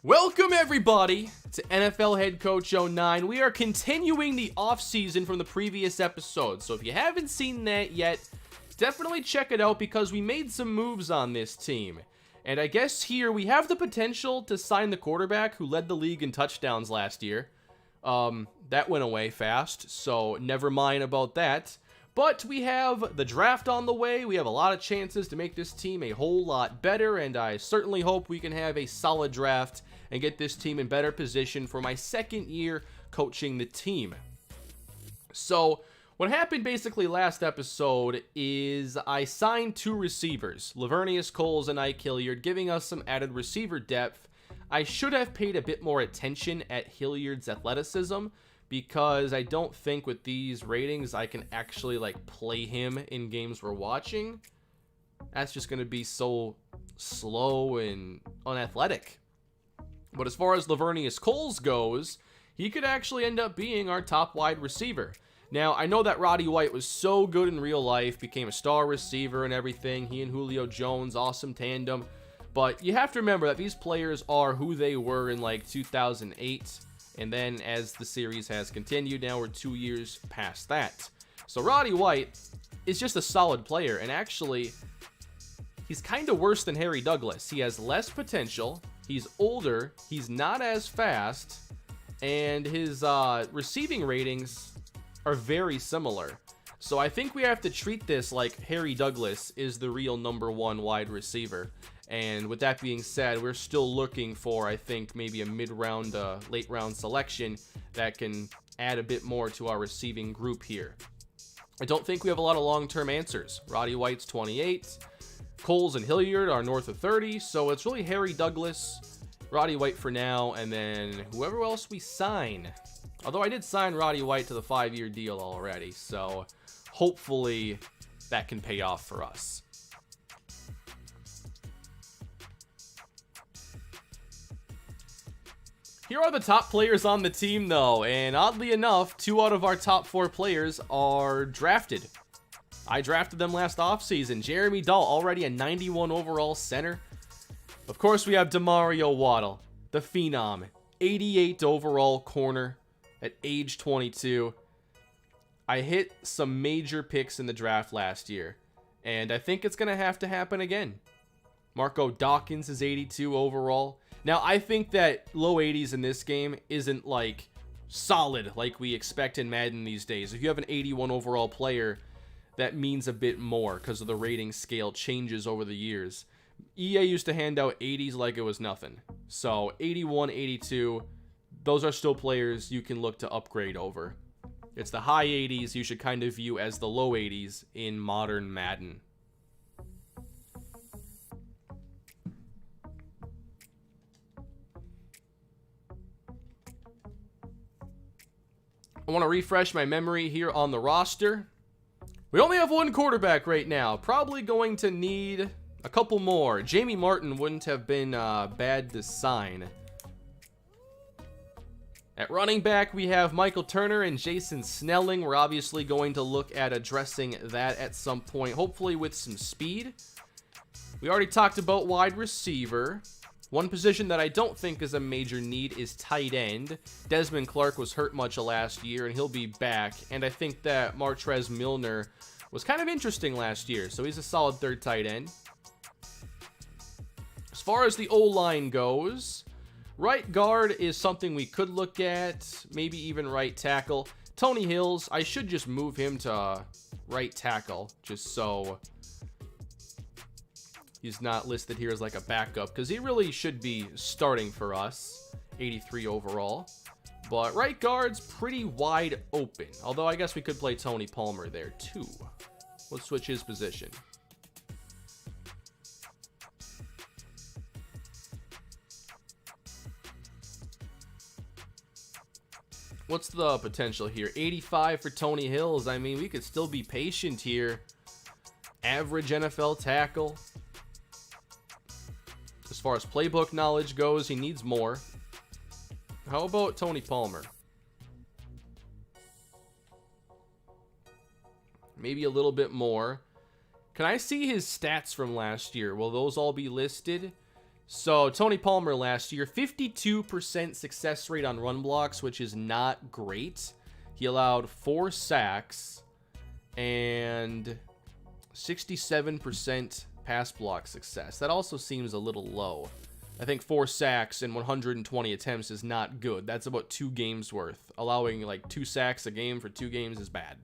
Welcome everybody to NFL Head Coach 09. We are continuing the offseason from the previous episode. So if you haven't seen that yet, definitely check it out because we made some moves on this team. And I guess here we have the potential to sign the quarterback who led the league in touchdowns last year. That went away fast, so never mind about that. But we have the draft on the way. We have a lot of chances to make this team a whole lot better, and I certainly hope we can have a solid draft and get this team in better position for my second year coaching the team. So what happened basically last episode is I signed two receivers, Laveranues Coles and Ike Hilliard, giving us some added receiver depth. I should have paid a bit more attention at Hilliard's athleticism, because I don't think with these ratings I can actually play him in games we're watching. That's just going to be so slow and unathletic. But as far as Laveranues Coles goes, he could actually end up being our top wide receiver. Now, I know that Roddy White was so good in real life, became a star receiver and everything. He and Julio Jones, awesome tandem. But you have to remember that these players are who they were in 2008. And then as the series has continued, now we're 2 years past that. So Roddy White is just a solid player. And actually, he's kind of worse than Harry Douglas. He has less potential. He's older. He's not as fast. And his receiving ratings are very similar. So I think we have to treat this like Harry Douglas is the real #1 wide receiver. And with that being said, we're still looking for, I think, maybe a mid-round, late-round selection that can add a bit more to our receiving group here. I don't think we have a lot of long-term answers. Roddy White's 28. Coles and Hilliard are north of 30. So it's really Harry Douglas, Roddy White for now, and then whoever else we sign. Although I did sign Roddy White to the 5-year deal already. So hopefully that can pay off for us. Here are the top players on the team, though, and oddly enough, 2 out of our top 4 players are drafted. I drafted them last offseason. Jeremy Dahl, already a 91 overall center. Of course, we have Demario Waddle, the phenom, 88 overall corner at age 22. I hit some major picks in the draft last year, and I think it's going to have to happen again. Marco Dawkins is 82 overall. Now, I think that low 80s in this game isn't solid like we expect in Madden these days. If you have an 81 overall player, that means a bit more because of the rating scale changes over the years. EA used to hand out 80s like it was nothing. So 81, 82, those are still players you can look to upgrade over. It's the high 80s you should kind of view as the low 80s in modern Madden. I want to refresh my memory here on the roster. We only have 1 quarterback right now. Probably going to need a couple more. Jamie Martin wouldn't have been bad to sign. At running back, we have Michael Turner and Jason Snelling. We're obviously going to look at addressing that at some point, hopefully with some speed. We already talked about wide receiver. One position that I don't think is a major need is tight end. Desmond Clark was hurt much of last year, and he'll be back. And I think that Martrez Milner was kind of interesting last year, so he's a solid 3rd tight end. As far as the O-line goes, right guard is something we could look at, maybe even right tackle. Tony Hills, I should just move him to right tackle, just so he's not listed here as a backup, because he really should be starting for us. 83 overall. But right guard's pretty wide open. Although I guess we could play Tony Palmer there too. Let's switch his position. What's the potential here? 85 for Tony Hills. I mean, we could still be patient here. Average NFL tackle. As far as playbook knowledge goes, he needs more. How about Tony Palmer? Maybe a little bit more. Can I see his stats from last year? Will those all be listed? So, Tony Palmer last year, 52% success rate on run blocks, which is not great. He allowed 4 sacks and 67% pass block success. That also seems a little low. I think 4 sacks in 120 attempts is not good. That's about 2 games worth. Allowing like 2 sacks a game for 2 games is bad.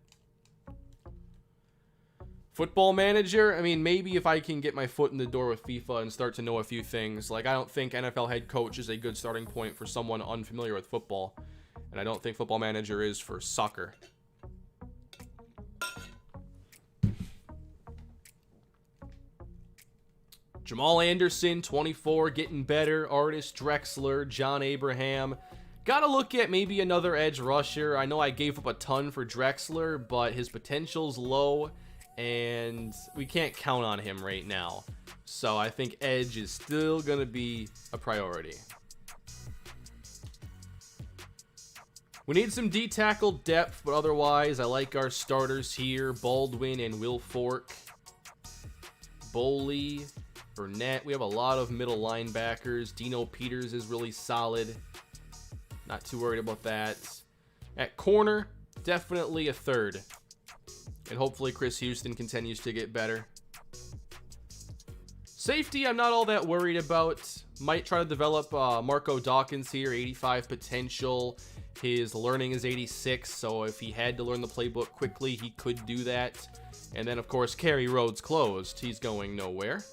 Football Manager, I mean, maybe if I can get my foot in the door with FIFA and start to know a few things. Like, I don't think NFL head coach is a good starting point for someone unfamiliar with football. And I don't think Football Manager is for soccer. Jamal Anderson, 24, getting better. Artist Drexler, John Abraham. Gotta look at maybe another edge rusher. I know I gave up a ton for Drexler, but his potential's low. And we can't count on him right now. So I think edge is still going to be a priority. We need some D-tackle depth, but otherwise I like our starters here. Baldwin and Will Fork. Boley, Burnett. We have a lot of middle linebackers. Dino Peters is really solid. Not too worried about that. At corner, definitely a third. And hopefully Chris Houston continues to get better. Safety, I'm not all that worried about. Might try to develop Marco Dawkins here, 85 potential. His learning is 86, so if he had to learn the playbook quickly, he could do that. And then, of course, Kerry Rhodes closed. He's going nowhere.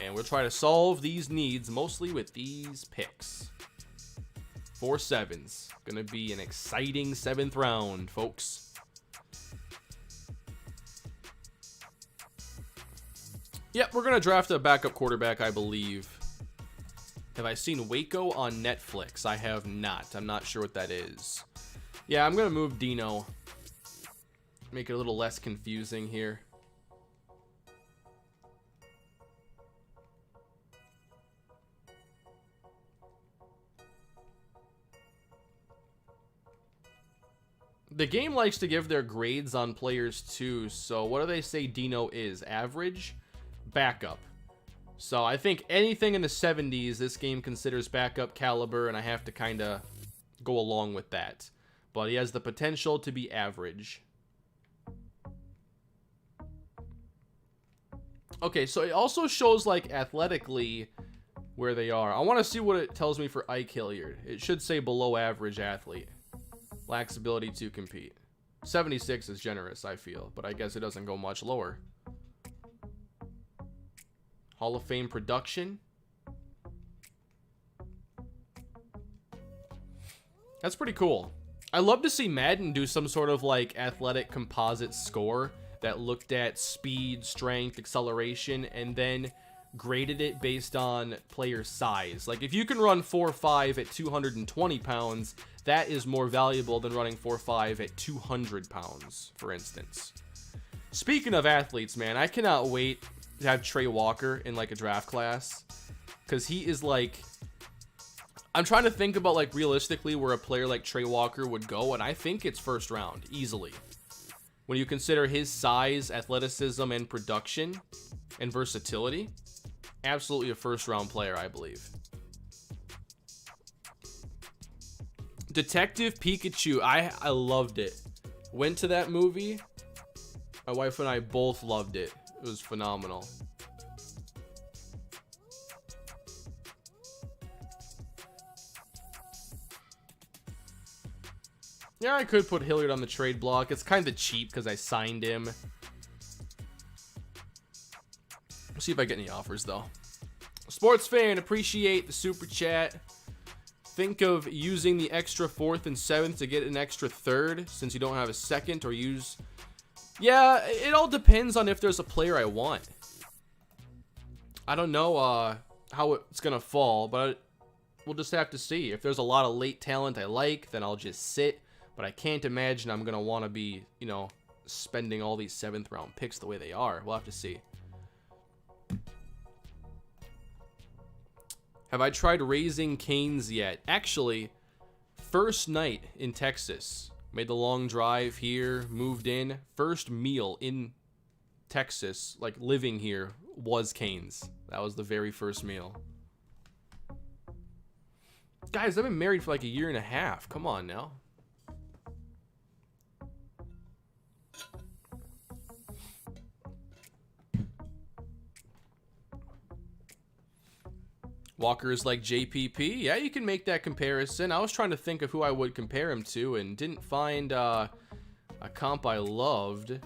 And we'll try to solve these needs mostly with these picks. 4 7s. Gonna be an exciting 7th round, folks. Yep, we're going to draft a backup quarterback, I believe. Have I seen Waco on Netflix? I have not. I'm not sure what that is. Yeah, I'm going to move Dino. Make it a little less confusing here. The game likes to give their grades on players too, so what do they say Dino is? Average? Backup. So I think anything in the 70s, this game considers backup caliber, and I have to kind of go along with that. But he has the potential to be average. Okay, so it also shows, like, athletically where they are. I want to see what it tells me for Ike Hilliard. It should say below average athlete. Lacks ability to compete. 76 is generous, I feel, but I guess it doesn't go much lower. Hall of Fame production. That's pretty cool. I love to see Madden do some sort of like athletic composite score that looked at speed, strength, acceleration, and then graded it based on player size. Like if you can run 4.5 at 220 pounds, that is more valuable than running 4.5 at 200 pounds, for instance. Speaking of athletes, man, I cannot wait to have Trey Walker in like a draft class, because he is like, I'm trying to think about like realistically where a player like Trey Walker would go, and I think it's 1st round easily when you consider his size, athleticism, and production and versatility. Absolutely a 1st round player, I believe. Detective Pikachu, I loved it. Went to that movie. My wife and I both loved it. It was phenomenal. Yeah, I could put Hilliard on the trade block. It's kind of cheap because I signed him. Let's see if I get any offers, though. Sports fan, appreciate the super chat. Think of using the extra 4th and 7th to get an extra 3rd since you don't have a 2nd, or use... Yeah, it all depends on if there's a player I want. I don't know how it's going to fall, but we'll just have to see. If there's a lot of late talent I like, then I'll just sit. But I can't imagine I'm going to want to be, you know, spending all these 7th round picks the way they are. We'll have to see. Have I tried raising canes yet? Actually, first night in Texas. Made the long drive here, moved in. First meal in Texas, like living here was Cane's. That was the very first meal. Guys, I've been married for like a year and a half. Come on now. Walker is like JPP. Yeah, you can make that comparison. I was trying to think of who I would compare him to and didn't find a comp I loved.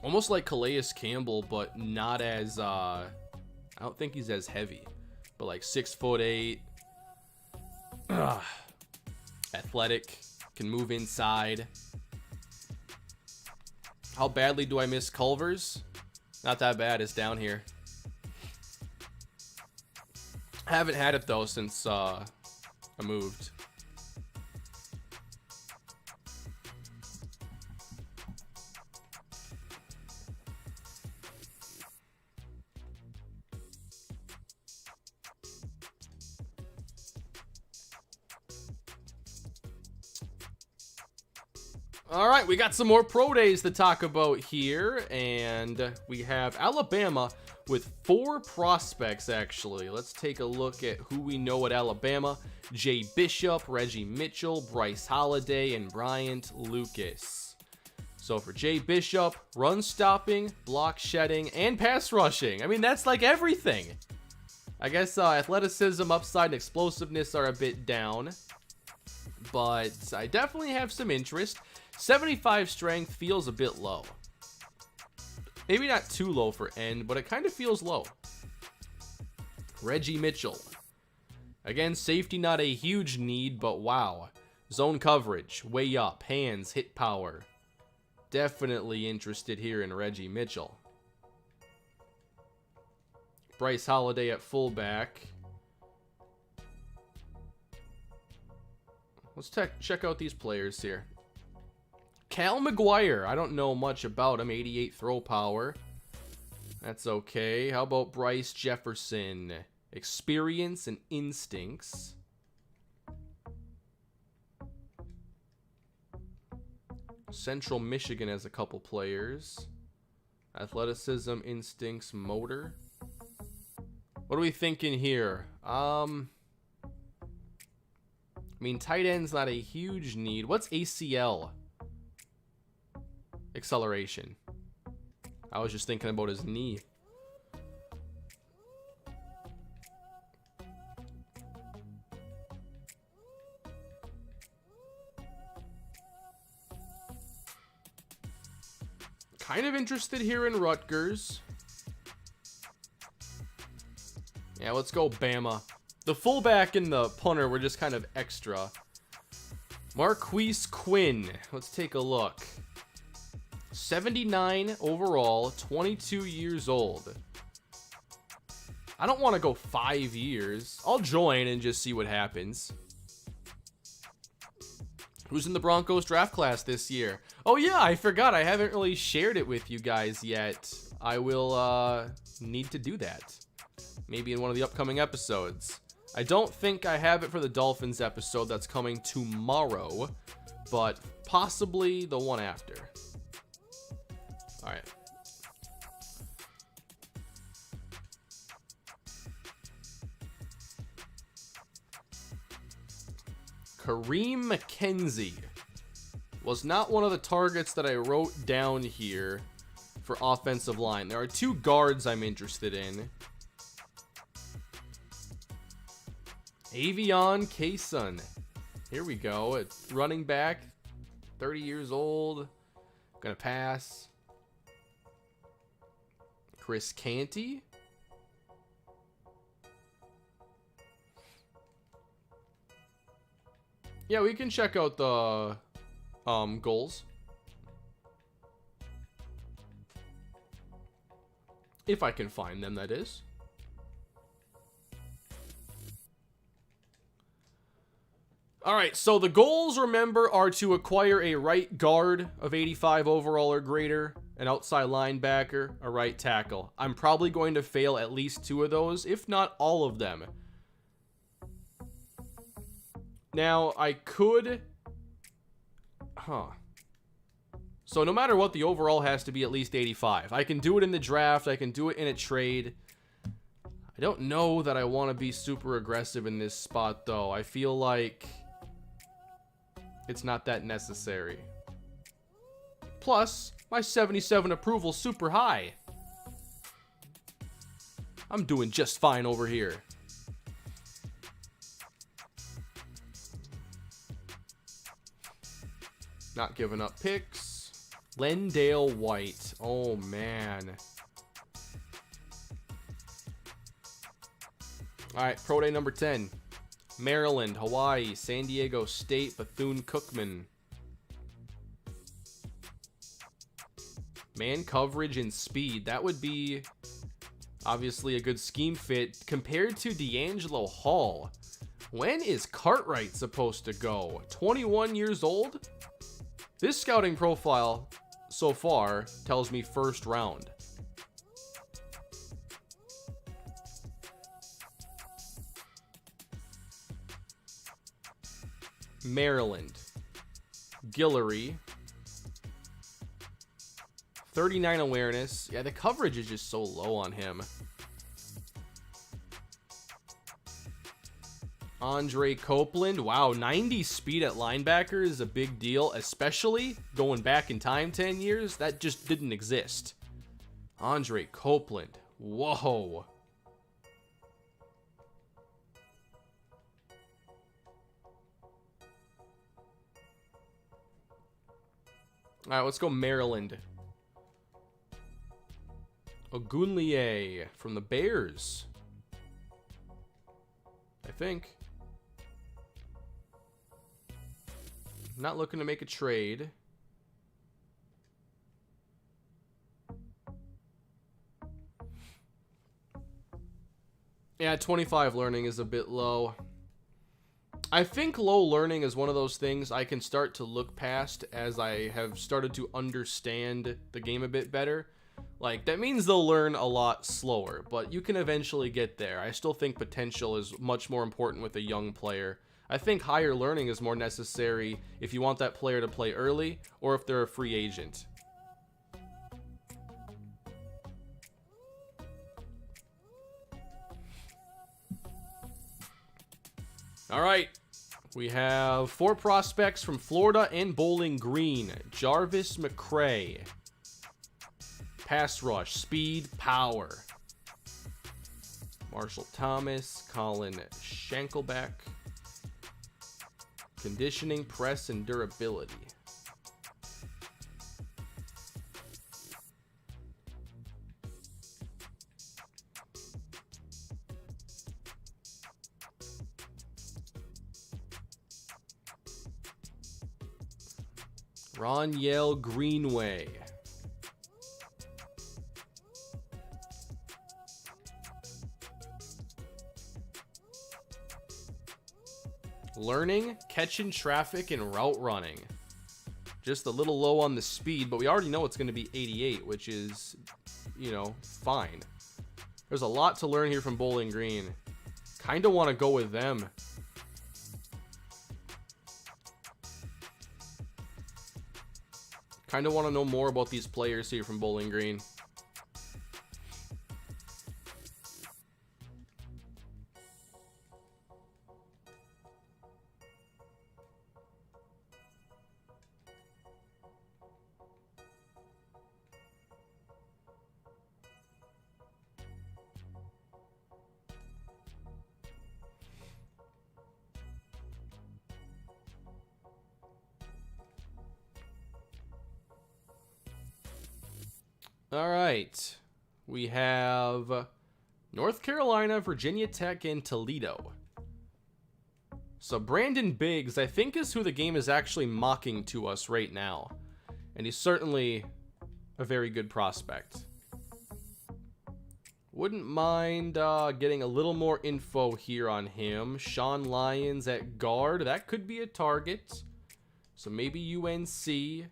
Almost like Calais Campbell, but not as, I don't think he's as heavy. But like 6'8". Athletic. Can move inside. How badly do I miss Culver's? Not that bad. It's down here. I haven't had it though since I moved. All right, we got some more pro days to talk about here, and we have Alabama with 4 prospects, actually. Let's take a look at who we know at Alabama. Jay Bishop, Reggie Mitchell, Bryce Holiday, and Bryant Lucas. So for Jay Bishop, run stopping, block shedding, and pass rushing. I mean, that's like everything. I guess athleticism, upside, and explosiveness are a bit down, but I definitely have some interest. 75 strength feels a bit low. Maybe not too low for end, but it kind of feels low. Reggie Mitchell. Again, safety not a huge need, but wow. Zone coverage, way up, hands, hit power. Definitely interested here in Reggie Mitchell. Bryce Holiday at fullback. Let's check out these players here. Cal McGuire, I don't know much about him. 88 throw power. That's okay. How about Bryce Jefferson? Experience and instincts. Central Michigan has a couple players. Athleticism, instincts, motor. What are we thinking here? I mean, tight end's not a huge need. What's ACL? Acceleration. I was just thinking about his knee. Kind of interested here in Rutgers. Yeah, let's go Bama. The fullback and the punter were just kind of extra. Marquise Quinn. Let's take a look. 79 overall, 22 years old. I don't want to go 5 years. I'll join and just see what happens. Who's in the Broncos draft class this year? Oh yeah, I forgot. I haven't really shared it with you guys yet. I will need to do that. Maybe in one of the upcoming episodes. I don't think I have it for the Dolphins episode that's coming tomorrow, but possibly the one after. All right. Kareem McKenzie was not one of the targets that I wrote down here for offensive line. There are 2 guards I'm interested in. Avion Kayson. Here we go. It's running back, 30 years old. Gonna pass. Chris Canty. Yeah, we can check out the goals. If I can find them, that is. All right, so the goals, remember, are to acquire a right guard of 85 overall or greater, an outside linebacker, a right tackle. I'm probably going to fail at least 2 of those, if not all of them. Now, I could... So no matter what, the overall has to be at least 85. I can do it in the draft. I can do it in a trade. I don't know that I want to be super aggressive in this spot, though. I feel like it's not that necessary. Plus, my 77 approval's super high. I'm doing just fine over here. Not giving up picks. Lendale White. Oh, man. All right, Pro Day number 10. Maryland, Hawaii, San Diego State, Bethune-Cookman. Man coverage and speed. That would be obviously a good scheme fit compared to D'Angelo Hall. When is Cartwright supposed to go? 21 years old? This scouting profile so far tells me first round. Maryland. Guillory. 39 awareness. Yeah, the coverage is just so low on him. Andre Copeland. Wow, 90 speed at linebacker is a big deal, especially going back in time 10 years. That just didn't exist. Andre Copeland. Whoa. All right, let's go Maryland. Ogunleye from the Bears. I think. Not looking to make a trade. Yeah, 25 learning is a bit low. I think low learning is one of those things I can start to look past as I have started to understand the game a bit better. Like, that means they'll learn a lot slower, but you can eventually get there. I still think potential is much more important with a young player. I think higher learning is more necessary if you want that player to play early or if they're a free agent. All right. We have 4 prospects from Florida and Bowling Green. Jarvis McCray. Pass rush, speed, power. Marshall Thomas, Colin Schenkelbeck. Conditioning, press, and durability. Roniel Greenway. Learning, catching traffic, and route running. Just a little low on the speed, but we already know it's going to be 88, which is, you know, fine. There's a lot to learn here from Bowling Green. Kind of want to go with them. Kind of want to know more about these players here from Bowling Green. All right, we have North Carolina, Virginia Tech, and Toledo. So Brandon Biggs, I think, is who the game is actually mocking to us right now. And he's certainly a very good prospect. Wouldn't mind getting a little more info here on him. Sean Lyons at guard, that could be a target. So maybe UNC.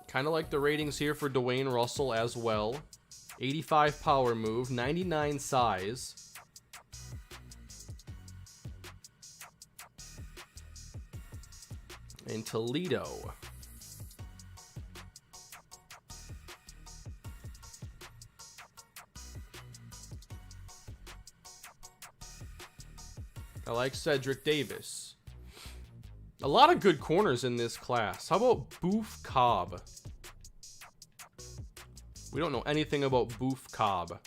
Kind of like the ratings here for Dwayne Russell as well. 85 power move, 99 size. And Toledo. I like Cedric Davis. A lot of good corners in this class. How about Boof Cobb? We don't know anything about Boof Cobb.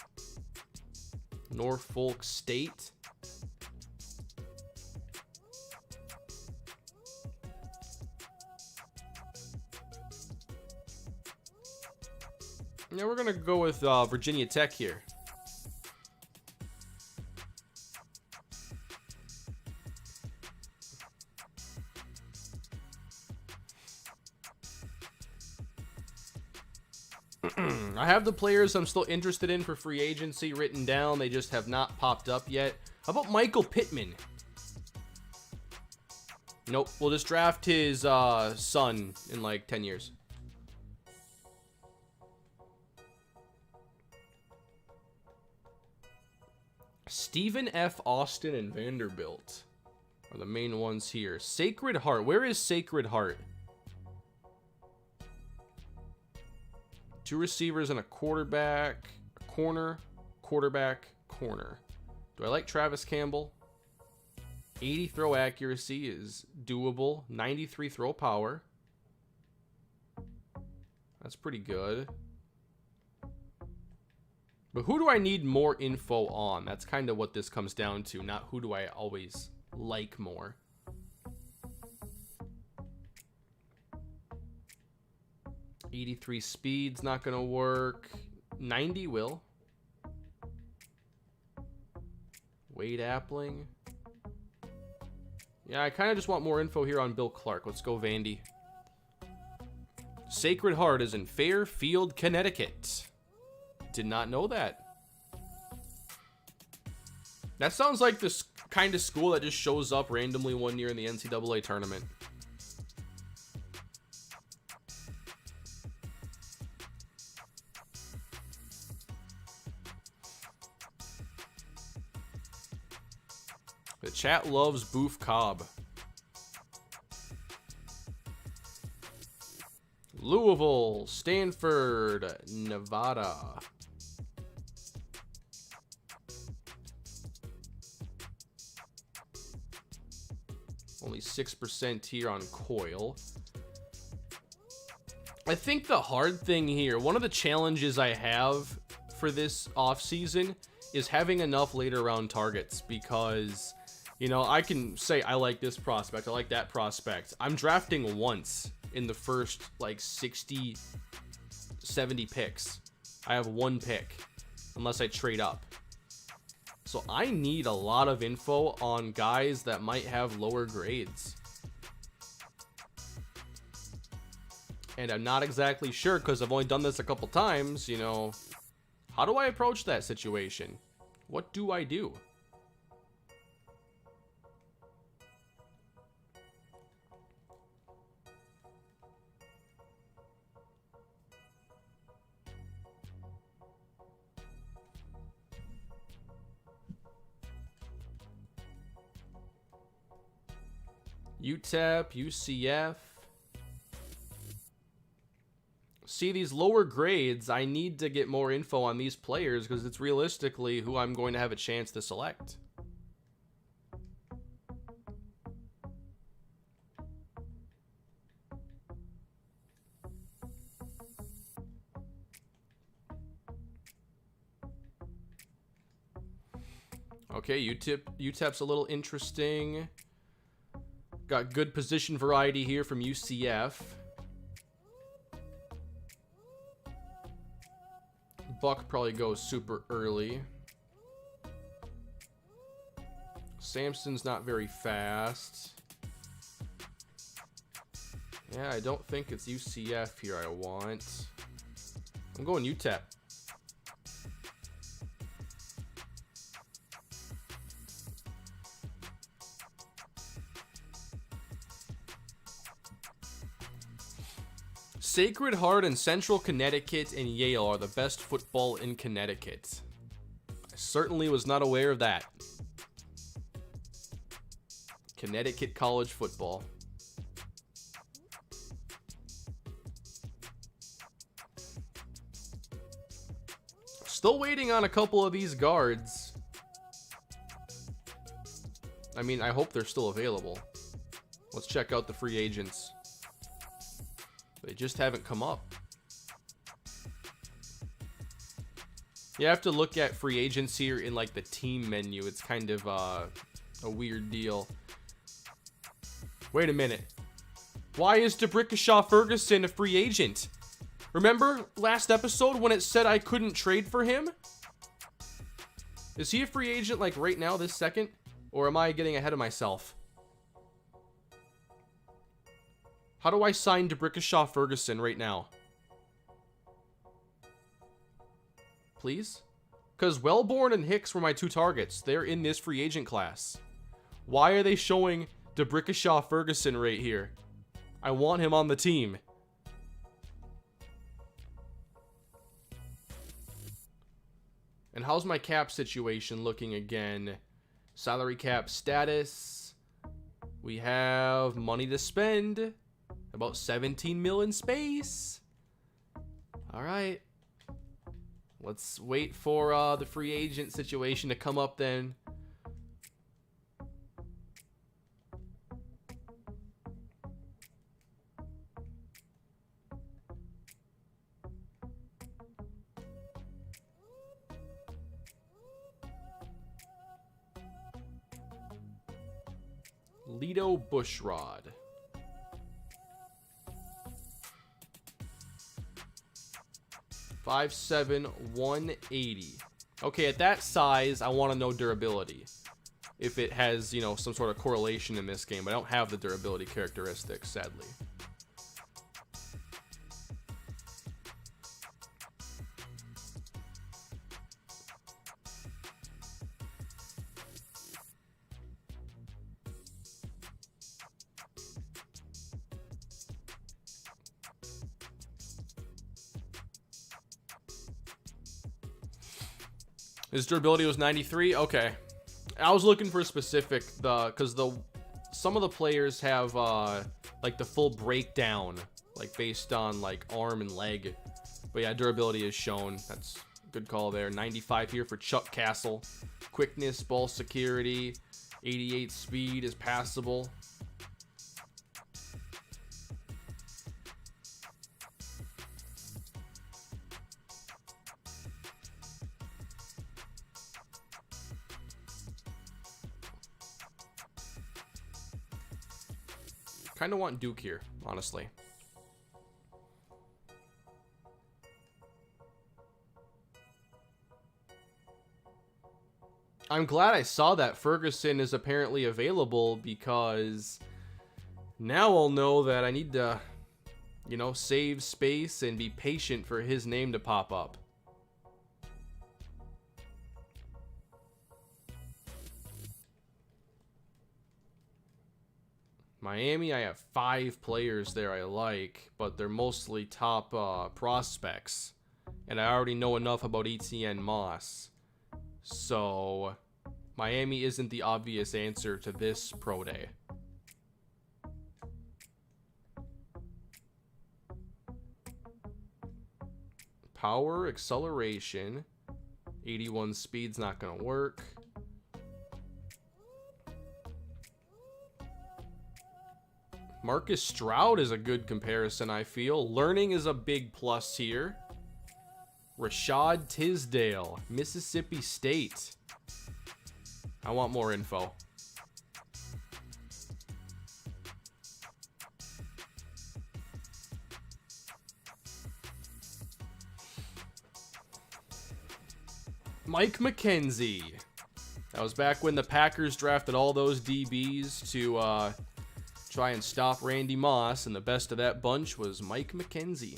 Norfolk State. Yeah, we're going to go with Virginia Tech here. I have the players I'm still interested in for free agency written down. They just have not popped up yet. How about Michael Pittman? Nope. We'll just draft his son in like 10 years. Stephen F. Austin and Vanderbilt are the main ones here. Sacred Heart. Where is Sacred Heart? 2 receivers and a quarterback, a corner, quarterback, corner. Do I like Travis Campbell? 80 throw accuracy is doable. 93 throw power. That's pretty good. But who do I need more info on? That's kind of what this comes down to, not who do I always like more. .83 speed's not gonna work. 90 will. Wade Appling. Yeah, I kind of just want more info here on Bill Clark. Let's go Vandy. Sacred Heart is in Fairfield, Connecticut. Did not know that. That sounds like this kind of school that just shows up randomly one year in the NCAA tournament. The chat loves Boof Cobb. Louisville, Stanford, Nevada. Only 6% here on Coil. I think the hard thing here, one of the challenges I have for this offseason is having enough later round targets because, you know, I can say I like this prospect, I like that prospect. I'm drafting once in the first like 60, 70 picks. I have one pick unless I trade up. So I need a lot of info on guys that might have lower grades. And I'm not exactly sure because I've only done this a couple times, you know. How do I approach that situation? What do I do? UTEP, UCF. See, these lower grades, I need to get more info on these players because it's realistically who I'm going to have a chance to select. Okay, UTEP's a little interesting. Got good position variety here from UCF. Buck probably goes super early. Samson's not very fast. Yeah, I don't think it's UCF here I want. I'm going UTEP. Sacred Heart and Central Connecticut and Yale are the best football in Connecticut. I certainly was not aware of that. Connecticut college football. Still waiting on a couple of these guards. I mean, I hope they're still available. Let's check out the free agents. They just haven't come up. You have to look at free agents here in like the team menu. It's kind of a weird deal. Wait a minute. Why is DeBrickashaw Ferguson a free agent? Remember last episode when it said I couldn't trade for him? Is he a free agent like right now, this second? Or am I getting ahead of myself? How do I sign DeBrickashaw Ferguson right now? Please? Because Wellborn and Hicks were my 2 targets. They're in this free agent class. Why are they showing DeBrickashaw Ferguson right here? I want him on the team. And how's my cap situation looking again? Salary cap status. We have money to spend. About 17 mil in space. All right. Let's wait for the free agent situation to come up then. Lido Bushrod. $5'7", 180. Okay, at that size, I want to know durability. If it has, you know, some sort of correlation in this game. I don't have the durability characteristics, sadly. His durability was 93. Okay, I was looking for a specific because some of the players have like the full breakdown, like based on like arm and leg. But yeah, durability is shown. That's a good call there. 95 here for Chuck Castle. Quickness, ball security, 88 speed is passable. Kind of want Duke here, honestly. I'm glad I saw that Ferguson is apparently available because now I'll know that I need to, you know, save space and be patient for his name to pop up. Miami, I have 5 players there I like, but they're mostly top prospects. And I already know enough about Etienne Moss. So, Miami isn't the obvious answer to this pro day. Power, acceleration, 81 speed's not going to work. Marcus Stroud is a good comparison, I feel. Learning is a big plus here. Rashad Tisdale, Mississippi State. I want more info. Mike McKenzie. That was back when the Packers drafted all those DBs to try and stop Randy Moss, and the best of that bunch was Mike McKenzie.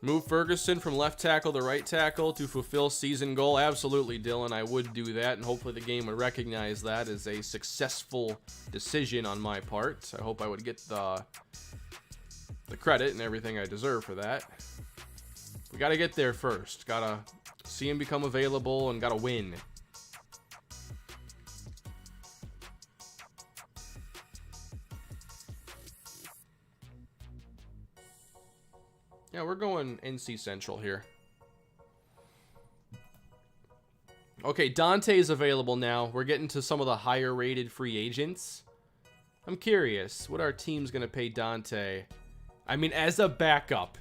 Move Ferguson from left tackle to right tackle to fulfill season goal. Absolutely, Dylan. I would do that, and hopefully the game would recognize that as a successful decision on my part. I hope I would get the credit and everything I deserve for that. We got to get there first. Got to see him become available and got to win. Yeah, we're going NC Central here. Okay, Dante is available now. We're getting to some of the higher rated free agents. I'm curious, what our team's going to pay Dante? I mean, as a backup.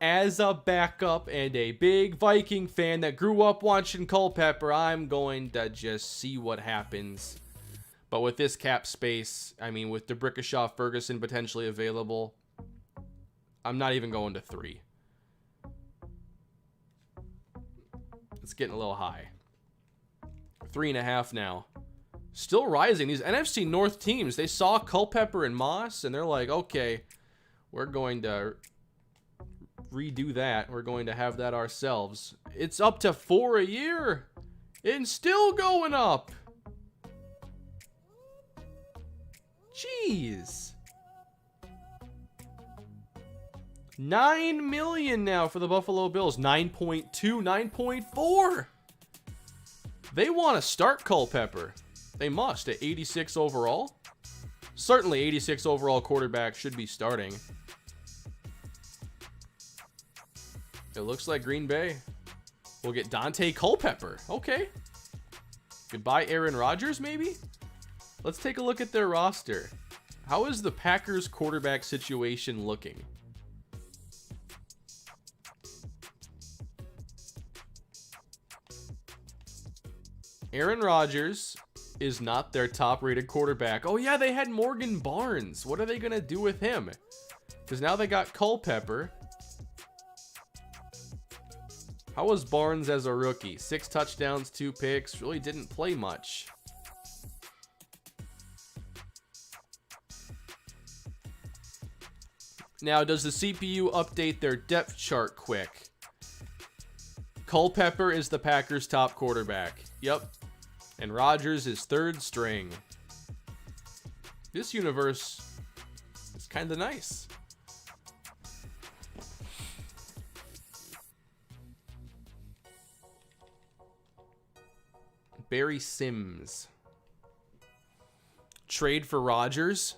As a backup and a big Viking fan that grew up watching Culpepper, I'm going to just see what happens. But with this cap space, I mean, with DeBrickashaw, Ferguson potentially available, I'm not even going to 3. It's getting a little high. 3.5 now. Still rising. These NFC North teams, they saw Culpepper and Moss, and they're like, okay, we're going to redo that. We're going to have that ourselves. It's up to 4 a year and still going up. Jeez. $9 million now for the Buffalo Bills. 9.2, 9.4. They want to start Culpepper. They must at 86 overall. Certainly 86 overall quarterback should be starting. It looks like Green Bay will get Dante Culpepper. Okay. Goodbye Aaron Rodgers, maybe? Let's take a look at their roster. How is the Packers quarterback situation looking? Aaron Rodgers is not their top-rated quarterback. Oh, yeah, they had Morgan Barnes. What are they going to do with him? Because now they got Culpepper. How was Barnes as a rookie? 6 touchdowns, 2 picks. Really didn't play much. Now, does the CPU update their depth chart quick? Culpepper is the Packers' top quarterback. Yep. And Rodgers is 3rd string. This universe is kind of nice. Barry Sims. Trade for Rodgers?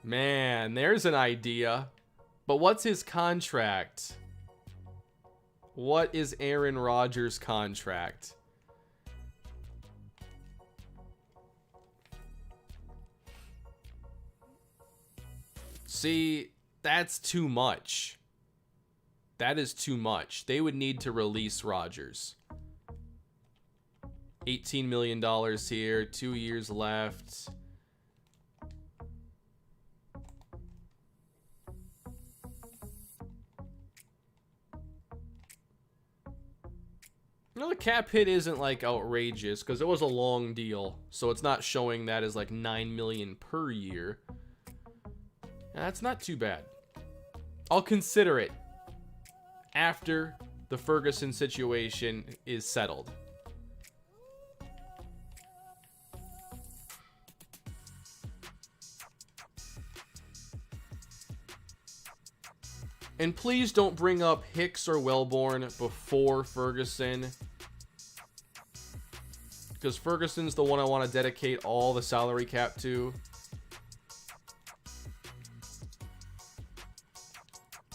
Man, there's an idea. But what's his contract? What is Aaron Rodgers' contract? See, that's too much. That is too much. They would need to release Rodgers. $18 million here, 2 years left. You know, the cap hit isn't like outrageous because it was a long deal, so it's not showing that as like $9 million per year. That's not too bad. I'll consider it after the Ferguson situation is settled. And please don't bring up Hicks or Wellborn before Ferguson, because Ferguson's the one I want to dedicate all the salary cap to.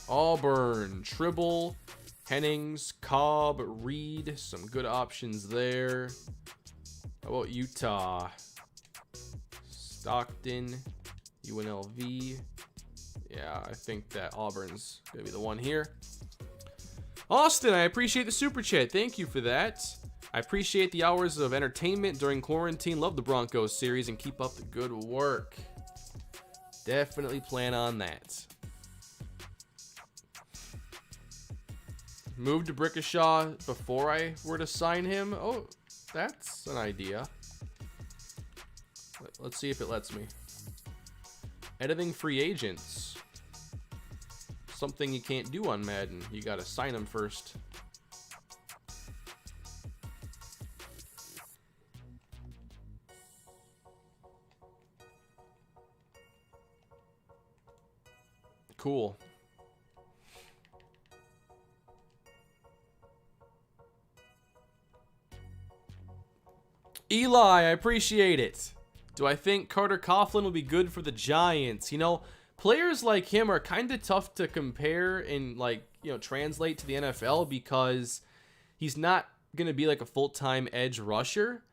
Auburn, Tribble, Hennings, Cobb, Reed, some good options there. How about Utah? Stockton, UNLV. Yeah, I think that Auburn's going to be the one here. Austin, I appreciate the super chat. Thank you for that. I appreciate the hours of entertainment during quarantine. Love the Broncos series and keep up the good work. Definitely plan on that. Move to Brickashaw before I were to sign him. Oh, that's an idea. Let's see if it lets me. Editing free agents. something you can't do on Madden. You got to sign them first. Cool. Eli, I appreciate it. Do I think Carter Coughlin will be good for the Giants? You know, players like him are kind of tough to compare and, like, you know, translate to the NFL because he's not going to be like a full-time edge rusher.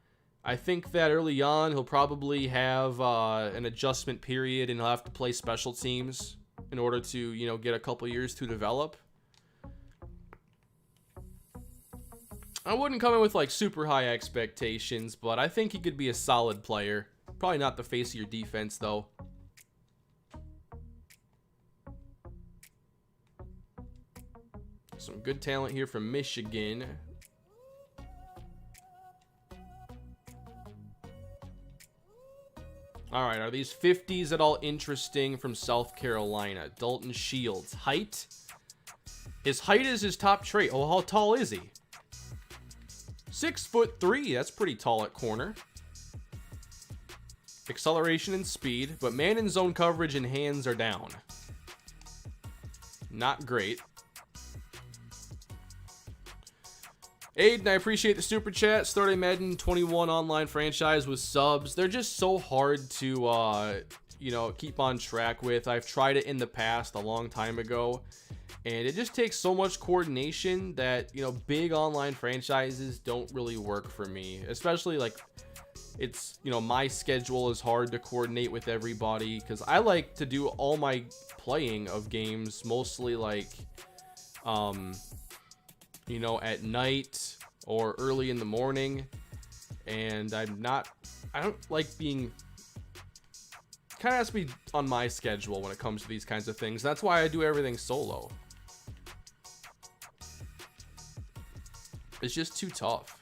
I think that early on he'll probably have an adjustment period and he'll have to play special teams in order to, you know, get a couple years to develop. I wouldn't come in with like super high expectations, but I think he could be a solid player. Probably not the face of your defense, though. Some good talent here from Michigan. All right, are these 50s at all interesting from South Carolina? Dalton Shields. Height? His height is his top trait. Oh, how tall is he? 6'3". That's pretty tall at corner. Acceleration and speed, but man in zone coverage and hands are down. Not great. Aiden, I appreciate the super chat. Starting Madden 21 online franchise with subs. They're just so hard to, you know, keep on track with. I've tried it in the past a long time ago, and it just takes so much coordination that, you know, big online franchises don't really work for me. Especially, like, it's, you know, my schedule is hard to coordinate with everybody because I like to do all my playing of games mostly, like, you know, at night or early in the morning, and I don't like being, kind of has to be on my schedule when it comes to these kinds of things. That's why I do everything solo. It's just too tough.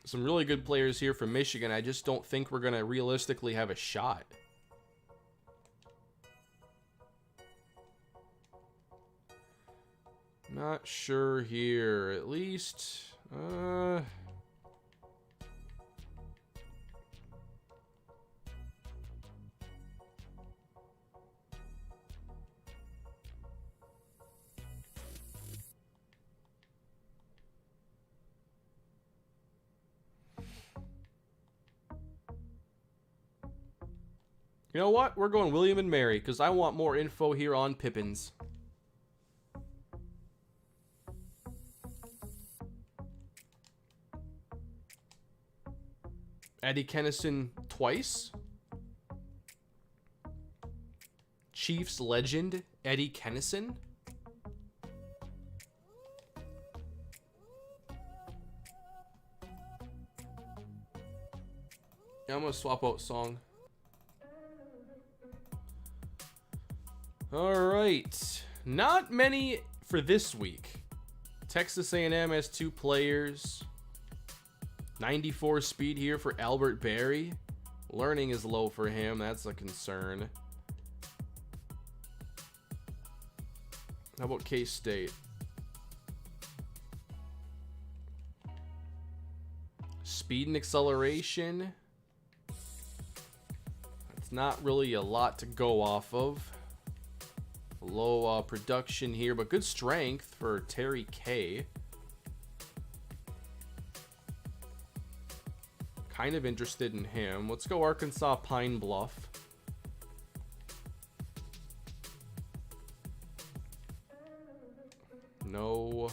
Some really good players here from Michigan. I just don't think we're going to realistically have a shot. Not sure here. At least, you know what? We're going William and Mary because I want more info here on Pippins. Eddie Kennison twice. Chiefs legend Eddie Kennison. Yeah, I'm gonna swap out song. All right, not many for this week. Texas A&M has 2 players. 94 speed here for Albert Berry. Learning is low for him. That's a concern. How about K-State? Speed and acceleration. That's not really a lot to go off of. Low production here, but good strength for Terry K. Kind of interested in him. Let's go Arkansas Pine Bluff. No.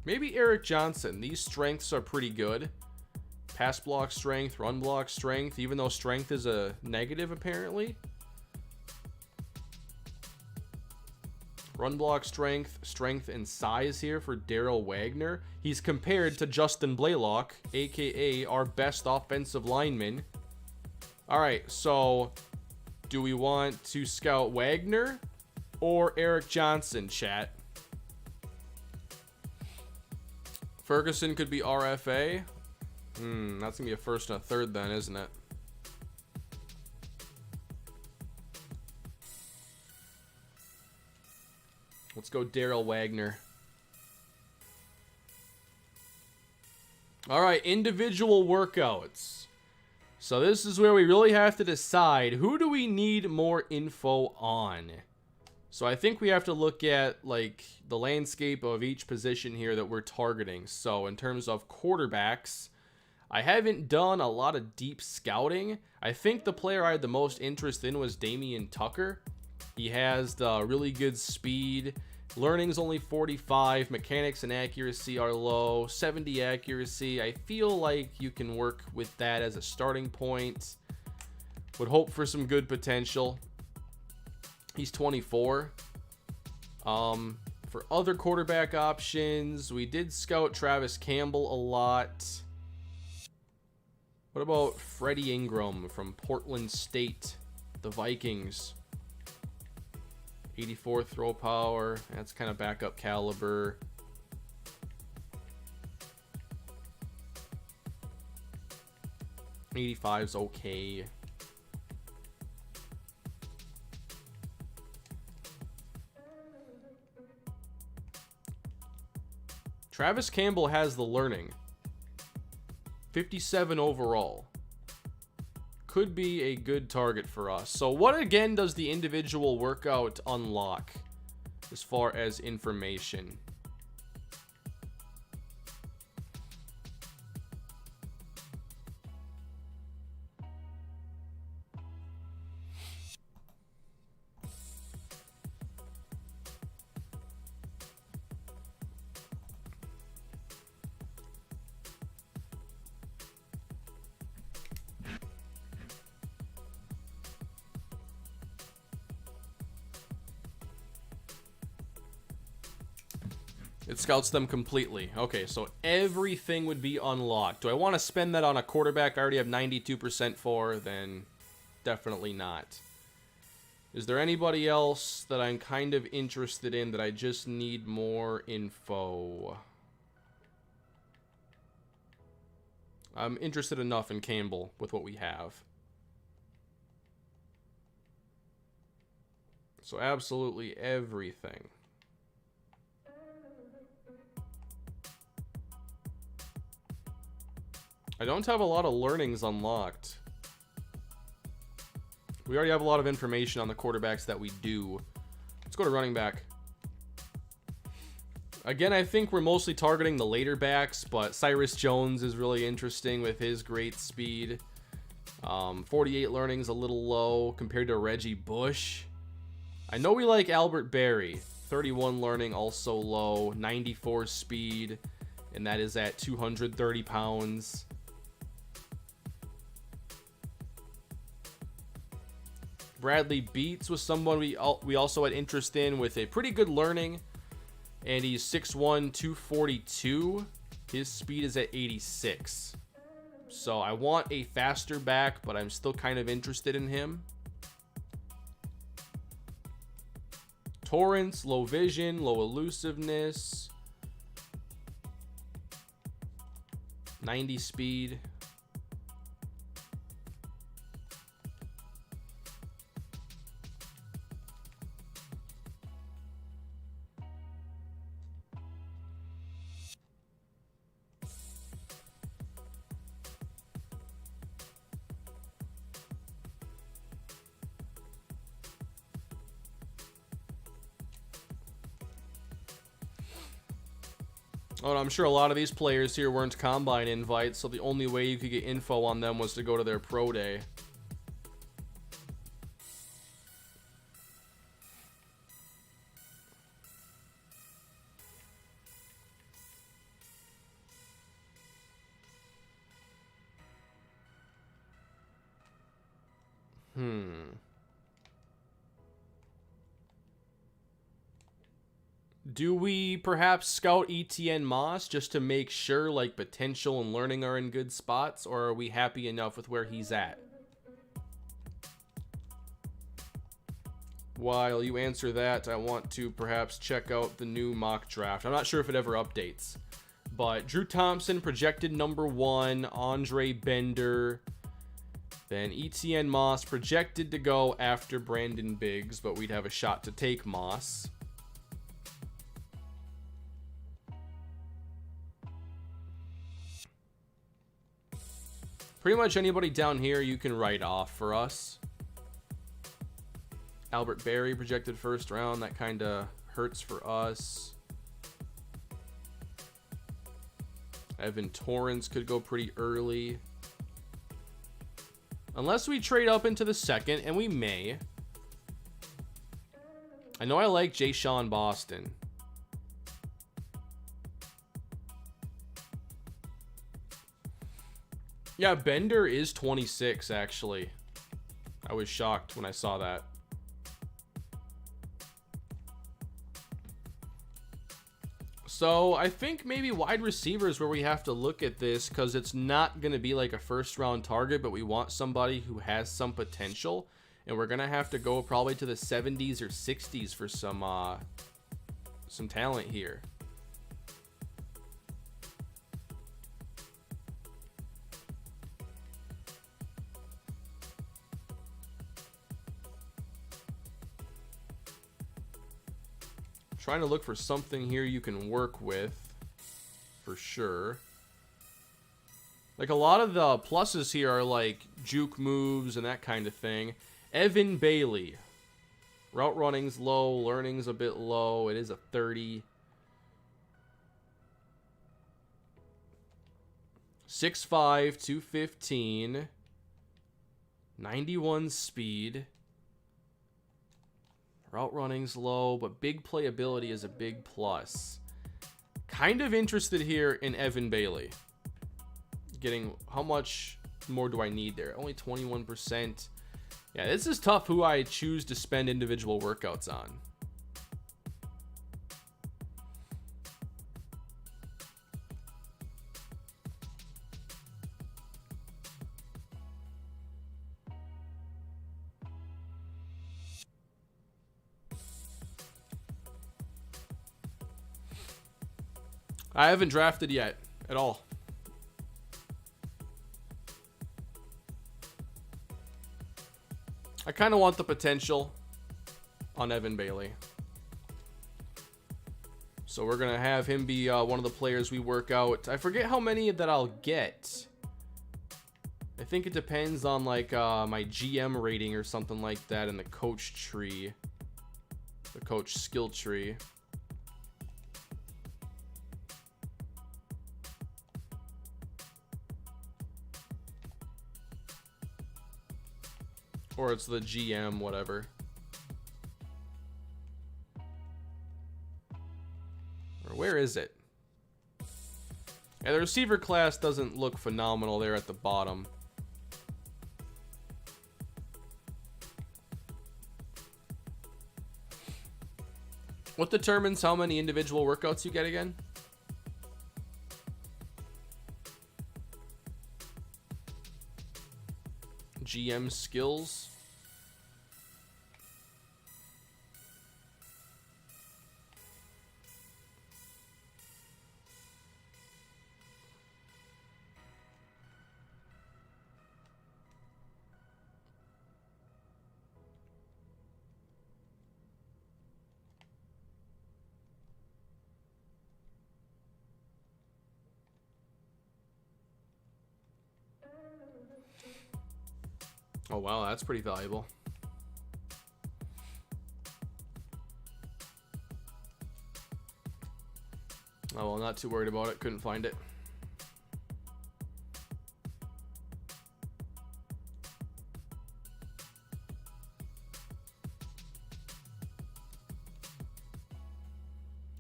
Maybe Eric Johnson. These strengths are pretty good. Pass block strength, run block strength, even though strength is a negative apparently. Run block strength, strength and size here for Daryl Wagner. He's compared to Justin Blaylock, aka our best offensive lineman. All right, so do we want to scout Wagner or Eric Johnson, chat? Ferguson could be RFA. That's going to be a first and a third then, isn't it? Let's go Daryl Wagner. All right, individual workouts. So this is where we really have to decide, who do we need more info on? So I think we have to look at like the landscape of each position here that we're targeting. So in terms of quarterbacks, I haven't done a lot of deep scouting. I think the player I had the most interest in was Damian Tucker. He has the really good speed. Learning's only 45. Mechanics and accuracy are low. 70 accuracy. I feel like you can work with that as a starting point. Would hope for some good potential. He's 24. For other quarterback options, we did scout Travis Campbell a lot. What about Freddie Ingram from Portland State, the Vikings? 84 throw power. That's kind of backup caliber. '85's okay. Travis Campbell has the learning. 57 overall. Could be a good target for us. So what again does the individual workout unlock as far as information? It scouts them completely. Okay, so everything would be unlocked. Do I want to spend that on a quarterback I already have 92% for? Then definitely not. Is there anybody else that I'm kind of interested in that I just need more info? I'm interested enough in Campbell with what we have. So absolutely everything. I don't have a lot of learnings unlocked. We already have a lot of information on the quarterbacks that we do. Let's go to running back. Again, I think we're mostly targeting the later backs, but Cyrus Jones is really interesting with his great speed. 48 learning's a little low compared to Reggie Bush. I know we like Albert Berry. 31 learning, also low. 94 speed, and that is at 230 pounds. Bradley Beats was someone we also had interest in with a pretty good learning, and he's 6'1", 242. His speed is at 86. So I want a faster back, but I'm still kind of interested in him. Torrance, low vision, low elusiveness. 90 speed. Oh, I'm sure a lot of these players here weren't combine invites, so the only way you could get info on them was to go to their pro day. Do we perhaps scout Etienne Moss just to make sure like potential and learning are in good spots, or are we happy enough with where he's at? While you answer that, I want to perhaps check out the new mock draft. I'm not sure if it ever updates, But Drew Thompson projected number 1, Andre Bender. Then Etienne Moss projected to go after Brandon Biggs, but we'd have a shot to take Moss. Pretty much anybody down here you can write off for us. Albert Berry projected first round. That kind of hurts for us. Evan Torrance could go pretty early. Unless we trade up into the second, and we may. I know I like Jay Sean Boston. Yeah, Bender is 26, actually. I was shocked when I saw that. So I think maybe wide receivers where we have to look at this, because it's not going to be like a first round target, but we want somebody who has some potential, and we're going to have to go probably to the 70s or 60s for some talent here. Trying to look for something here you can work with, for sure. Like, a lot of the pluses here are like juke moves and that kind of thing. Evan Bailey. Route running's low, learning's a bit low. It is a 30. 6'5", 215. 91 speed. Route running's low, but big playability is a big plus. Kind of interested here in Evan Bailey. Getting, how much more do I need there? Only 21%. Yeah, this is tough who I choose to spend individual workouts on. I haven't drafted yet at all. I kind of want the potential on Evan Bailey. So we're going to have him be one of the players we work out. I forget how many that I'll get. I think it depends on like my GM rating or something like that in the coach tree. The coach skill tree. Or it's the GM, whatever. Or where is it? Yeah, the receiver class doesn't look phenomenal there at the bottom. What determines how many individual workouts you get again? GM skills. Oh wow, that's pretty valuable. Oh well, not too worried about it. Couldn't find it.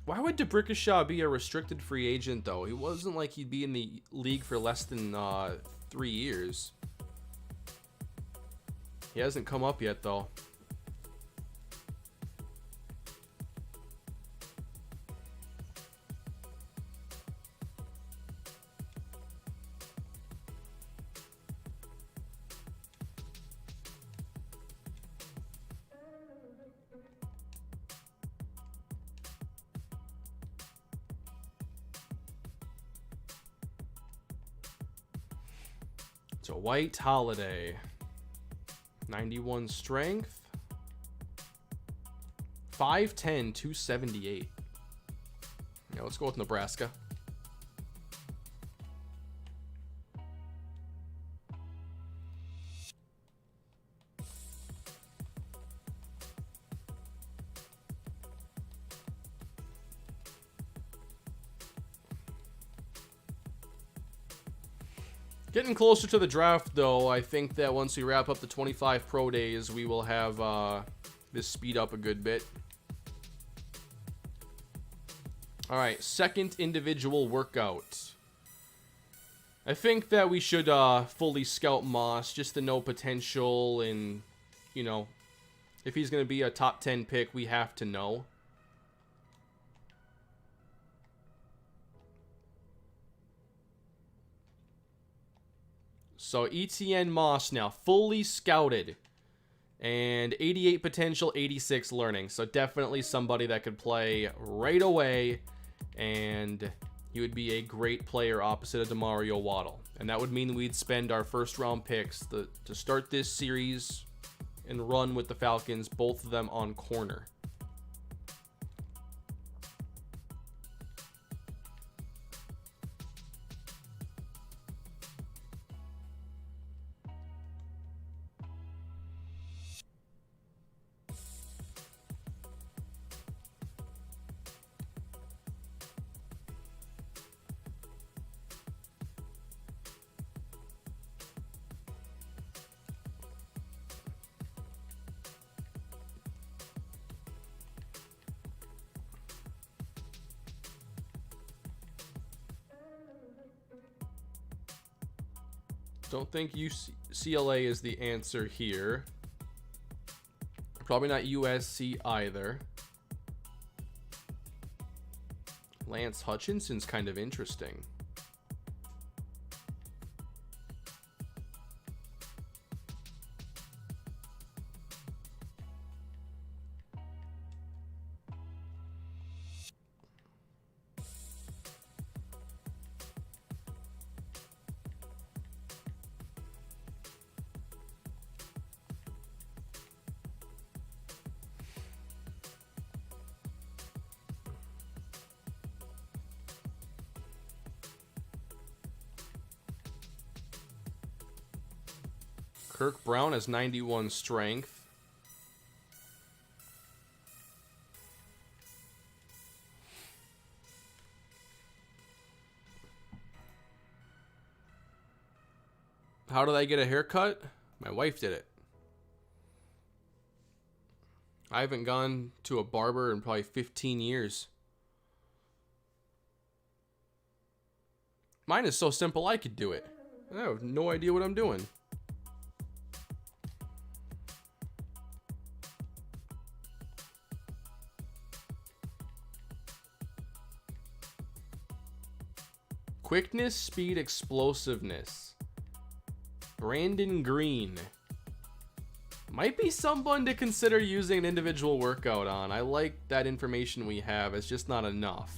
Why would DeBrickashaw be a restricted free agent though? He wasn't like he'd be in the league for less than 3 years. He hasn't come up yet, though. So White Holiday. 91 strength. 5'10", 278. Yeah, let's go with Nebraska. Getting closer to the draft, though. I think that once we wrap up the 25 pro days, we will have this speed up a good bit. All right, second individual workout. I think that we should fully scout Moss just to know potential, and, you know, if he's going to be a top 10 pick, we have to know. So ETN Moss now fully scouted, and 88 potential, 86 learning. So definitely somebody that could play right away, and he would be a great player opposite of DeMario Waddle. And that would mean we'd spend our first round picks to start this series and run with the Falcons, both of them on corner. Don't think UCLA is the answer here. Probably not USC either. Lance Hutchinson's kind of interesting. Kirk Brown has 91 strength. How did I get a haircut? My wife did it. I haven't gone to a barber in probably 15 years. Mine is so simple I could do it. I have no idea what I'm doing. Quickness, speed, explosiveness. Brandon Green. Might be someone to consider using an individual workout on. I like that information we have. It's just not enough.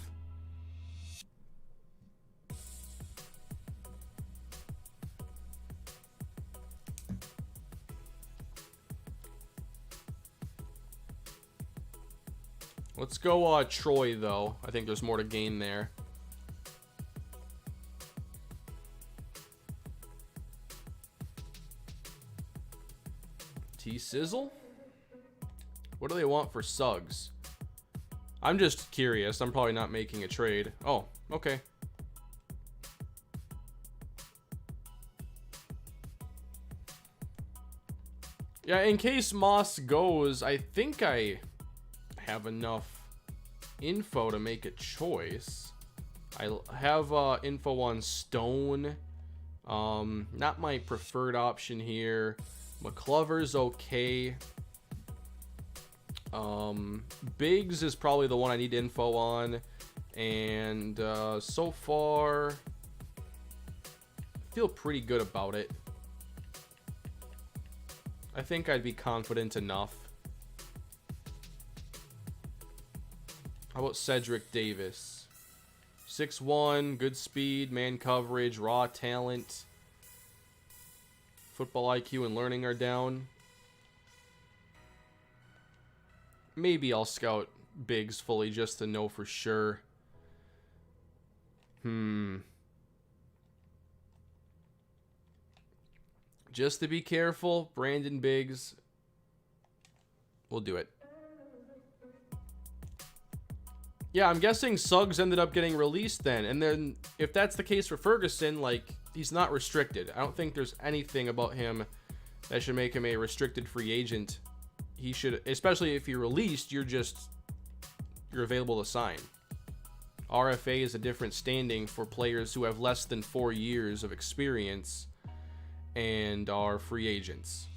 Let's go Troy, though. I think there's more to gain there. T-Sizzle? What do they want for Suggs? I'm just curious. I'm probably not making a trade. Oh, okay. Yeah, in case Moss goes, I think I have enough info to make a choice. I have info on Stone. Not my preferred option here. McClover's okay. Biggs is probably the one I need info on. And so far, I feel pretty good about it. I think I'd be confident enough. How about Cedric Davis? 6'1", good speed, man coverage, raw talent. Football IQ and learning are down. Maybe I'll scout bigs fully just to know for sure. Just to be careful, Brandon Biggs. We'll do it. Yeah, I'm guessing Suggs ended up getting released then. And then if that's the case for Ferguson, like, he's not restricted. I don't think there's anything about him that should make him a restricted free agent. He should, especially if you're released, you're available to sign. RFA is a different standing for players who have less than 4 years of experience and are free agents.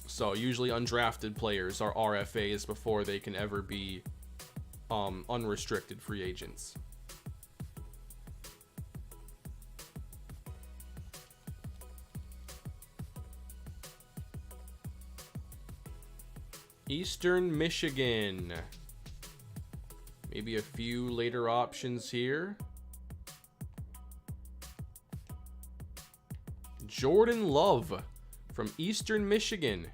So usually undrafted players are RFAs before they can ever be unrestricted free agents. Eastern Michigan. Maybe a few later options here. Jordan Love from Eastern Michigan.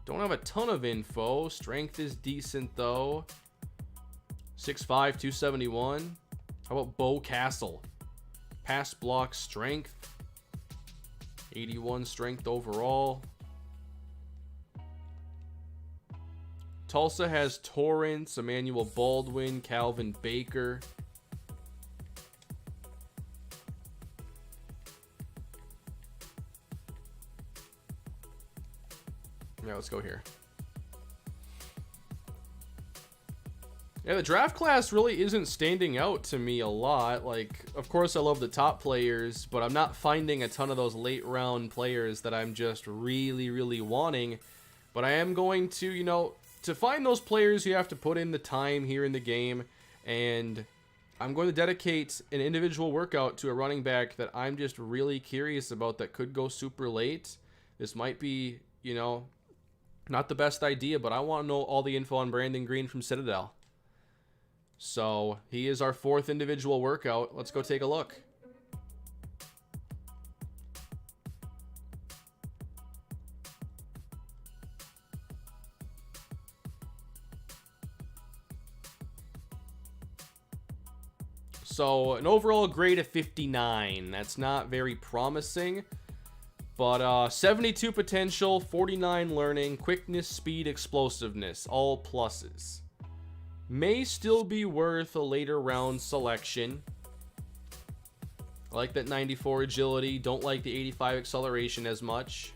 Don't have a ton of info. Strength is decent though. 6'5", 271. How about Bo Castle? Pass block strength. 81 strength overall. Tulsa has Torrance, Emmanuel Baldwin, Calvin Baker. Yeah, let's go here. Yeah, the draft class really isn't standing out to me a lot. Like, of course I love the top players, but I'm not finding a ton of those late round players that I'm just really, really wanting. But I am going to, you know, to find those players, you have to put in the time here in the game. And I'm going to dedicate an individual workout to a running back that I'm just really curious about that could go super late. This might be, you know, not the best idea, but I want to know all the info on Brandon Green from Citadel. So he is our fourth individual workout. Let's go take a look. So an overall grade of 59. That's not very promising. But 72 potential, 49 learning, quickness, speed, explosiveness. All pluses. May still be worth a later round selection. I like that 94 agility. Don't like the 85 acceleration as much.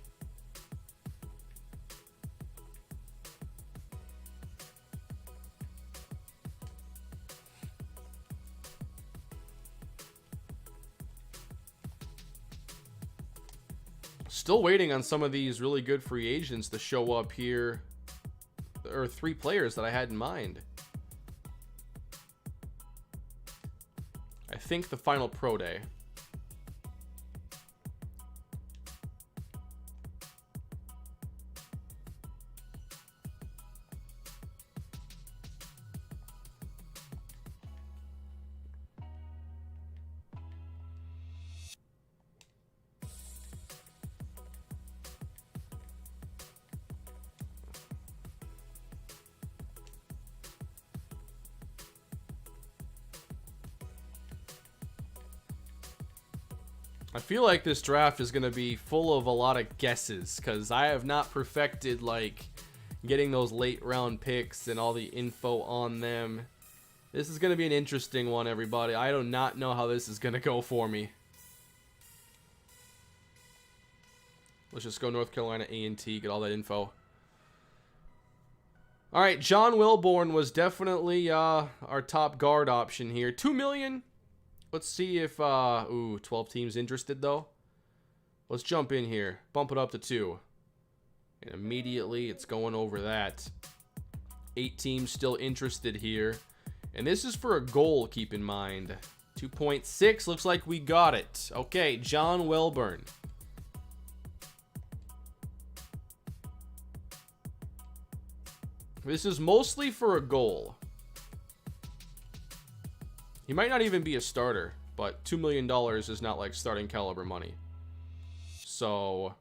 Still waiting on some of these really good free agents to show up here. There are 3 players that I had in mind. I think the final pro day. I feel like this draft is going to be full of a lot of guesses because I have not perfected like getting those late round picks and all the info on them. This is going to be an interesting one, everybody. I do not know how this is going to go for me. Let's just go North Carolina A&T, get all that info. All right, John Wilborn was definitely our top guard option here. $2 million. Let's see if, 12 teams interested, though. Let's jump in here. Bump it up to 2. And immediately, it's going over that. 8 teams still interested here. And this is for a goal, keep in mind. 2.6, looks like we got it. Okay, John Welburn. This is mostly for a goal. He might not even be a starter, but $2 million is not like starting caliber money. So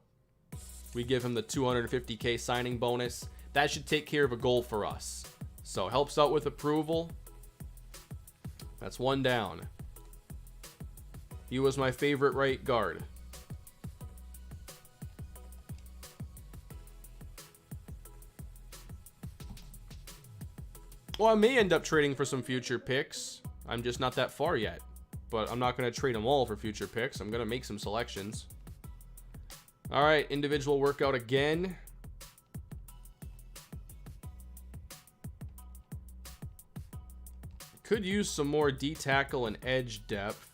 we give him the 250K signing bonus. That should take care of a goal for us. So helps out with approval. That's one down. He was my favorite right guard. Well, I may end up trading for some future picks. I'm just not that far yet. But I'm not going to trade them all for future picks. I'm going to make some selections. All right, individual workout again. Could use some more D tackle and edge depth.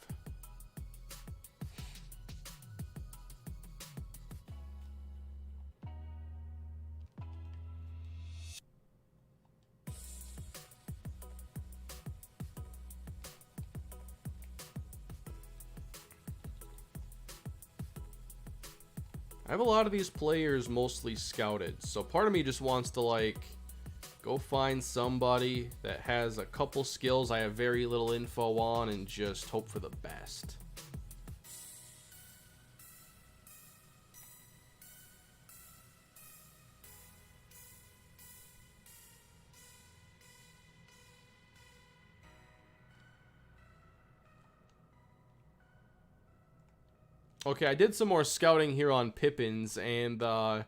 I have a lot of these players mostly scouted, so part of me just wants to like go find somebody that has a couple skills I have very little info on and just hope for the best. Okay, I did some more scouting here on Pippins, and the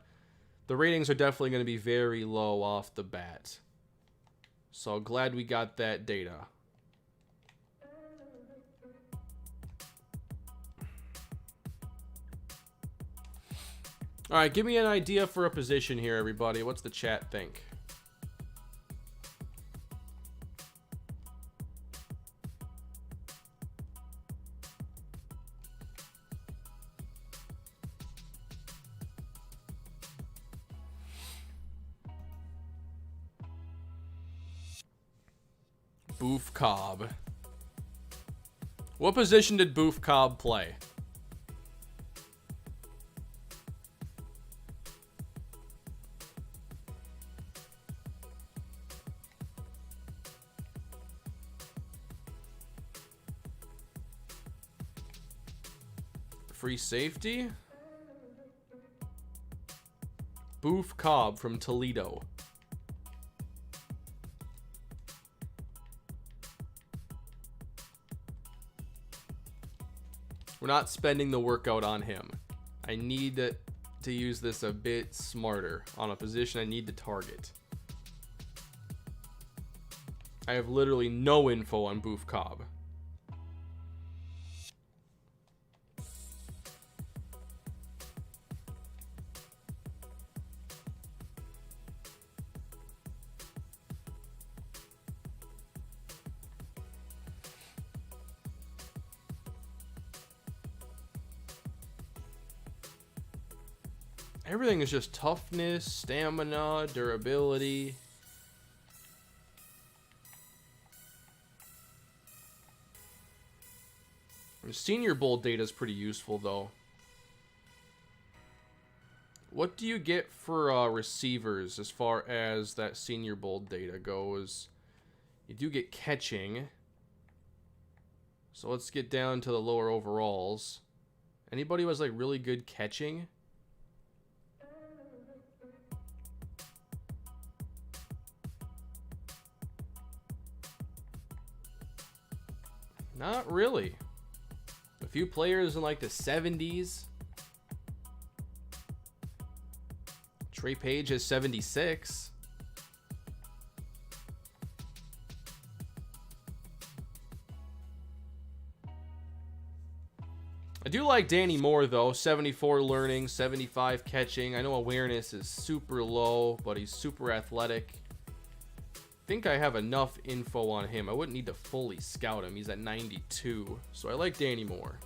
ratings are definitely going to be very low off the bat. So glad we got that data. All right, give me an idea for a position here, everybody. What's the chat think? Boof Cobb. What position did Boof Cobb play? Free safety? Boof Cobb from Toledo. We're not spending the workout on him. I need to use this a bit smarter on a position I need to target. I have literally no info on Boof Cobb. Everything is just toughness, stamina, durability. Senior Bowl data is pretty useful, though. What do you get for receivers as far as that Senior Bowl data goes? You do get catching. So let's get down to the lower overalls. Anybody who has like really good catching? Not really. A few players in like the 70s. Trey Page has 76. I do like Danny Moore though. 74 learning, 75 catching. I know awareness is super low, but he's super athletic. I think I have enough info on him. I wouldn't need to fully scout him. He's at 92. So I like Danny Moore.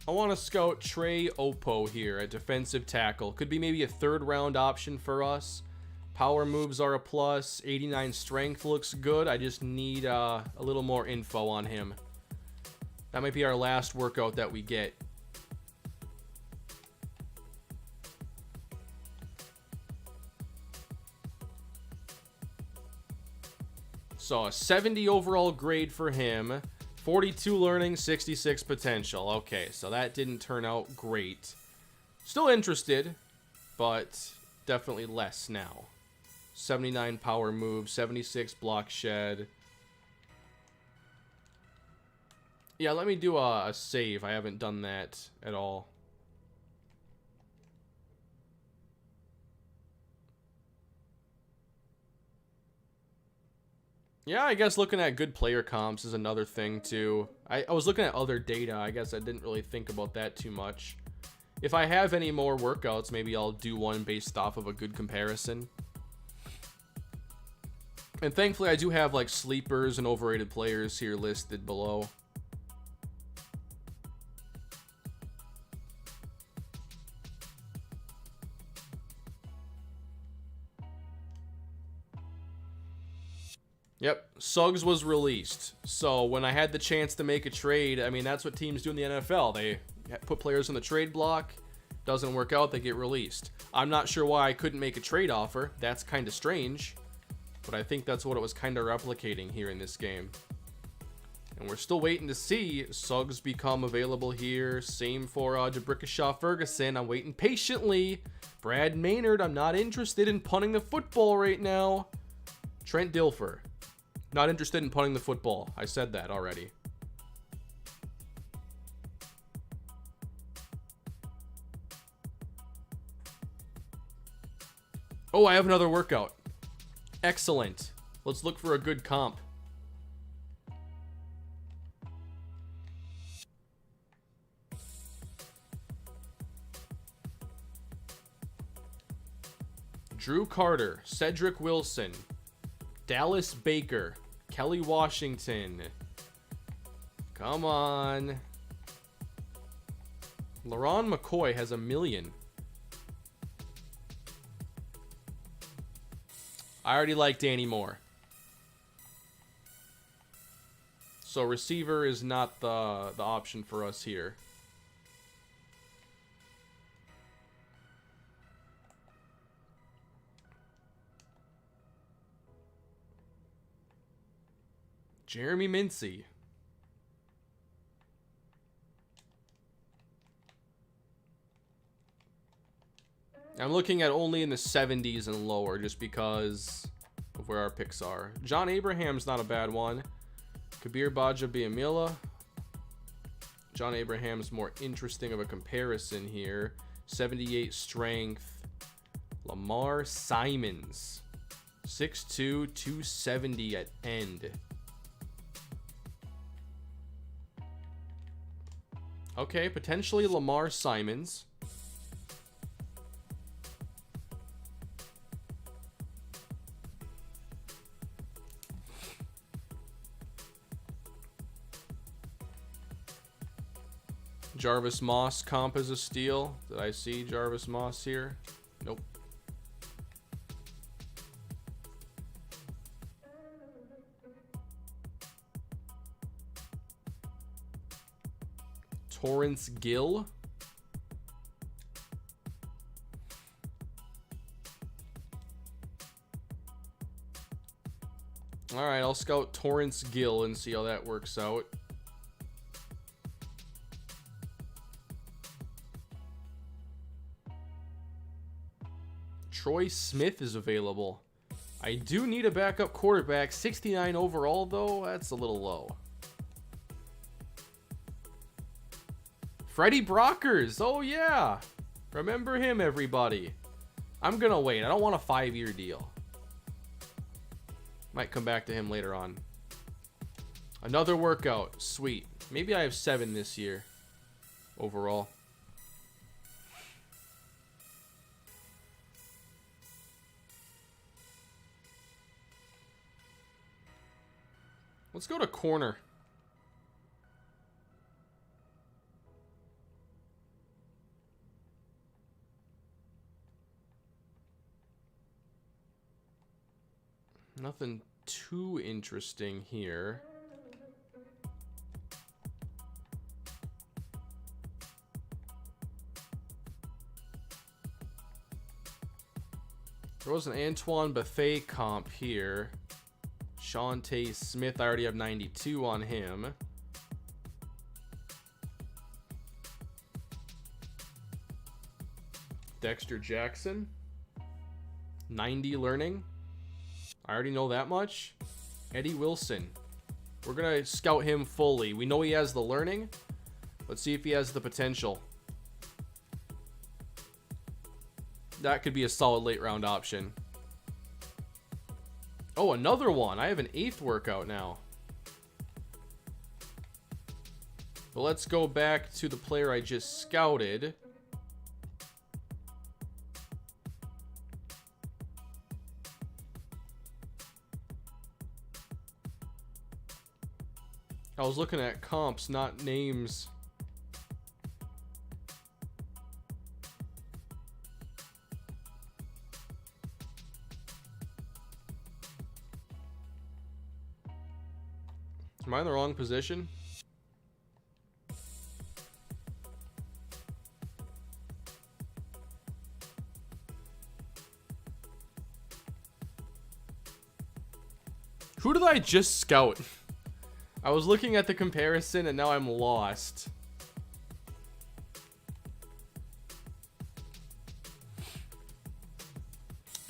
I want to scout Trey Oppo here at defensive tackle. Could be maybe a third-round option for us. Power moves are a plus. 89 strength looks good. I just need a little more info on him. That might be our last workout that we get. So a 70 overall grade for him. 42 learning, 66 potential. Okay, so that didn't turn out great. Still interested, but definitely less now. 79 power move, 76 block shed. Yeah, let me do a save. I haven't done that at all. Yeah, I guess looking at good player comps is another thing too. I was looking at other data. I guess I didn't really think about that too much. If I have any more workouts, maybe I'll do one based off of a good comparison. And thankfully, I do have like sleepers and overrated players here listed below. Yep, Suggs was released. So when I had the chance to make a trade, I mean, that's what teams do in the NFL. They put players on the trade block. Doesn't work out, they get released. I'm not sure why I couldn't make a trade offer. That's kind of strange. But I think that's what it was kind of replicating here in this game. And we're still waiting to see Suggs become available here. Same for DeBrickashaw Ferguson. I'm waiting patiently. Brad Maynard, I'm not interested in punting the football right now. Trent Dilfer. Not interested in punting the football. I said that already. Oh, I have another workout. Excellent. Let's look for a good comp. Drew Carter, Cedric Wilson, Dallas Baker, Kelly Washington. Come on. LaRon McCoy has 1 million. I already like Danny Moore. So receiver is not the option for us here. Jeremy Mincy. I'm looking at only in the 70s and lower just because of where our picks are. John Abraham's not a bad one. Kabir Baja-Biamila. John Abraham's more interesting of a comparison here. 78 strength. Lamar Simons. 6'2", 270 at end. Okay, potentially Lamar Simons. Jarvis Moss comp is a steal. Did I see Jarvis Moss here? Nope. Torrance Gill. All right, I'll scout Torrance Gill and see how that works out. Troy Smith is available. I do need a backup quarterback. 69 overall, though. That's a little low. Freddie Brockers. Oh, yeah. Remember him, everybody. I'm going to wait. I don't want a 5-year deal. Might come back to him later on. Another workout. Sweet. Maybe I have 7 this year overall. Let's go to corner. Nothing too interesting here. There was an Antoine Buffet comp here. Shantae Smith, I already have 92 on him. Dexter Jackson, 90 learning. I already know that much. Eddie Wilson. We're going to scout him fully. We know he has the learning. Let's see if he has the potential. That could be a solid late round option. Oh, another one. I have an 8th workout now. But let's go back to the player I just scouted. I was looking at comps, not names. Am I in the wrong position? Who did I just scout? I was looking at the comparison and now I'm lost.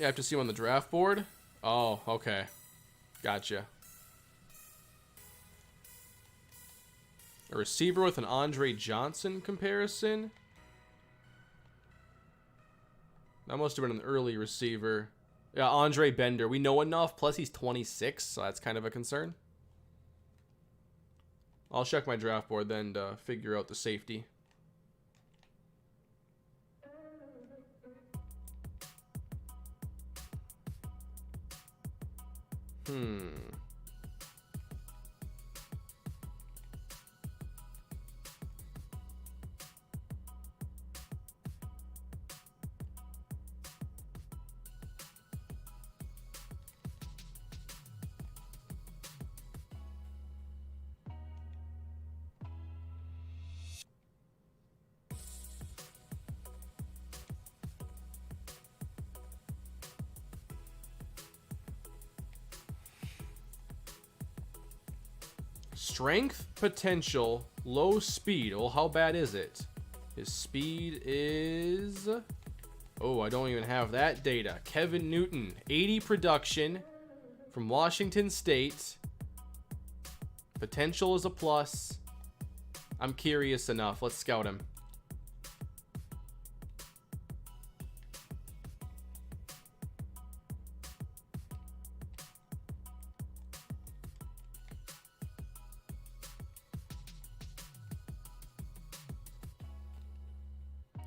Yeah, I have to see him on the draft board. Oh, okay. Gotcha. A receiver with an Andre Johnson comparison. That must have been an early receiver. Yeah, Andre Bender. We know enough. Plus, he's 26, so that's kind of a concern. I'll check my draft board then to figure out the safety. Strength, potential, low speed. Well, how bad is it? His speed is... Oh, I don't even have that data. Kevin Newton, 80 production from Washington State. Potential is a plus. I'm curious enough. Let's scout him.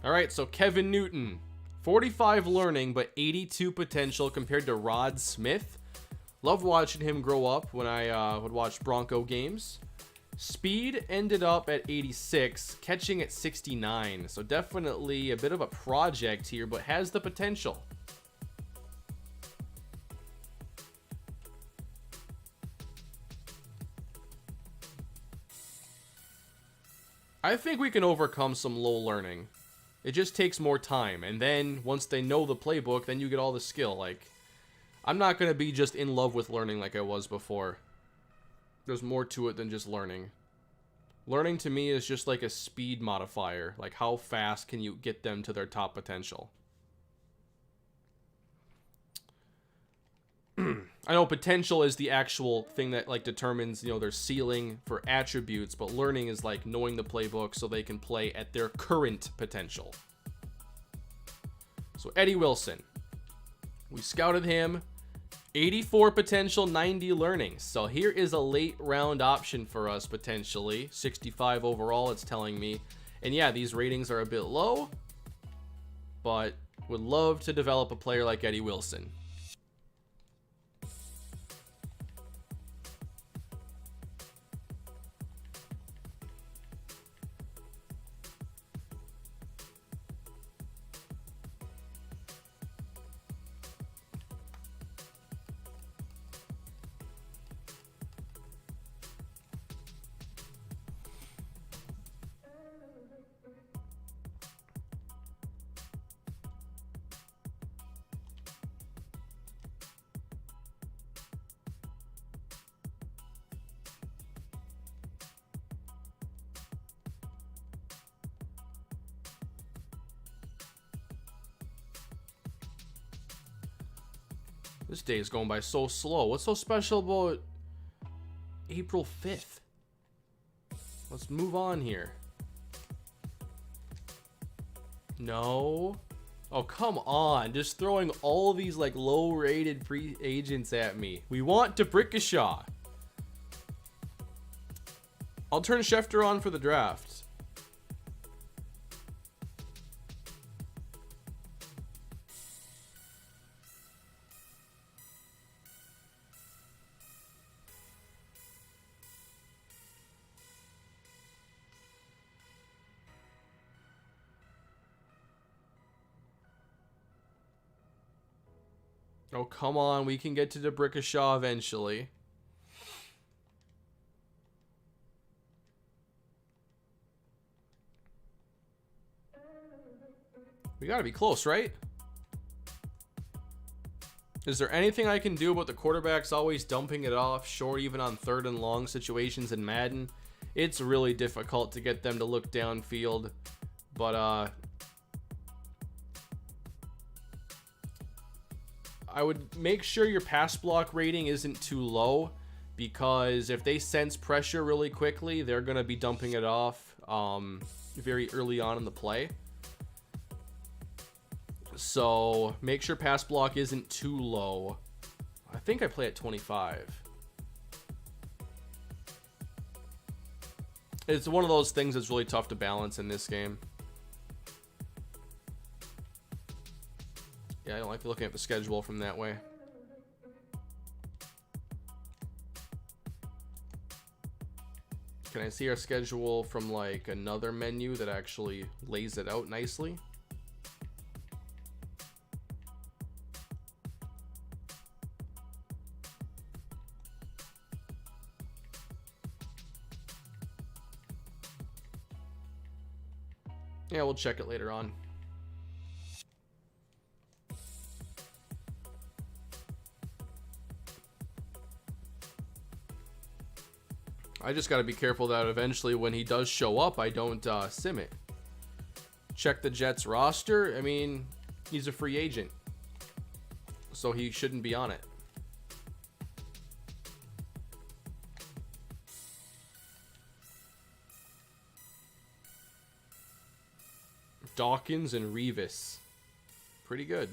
All right, so Kevin Newton, 45 learning, but 82 potential compared to Rod Smith. Loved watching him grow up when I would watch Bronco games. Speed ended up at 86, catching at 69. So definitely a bit of a project here, but has the potential. I think we can overcome some low learning. It just takes more time, and then once they know the playbook, then you get all the skill. Like, I'm not going to be just in love with learning like I was before. There's more to it than just learning. Learning to me is just like a speed modifier. Like, how fast can you get them to their top potential? I know potential is the actual thing that like determines, you know, their ceiling for attributes, but learning is like knowing the playbook so they can play at their current potential. So Eddie Wilson, we scouted him, 84 potential, 90 learning. So here is a late round option for us potentially, 65 overall it's telling me. And yeah, these ratings are a bit low, but would love to develop a player like Eddie Wilson. This day is going by so slow. What's so special about April 5th? Let's move on here. No. Oh, come on. Just throwing all of these like low-rated free agents at me. We want DeBrickashaw. I'll turn Schefter on for the draft. Oh, come on. We can get to DeBrickashaw eventually. We gotta be close, right? Is there anything I can do about the quarterbacks always dumping it off short, even on 3rd and long situations in Madden? It's really difficult to get them to look downfield. But, I would make sure your pass block rating isn't too low, because if they sense pressure really quickly, they're going to be dumping it off very early on in the play. So make sure pass block isn't too low. I think I play at 25. It's one of those things that's really tough to balance in this game. Yeah, I don't like looking at the schedule from that way. Can I see our schedule from like another menu that actually lays it out nicely? Yeah, we'll check it later on. I just got to be careful that eventually when he does show up, I don't sim it. Check the Jets roster. I mean, he's a free agent, so he shouldn't be on it. Dawkins and Revis. Pretty good.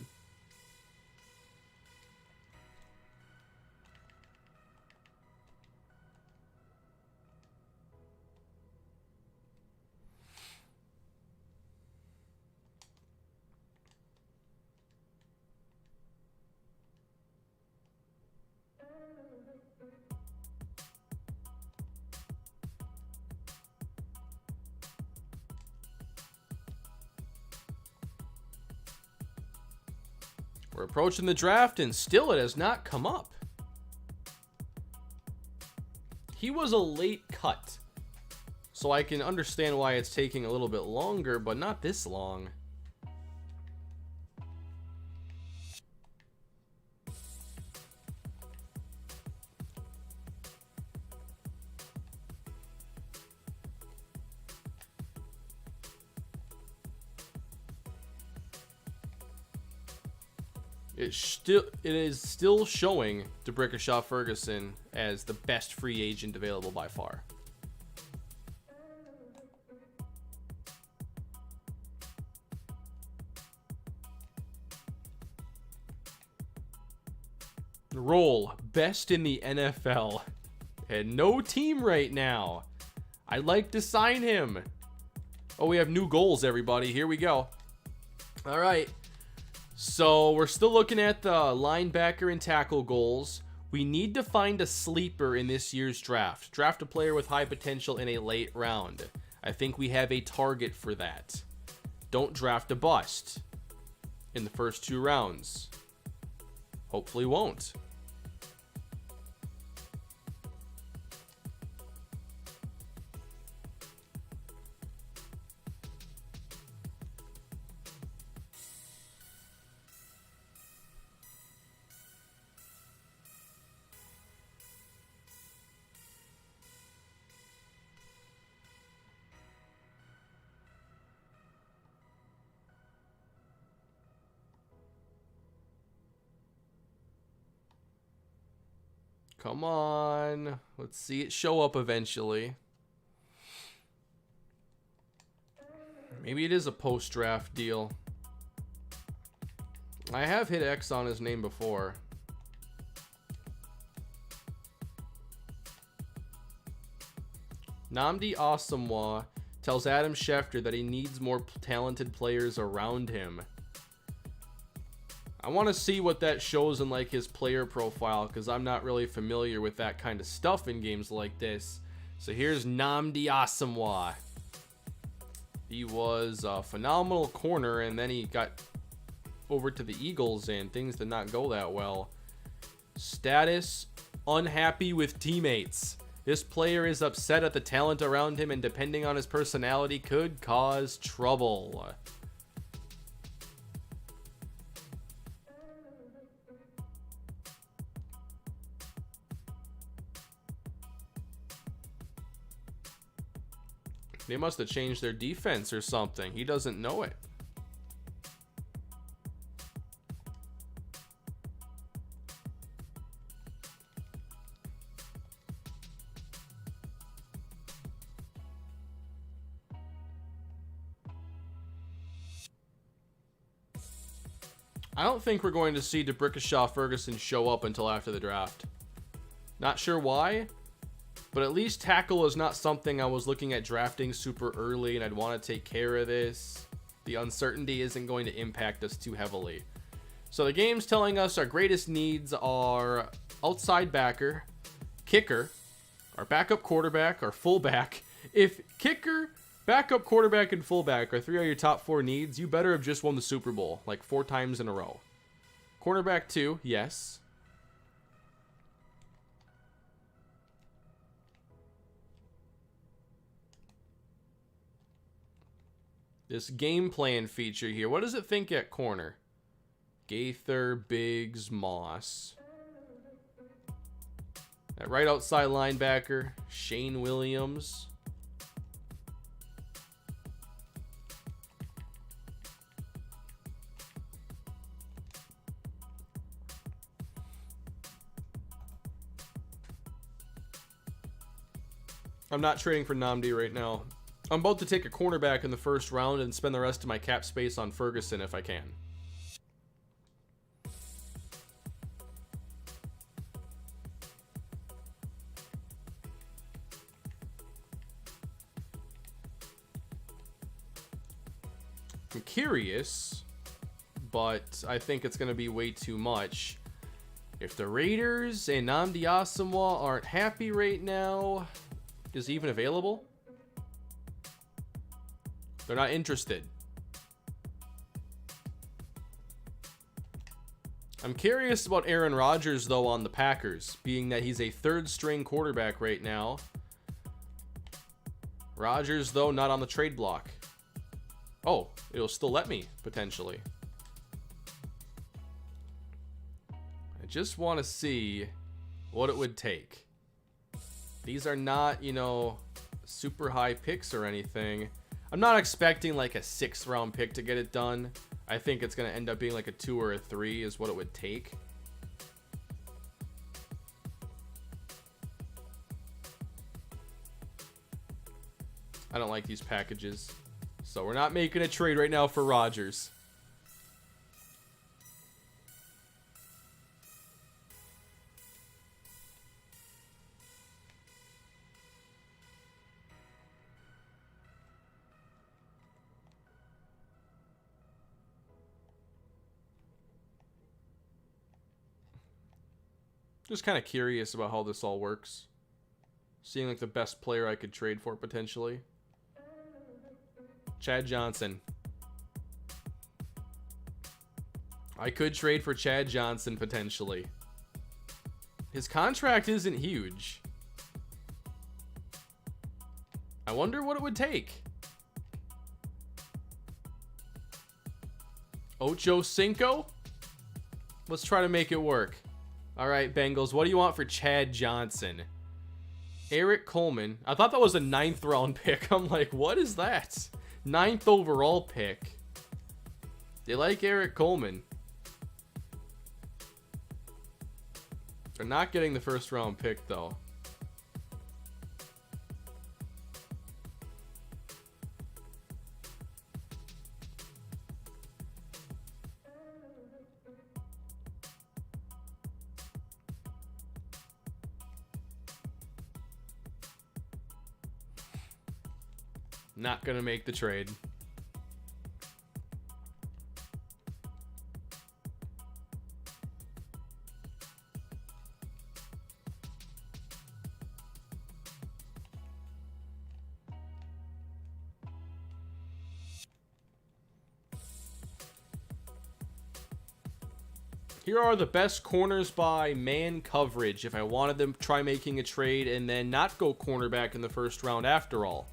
We're approaching the draft and still it has not come up. He was a late cut, so I can understand why it's taking a little bit longer, but not this long. It is still showing DeBrickashaw Ferguson as the best free agent available by far. Roll best in the NFL and no team right now. I'd like to sign him. Oh, we have new goals, everybody. Here we go. All right. So we're still looking at the linebacker and tackle goals. We need to find a sleeper in this year's draft. Draft a player with high potential in a late round. I think we have a target for that. Don't draft a bust in the first 2 rounds. Hopefully won't. Come on. Let's see it show up eventually. Maybe it is a post-draft deal. I have hit X on his name before. Nnamdi Asomugha tells Adam Schefter that he needs more talented players around him. I want to see what that shows in like his player profile, because I'm not really familiar with that kind of stuff in games like this. So here's Nnamdi Asomugha. He was a phenomenal corner, and then he got over to the Eagles and things did not go that well. Status: unhappy with teammates. This player is upset at the talent around him and depending on his personality could cause trouble. They must have changed their defense or something. He doesn't know it. I don't think we're going to see DeBrickashaw Ferguson show up until after the draft. Not sure why, but at least tackle is not something I was looking at drafting super early, and I'd want to take care of this. The uncertainty isn't going to impact us too heavily. So the game's telling us our greatest needs are outside backer, kicker, our backup quarterback, our fullback. If kicker, backup quarterback, and fullback are 3 of your top 4 needs, you better have just won the Super Bowl like 4 times in a row. Cornerback 2, yes. This game plan feature here, what does it think at corner? Gaither, Biggs, Moss. At right outside linebacker, Shane Williams. I'm not trading for Nnamdi right now. I'm about to take a cornerback in the first round and spend the rest of my cap space on Ferguson if I can. I'm curious, but I think it's going to be way too much. If the Raiders and Nnamdi Asomugha aren't happy right now, is he even available? They're not interested. I'm curious about Aaron Rodgers, though, on the Packers, being that he's a 3rd-string quarterback right now. Rodgers, though, not on the trade block. Oh, it'll still let me, potentially. I just want to see what it would take. These are not, you know, super high picks or anything. I'm not expecting like a 6th round pick to get it done. I think it's going to end up being like a 2 or a 3 is what it would take. I don't like these packages. So we're not making a trade right now for Rodgers. Just kind of curious about how this all works. Seeing like the best player I could trade for potentially. Chad Johnson. I could trade for Chad Johnson potentially. His contract isn't huge. I wonder what it would take. Ocho Cinco? Let's try to make it work. All right, Bengals, what do you want for Chad Johnson? Eric Coleman. I thought that was a 9th round pick. I'm like, what is that? 9th overall pick. They like Eric Coleman. They're not getting the first round pick, though. Not gonna make the trade. Here are the best corners by man coverage if I wanted them to try making a trade and then not go cornerback in the first round after all.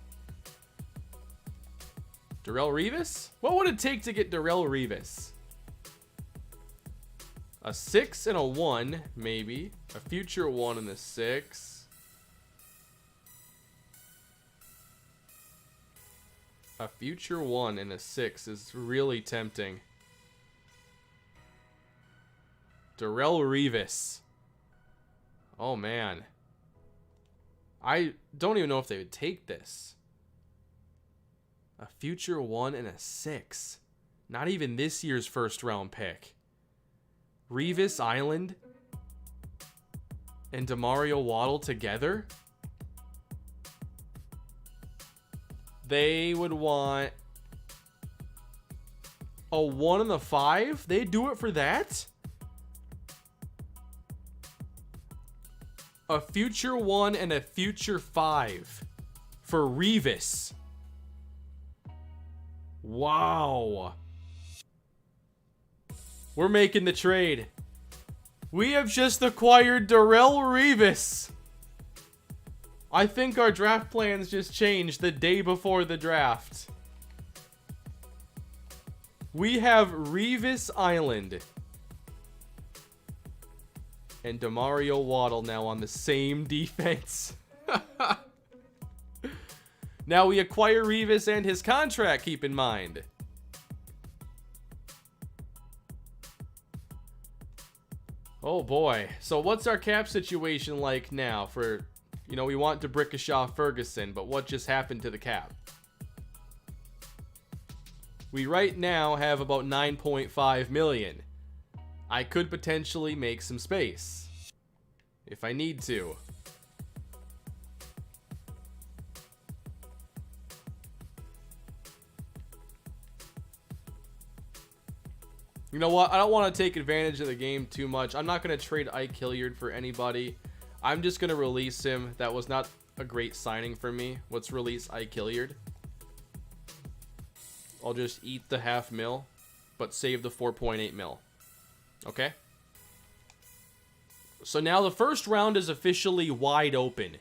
Darrelle Revis? What would it take to get Darrelle Revis? A 6 and a 1, maybe. A future 1 and a 6. A future 1 and a 6 is really tempting. Darrelle Revis. Oh, man. I don't even know if they would take this. A future 1 and a 6. Not even this year's first round pick. Revis Island and DeMario Waddle together? They would want a 1 and a 5? They'd do it for that? A future 1 and a future 5 for Revis. Wow. We're making the trade. We have just acquired Darrelle Revis. I think our draft plans just changed the day before the draft. We have Revis Island and DeMario Waddle now on the same defense. Now we acquire Revis and his contract, keep in mind. Oh boy. So what's our cap situation like now for, you know, we want DeBrickashaw Ferguson, but what just happened to the cap? We right now have about 9.5 million. I could potentially make some space if I need to. You know what? I don't want to take advantage of the game too much. I'm not going to trade Ike Hilliard for anybody. I'm just going to release him. That was not a great signing for me. Let's release Ike Hilliard. I'll just eat the $500,000, but save the 4.8 mil. Okay? So now the first round is officially wide open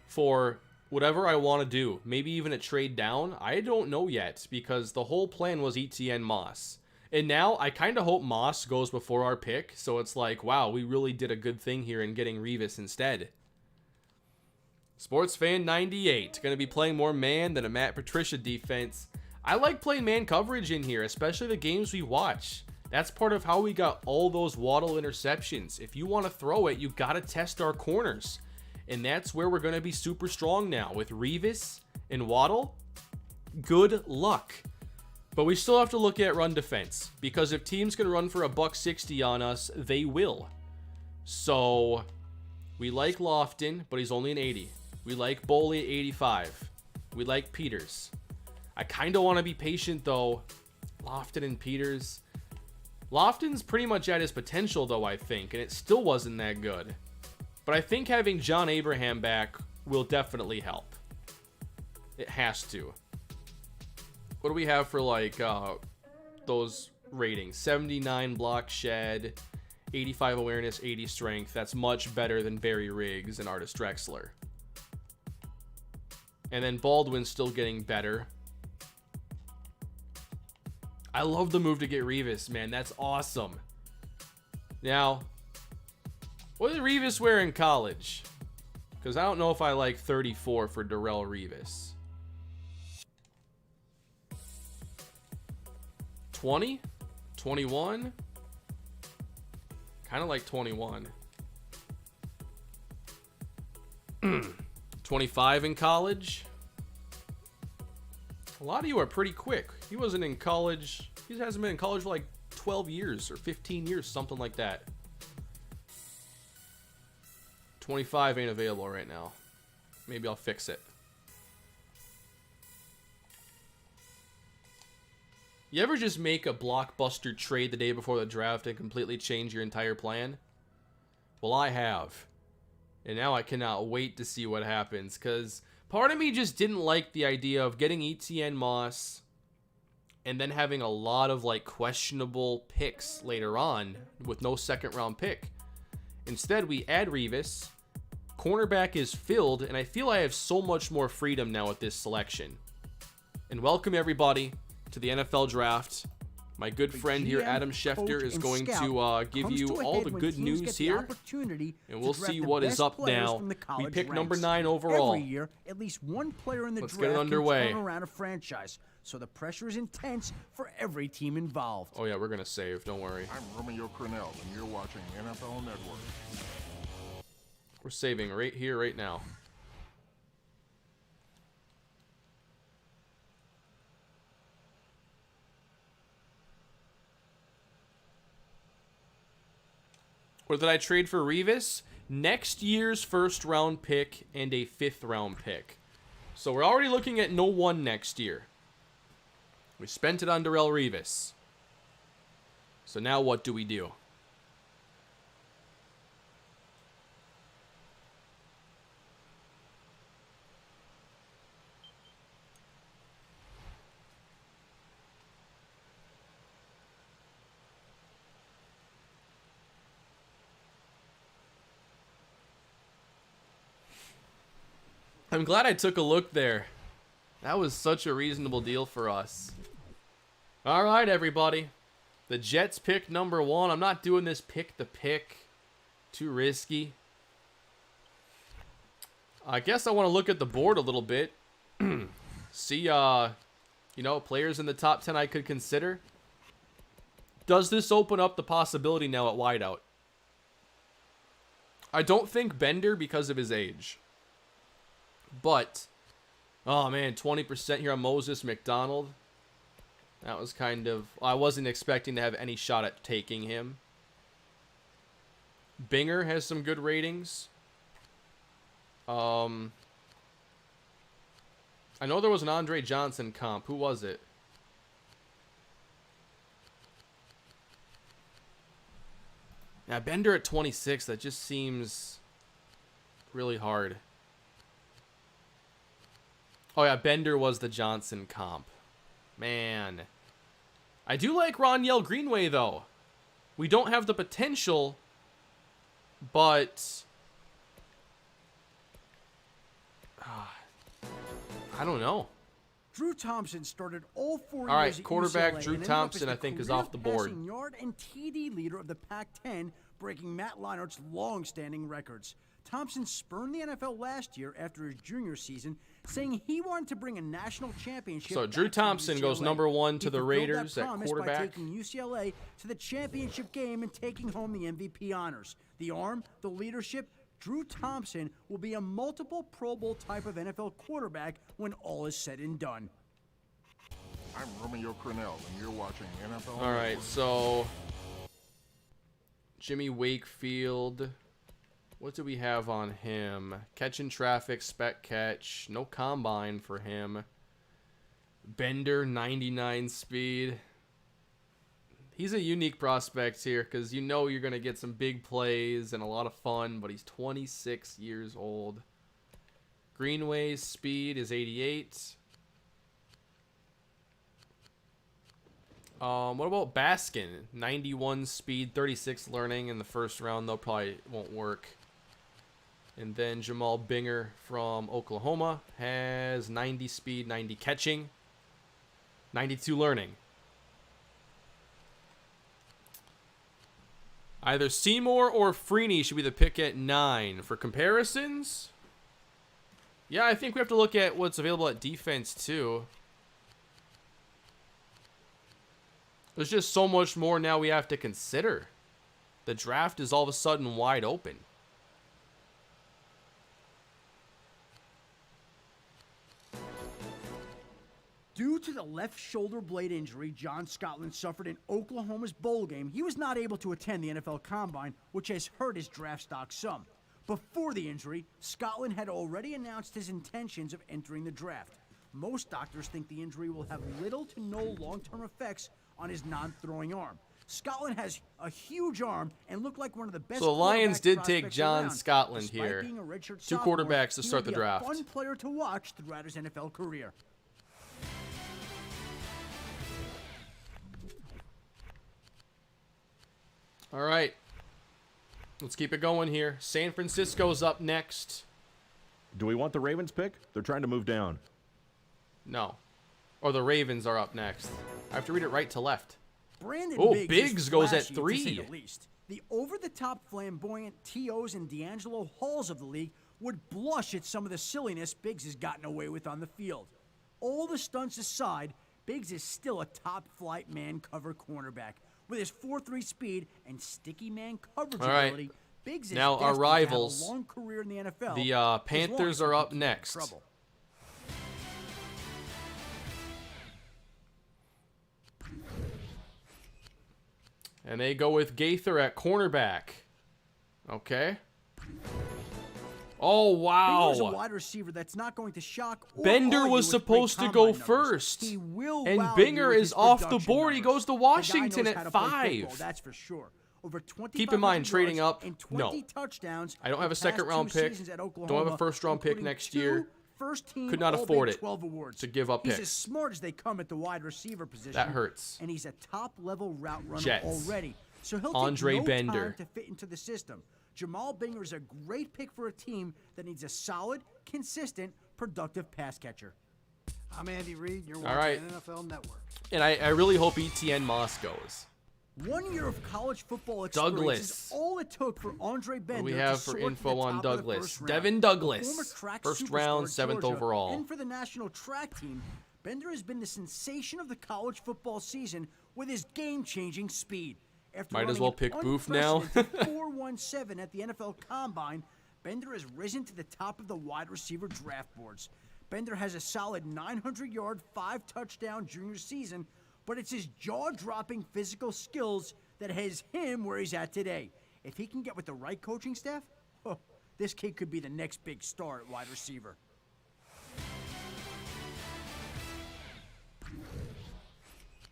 for whatever I want to do. Maybe even a trade down. I don't know yet because the whole plan was Etienne Moss. And now I kind of hope Moss goes before our pick. So it's like, wow, we really did a good thing here in getting Revis instead. SportsFan98. Going to be playing more man than a Matt Patricia defense. I like playing man coverage in here, especially the games we watch. That's part of how we got all those Waddle interceptions. If you want to throw it, you got to test our corners. And that's where we're going to be super strong now. With Revis and Waddle, good luck. But we still have to look at run defense. Because if teams can run for a $160 on us, they will. So, we like Lofton, but he's only an 80. We like Boley at 85. We like Peters. I kind of want to be patient, though. Lofton and Peters. Lofton's pretty much at his potential, though, I think. And it still wasn't that good. But I think having John Abraham back will definitely help. It has to. What do we have for, like, those ratings? 79 block shed, 85 awareness, 80 strength. That's much better than Barry Riggs and Artis Drexler. And then Baldwin's still getting better. I love the move to get Revis, man. That's awesome. Now, what did Revis wear in college? Because I don't know if I like 34 for Darrelle Revis. 20? 21? Kind of like 21. 25 in college. A lot of you are pretty quick. He wasn't in college. He hasn't been in college for like 12 years or 15 years, something like that. 25 ain't available right now. Maybe I'll fix it. You ever just make a blockbuster trade the day before the draft and completely change your entire plan? Well, I have. And now I cannot wait to see what happens, because part of me just didn't like the idea of getting Etienne Moss and then having a lot of like questionable picks later on with no second round pick. Instead, we add Revis. Cornerback is filled, and I feel I have so much more freedom now with this selection. And welcome everybody to the NFL draft. My good friend here, Adam Schefter, is going to give you all the good news here, and we'll see what is up now. We pick number 9 overall. Every year, at least one player in the Let's draft get it underway. can turn around a franchise, so the pressure is intense for every team involved. Oh yeah, we're gonna save. Don't worry. I'm Romeo Crennel, and you're watching NFL Network. We're saving right here, right now. What did I trade for Revis? Next year's first round pick and a 5th round pick. So we're already looking at no 1 next year. We spent it on Darrelle Revis. So now what do we do? I'm glad I took a look there. That was such a reasonable deal for us. All right, everybody. The Jets pick number 1. I'm not doing this pick to pick. Too risky. I guess I want to look at the board a little bit. See, you know, players in the top 10 I could consider. Does this open up the possibility now at wideout? I don't think Bender because of his age. But, oh man, 20% here on Moses McDonald. That was kind of... I wasn't expecting to have any shot at taking him. Binger has some good ratings. I know there was an Andre Johnson comp. Who was it? Now, Bender at 26, that just seems really hard. Oh, yeah, Bender was the Johnson comp. Man. I do like Roniel Greenway, though. We don't have the potential, but... I don't know. Drew Thompson started all 4 years. All right, at quarterback UCLA Drew and ended up as Thompson, the I think, is career off the board. passing yard and TD leader of the Pac-10, breaking Matt Leinart's long-standing records. Thompson spurned the NFL last year after his junior season, saying he wanted to bring a national championship. So Drew back to Thompson goes UCLA. number 1 to He the fulfilled Raiders that at promise quarterback. by taking UCLA to the championship game and taking home the MVP honors. The arm, the leadership. Drew Thompson will be a multiple Pro Bowl type of NFL quarterback when all is said and done. I'm Romeo Crennel, and you're watching NFL All right, Network. so Jimmy Wakefield. What do we have on him? Catching traffic, spec catch. No combine for him. Bender, 99 speed. He's a unique prospect here because you know you're going to get some big plays and a lot of fun, but he's 26 years old. Greenway's speed is 88. What about Baskin? 91 speed, 36 learning in the first round, though probably won't work. And then Jamal Binger from Oklahoma has 90 speed, 90 catching, 92 learning. Either Seymour or Freeney should be the pick at 9. For comparisons, yeah, I think we have to look at what's available at defense too. There's just so much more now we have to consider. The draft is all of a sudden wide open. Due to the left shoulder blade injury John Scotland suffered in Oklahoma's bowl game, he was not able to attend the NFL Combine, which has hurt his draft stock some. Before the injury, Scotland had already announced his intentions of entering the draft. Most doctors think the injury will have little to no long-term effects on his non-throwing arm. Scotland has a huge arm and looked like one of the best. So the Lions did take prospects John around. Scotland Despite here. being a redshirt 2 sophomore, quarterbacks to he start will the be draft. A fun player to watch throughout his NFL career. All right. Let's keep it going here. San Francisco's up next. Do we want the Ravens pick? They're trying to move down. No. Or the Ravens are up next. I have to read it right to left. Brandon Oh, Biggs Biggs is goes at flashy, 3. to say the least. The over-the-top flamboyant T.O.s and D'Angelo Halls of the league would blush at some of the silliness Biggs has gotten away with on the field. All the stunts aside, Biggs is still a top-flight man-cover cornerback. With his 4.3 speed and sticky man coverage ability, Biggs is now our destined rivals, to have a long career in the NFL. The Panthers are up next. Trouble. And they go with Gaither at cornerback. Okay. Oh, wow. Bender's a wide receiver that's not going to shock or Bender awe you was with supposed great to go combine numbers. first. He will And wow you Binger with is his off the production board. He numbers. goes to The guy Washington knows at how to play 5. football, that's for sure. Over 20 Keep in mind, trading up, and 20 no. touchdowns. I don't have a the past second-round 2 pick. seasons at Don't Oklahoma, have a first-round pick including next 2 year. first-team Could not All afford Big it 12 awards. to give up He's picks. as smart as they come at the wide receiver position. That hurts. And he's a top-level route runner Jets. already. So he'll Andre take no Bender. time to fit into the system. Jamal Binger is a great pick for a team that needs a solid, consistent, productive pass catcher. I'm Andy Reid. You're All watching right. NFL Network. And I really hope ETN Moss goes. 1 year of college football experience Douglas. is all it took for Andre Bender What do we to have for soar to info the on top of the Douglas? first round. Devin A Douglas, former track first superstar round, at 7th Georgia, overall. And for the national track team, Bender has been the sensation of the college football season with his game-changing speed. After Might as running well an pick Booth now. unprecedented 4.17 at the NFL Combine, Bender has risen to the top of the wide receiver draft boards. Bender has a solid 900-yard, 5-touchdown junior season, but it's his jaw-dropping physical skills that has him where he's at today. If he can get with the right coaching staff, this kid could be the next big star at wide receiver.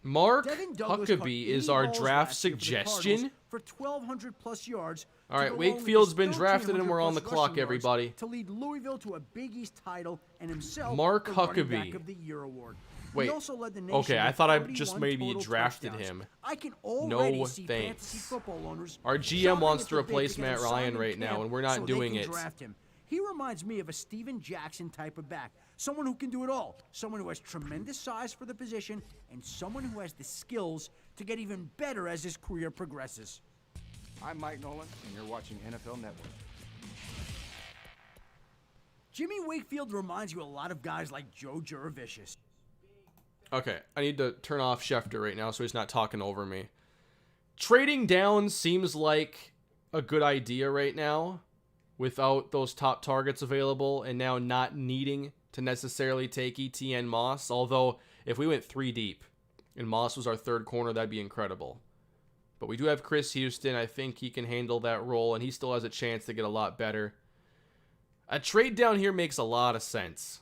Mark Devin Douglas caught Huckabee 80 is our balls draft last year for the suggestion. Cardinals for 1,200 plus yards. All to right, go along with Wakefield's his been drafted and we're on the 1,300 clock, rushing yards everybody. To lead Louisville to a Big East title and himself Mark the running Huckabee. back of the year award. Wait, He also led the nation okay, I with thought I 31 just maybe total drafted touchdowns. him. I can already No see thanks. fantasy football owners Our GM shopping wants at to the bid replace get Matt him Ryan signed in right now, camp and we're not so doing they can it. draft him. He reminds me of a Steven Jackson type of back. Someone who can do it all. Someone who has tremendous size for the position, and someone who has the skills to get even better as his career progresses. I'm Mike Nolan, and you're watching NFL Network. Jimmy Wakefield reminds you a lot of guys like Joe Juravicius. Okay, I need to turn off Schefter right now so he's not talking over me. Trading down seems like a good idea right now without those top targets available and now not needing to necessarily take ETN Moss. Although, if we went 3 deep and Moss was our 3rd corner, that'd be incredible. But we do have Chris Houston. I think he can handle that role, and he still has a chance to get a lot better. A trade down here makes a lot of sense.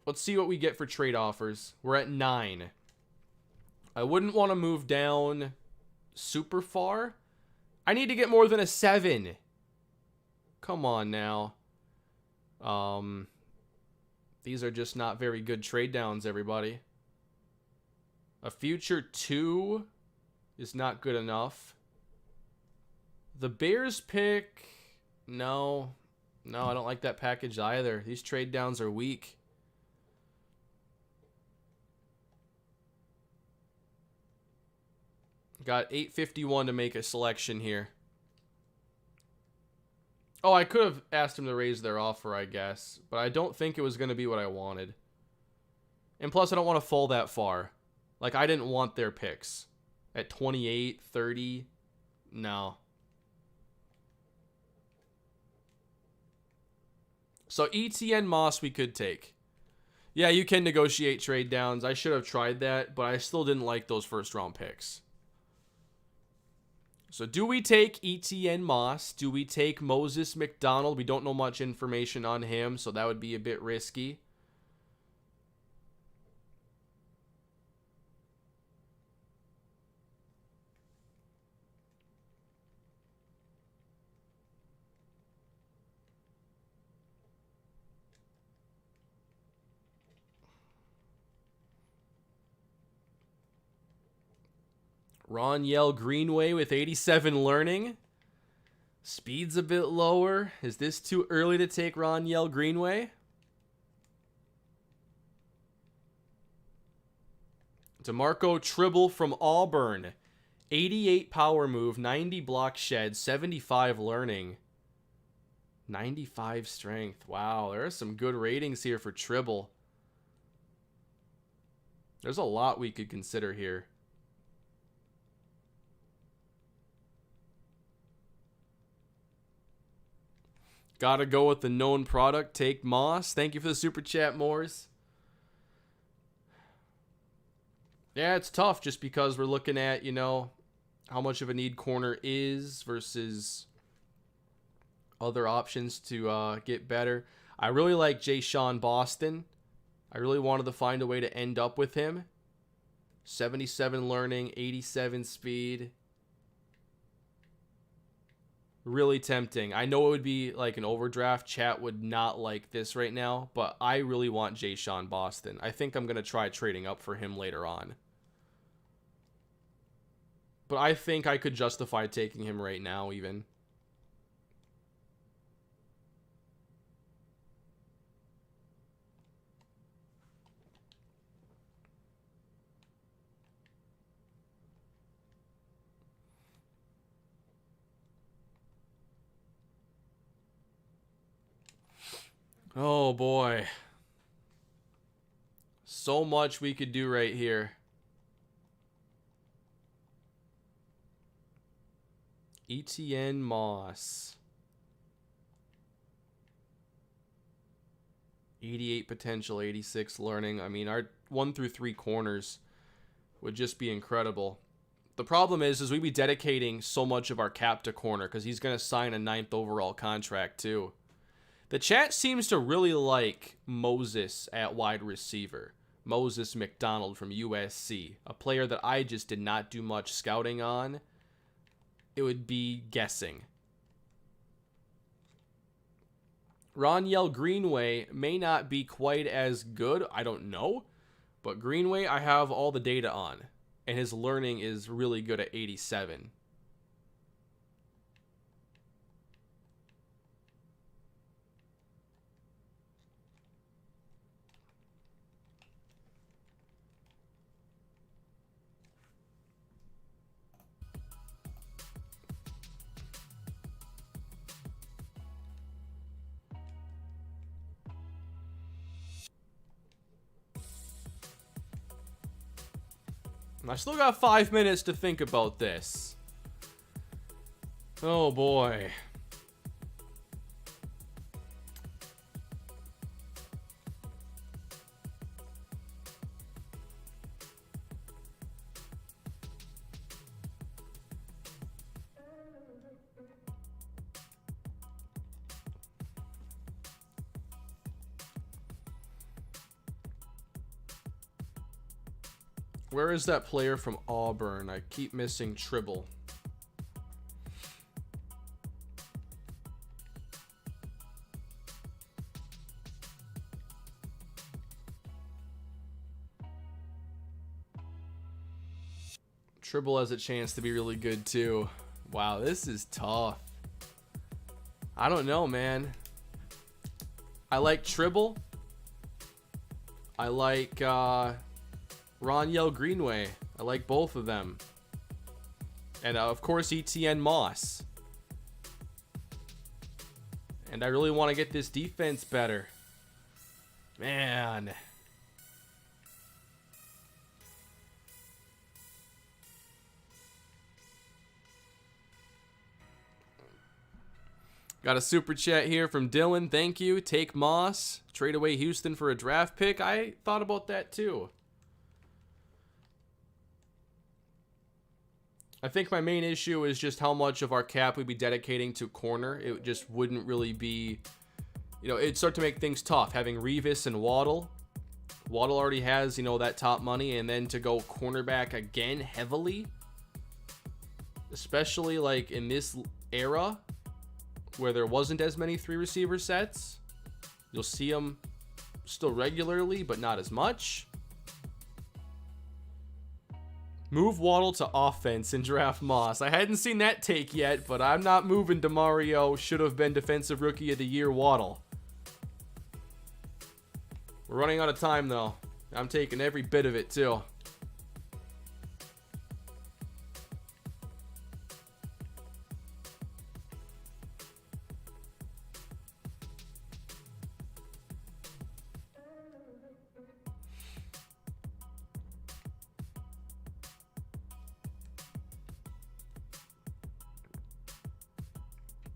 Let's see what we get for trade offers. We're at 9. I wouldn't want to move down super far. I need to get more than a 7. Come on now. These are just not very good trade downs, everybody. A future 2 is not good enough. The Bears pick, no, I don't like that package either. These trade downs are weak. Got 851 to make a selection here. Oh, I could have asked him to raise their offer, I guess. But I don't think it was going to be what I wanted. And plus, I don't want to fall that far. Like, I didn't want their picks. At 28, 30. No. So, ETN Moss we could take. Yeah, you can negotiate trade downs. I should have tried that, but I still didn't like those first round picks. So do we take Etienne Moss? Do we take Moses McDonald? We don't know much information on him, so that would be a bit risky. Roniel Greenway with 87 learning. Speed's a bit lower. Is this too early to take Roniel Greenway? DeMarco Tribble from Auburn. 88 power move, 90 block shed, 75 learning. 95 strength. Wow, there are some good ratings here for Tribble. There's a lot we could consider here. Gotta go with the known product. Take Moss. Thank you for the super chat, Moors. Yeah, it's tough just because we're looking at, you know, how much of a need corner is versus other options to get better. I really like Jay-Sean Boston. I really wanted to find a way to end up with him. 77 learning, 87 speed. Really tempting. I know it would be like an overdraft. Chat would not like this right now, but I really want Jay-Sean Boston. I think I'm going to try trading up for him later on. But I think I could justify taking him right now even. Oh boy. So much we could do right here. Etienne Moss. 88 potential, 86 learning. I mean, our 1 through 3 corners would just be incredible. The problem is we'd be dedicating so much of our cap to corner because he's going to sign a 9th overall contract too. The chat seems to really like Moses at wide receiver. Moses McDonald from USC. A player that I just did not do much scouting on. It would be guessing. Roniel Greenway may not be quite as good. I don't know. But Greenway I have all the data on. And his learning is really good at 87. I still got 5 minutes to think about this. Oh boy. Where is that player from Auburn? I keep missing Tribble. Tribble has a chance to be really good too. Wow, this is tough. I don't know, man. I like Tribble. I like Roniel Greenway. I like both of them. And of course Etienne Moss. And I really want to get this defense better. Man. Got a super chat here from Dylan. Thank you. Take Moss. Trade away Houston for a draft pick. I thought about that too. I think my main issue is just how much of our cap we'd be dedicating to corner. It just wouldn't really be, it'd start to make things tough. Having Revis and Waddle. Waddle already has, that top money, and then to go cornerback again heavily. Especially like in this era where there wasn't as many 3 receiver sets. You'll see them still regularly, but not as much. Move Waddle to offense and draft Moss. I hadn't seen that take yet, but I'm not moving DeMario. Should have been Defensive Rookie of the Year Waddle. We're running out of time, though. I'm taking every bit of it, too.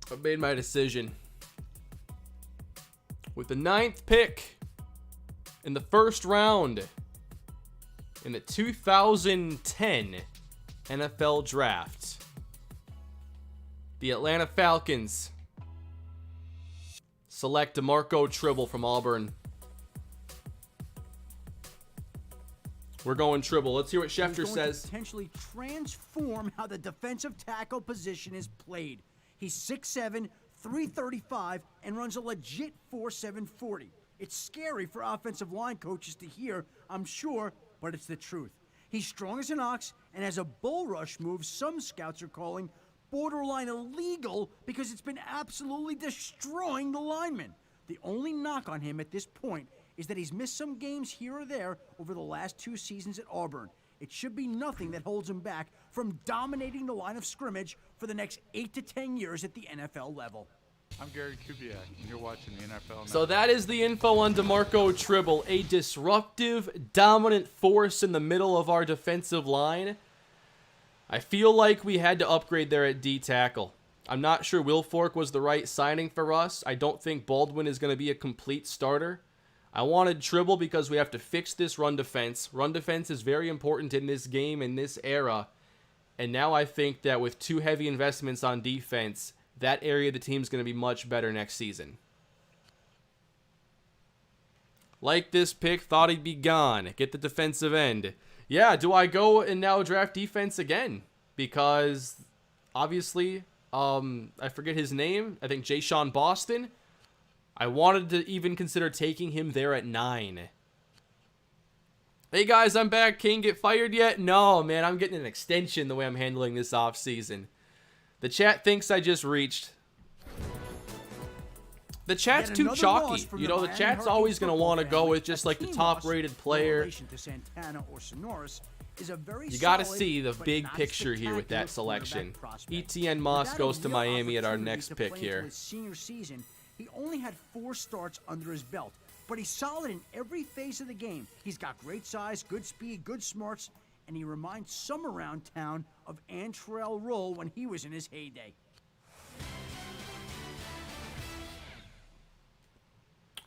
I've made my decision. With the 9th pick in the first round in the 2010 NFL Draft, the Atlanta Falcons select DeMarco Tribble from Auburn. We're going Tribble. Let's hear what Schefter says. Potentially transform how the defensive tackle position is played. He's 6'7", 335, and runs a legit 4.7 40. It's scary for offensive line coaches to hear, I'm sure, but it's the truth. He's strong as an ox and has a bull rush move some scouts are calling borderline illegal because it's been absolutely destroying the linemen. The only knock on him at this point is that he's missed some games here or there over the last 2 seasons at Auburn. It should be nothing that holds him back from dominating the line of scrimmage for the next 8 to 10 years at the NFL level. I'm Gary Kubiak, and you're watching the NFL. So that is the info on DeMarco Tribble, a disruptive, dominant force in the middle of our defensive line. I feel like we had to upgrade there at D-tackle. I'm not sure Wilfork was the right signing for us. I don't think Baldwin is going to be a complete starter. I wanted Tribble because we have to fix this run defense. Run defense is very important in this game, in this era. And now I think that with 2 heavy investments on defense, that area of the team is going to be much better next season. Like this pick, thought he'd be gone. Get the defensive end. Yeah, do I go and now draft defense again? Because, obviously, I forget his name. I think Jayshawn Boston. I wanted to even consider taking him there at 9. Hey guys, I'm back. Kane get fired yet? No, man, I'm getting an extension the way I'm handling this offseason. The chat thinks I just reached. The chat's too chalky. The chat's always going to want to go with just like the top-rated player. You got to see the big picture here with that selection. Etienne Moss goes to Miami at our next pick here. He only had 4 starts under his belt, but he's solid in every phase of the game. He's got great size, good speed, good smarts, and he reminds some around town of Antrell Roll when he was in his heyday.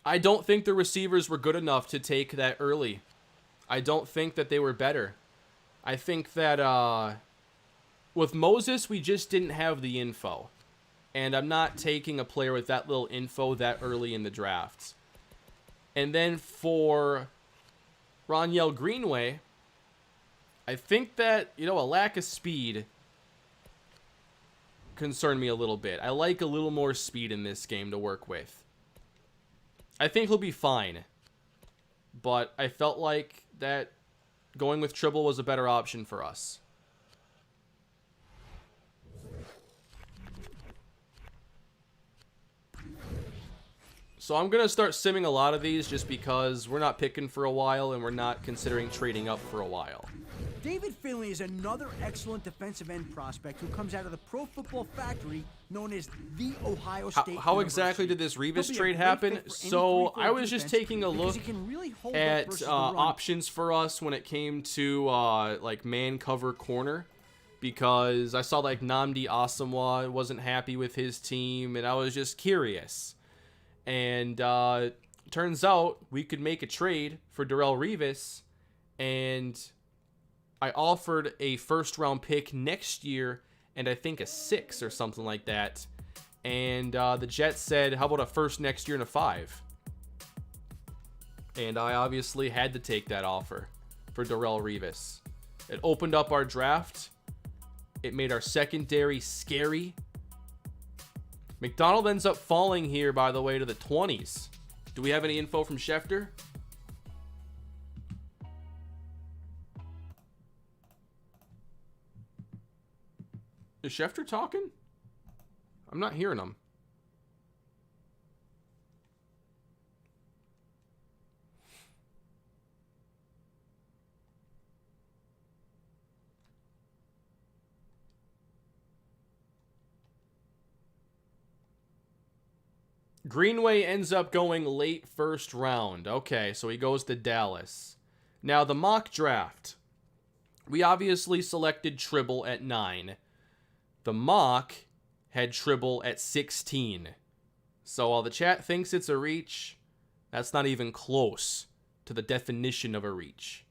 I don't think the receivers were good enough to take that early. I don't think that they were better. I think that with Moses, we just didn't have the info. And I'm not taking a player with that little info that early in the drafts. And then for Roniel Greenway, I think that, a lack of speed concerned me a little bit. I like a little more speed in this game to work with. I think he'll be fine. But I felt like that going with Tribble was a better option for us. So I'm going to start simming a lot of these just because we're not picking for a while and we're not considering trading up for a while. David Finley is another excellent defensive end prospect who comes out of the Pro Football Factory known as the Ohio State How exactly did this Revis trade happen? So I was just taking a look at options for us when it came to like man cover corner. because I saw like Nnamdi Asomugha wasn't happy with his team, and I was just curious. And turns out we could make a trade for Darrelle Revis, and I offered a first-round pick next year and I think a 6 or something like that. And the Jets said, how about a first next year and a 5? And I obviously had to take that offer for Darrelle Revis. It opened up our draft. It made our secondary scary. McDonald ends up falling here, by the way, to the 20s. Do we have any info from Schefter? Is Schefter talking? I'm not hearing him. Greenway ends up going late first round. Okay, so he goes to Dallas. Now, the mock draft. We obviously selected Tribble at 9. The mock had Tribble at 16. So while the chat thinks it's a reach, that's not even close to the definition of a reach.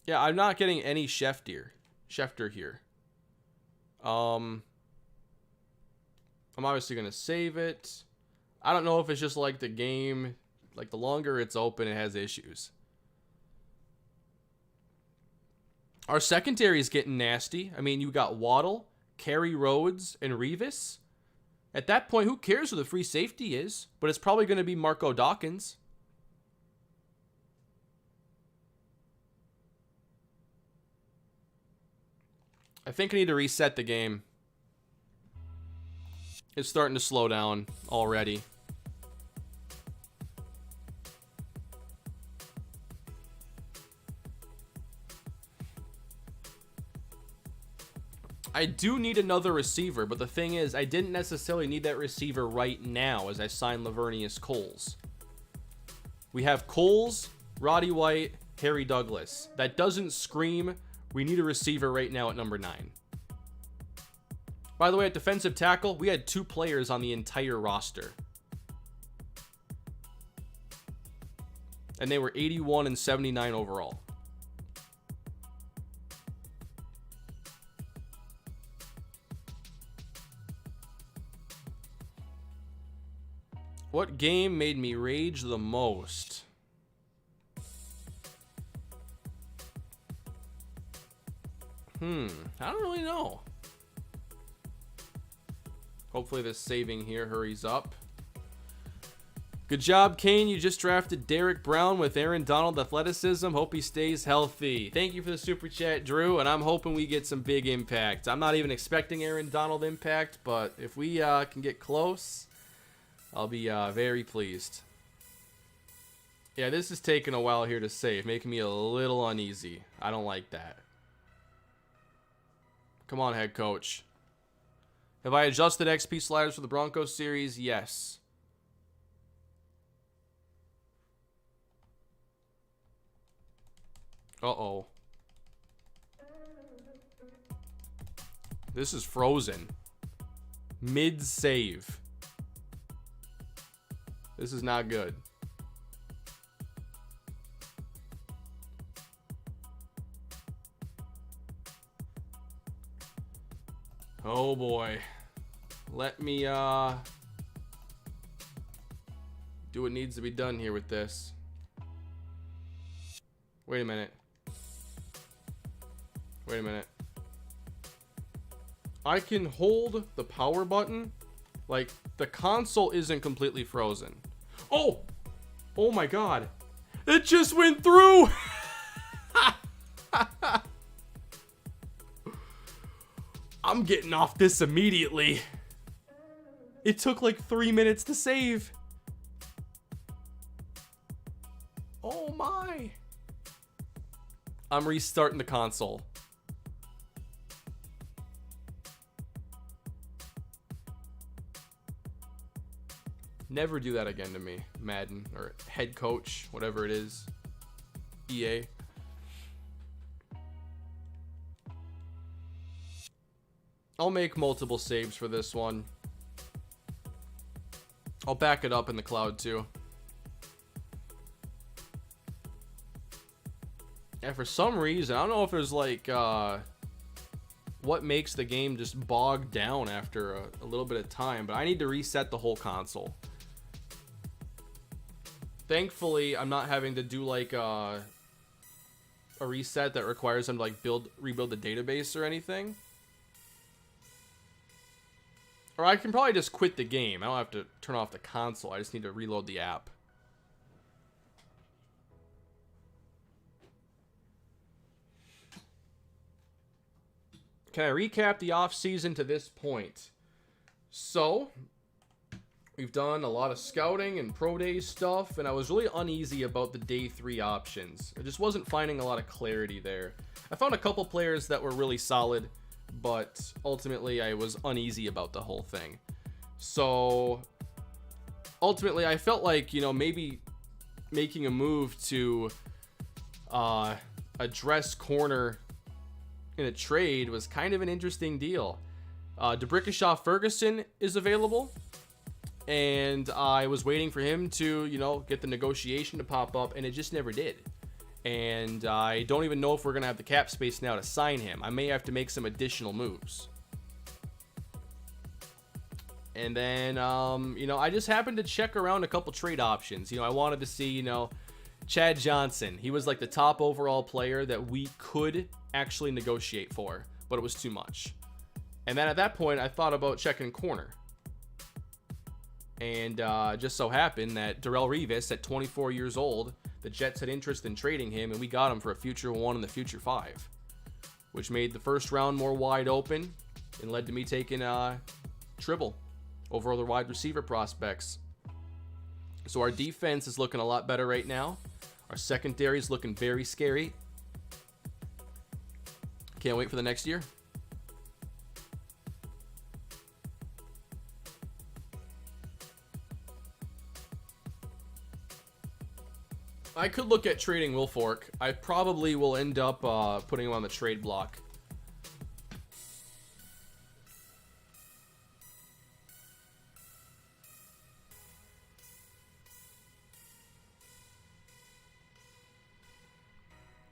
Yeah, I'm not getting any Schefter here. I'm obviously going to save it. I don't know if it's just like the game, like the longer it's open, it has issues. Our secondary is getting nasty. I mean, you got Waddle, Kerry Rhodes, and Revis. At that point, who cares who the free safety is? But it's probably going to be Marco Dawkins. I think I need to reset the game. It's starting to slow down already. I do need another receiver, but the thing is, I didn't necessarily need that receiver right now as I signed Lavernius Coles. We have Coles, Roddy White, Harry Douglas. That doesn't scream, we need a receiver right now at number 9. By the way, at defensive tackle, we had 2 players on the entire roster. And they were 81 and 79 overall. What game made me rage the most? I don't really know. Hopefully this saving here hurries up. Good job, Kane. You just drafted Derek Brown with Aaron Donald athleticism. Hope he stays healthy. Thank you for the super chat, Drew, and I'm hoping we get some big impact. I'm not even expecting Aaron Donald impact, but if we can get close, I'll be very pleased. Yeah, this is taking a while here to save, making me a little uneasy. I don't like that. Come on, head coach. Have I adjusted XP sliders for the Broncos series? Yes. Uh-oh. This is frozen. Mid-save. This is not good. Oh boy. Let me do what needs to be done here with this. Wait a minute. Wait a minute. I can hold the power button. Like, the console isn't completely frozen. Oh! Oh my god. It just went through! I'm getting off this immediately. It took like 3 minutes to save. Oh my. I'm restarting the console. Never do that again to me, Madden, or head coach, whatever it is. EA. I'll make multiple saves for this one. I'll back it up in the cloud too. And for some reason, I don't know if there's like what makes the game just bog down after a little bit of time, but I need to reset the whole console. Thankfully, I'm not having to do like a reset that requires them to like rebuild the database or anything. Or I can probably just quit the game. I don't have to turn off the console. I just need to reload the app. Can I recap the off-season to this point? So, we've done a lot of scouting and pro day stuff, and I was really uneasy about the day 3 options. I just wasn't finding a lot of clarity there. I found a couple players that were really solid, but ultimately I was uneasy about the whole thing. So ultimately I felt like, you know, maybe making a move to address corner in a trade was kind of an interesting deal. DeBrickashaw Ferguson is available, and I was waiting for him to, you know, get the negotiation to pop up, and it just never did. And I don't even know if we're going to have the cap space now to sign him. I may have to make some additional moves. And then, you know, I just happened to check around a couple trade options. You know, I wanted to see, you know, Chad Johnson. He was like the top overall player that we could actually negotiate for, but it was too much. And then at that point, I thought about checking corner. And just so happened that Darrelle Revis, at 24 years old, the Jets had interest in trading him, and we got him for a future 1 and the future 5, which made the first round more wide open and led to me taking Tribble over other wide receiver prospects. So our defense is looking a lot better right now. Our secondary is looking very scary. Can't wait for the next year. I could look at trading Wilfork. I probably will end up putting him on the trade block.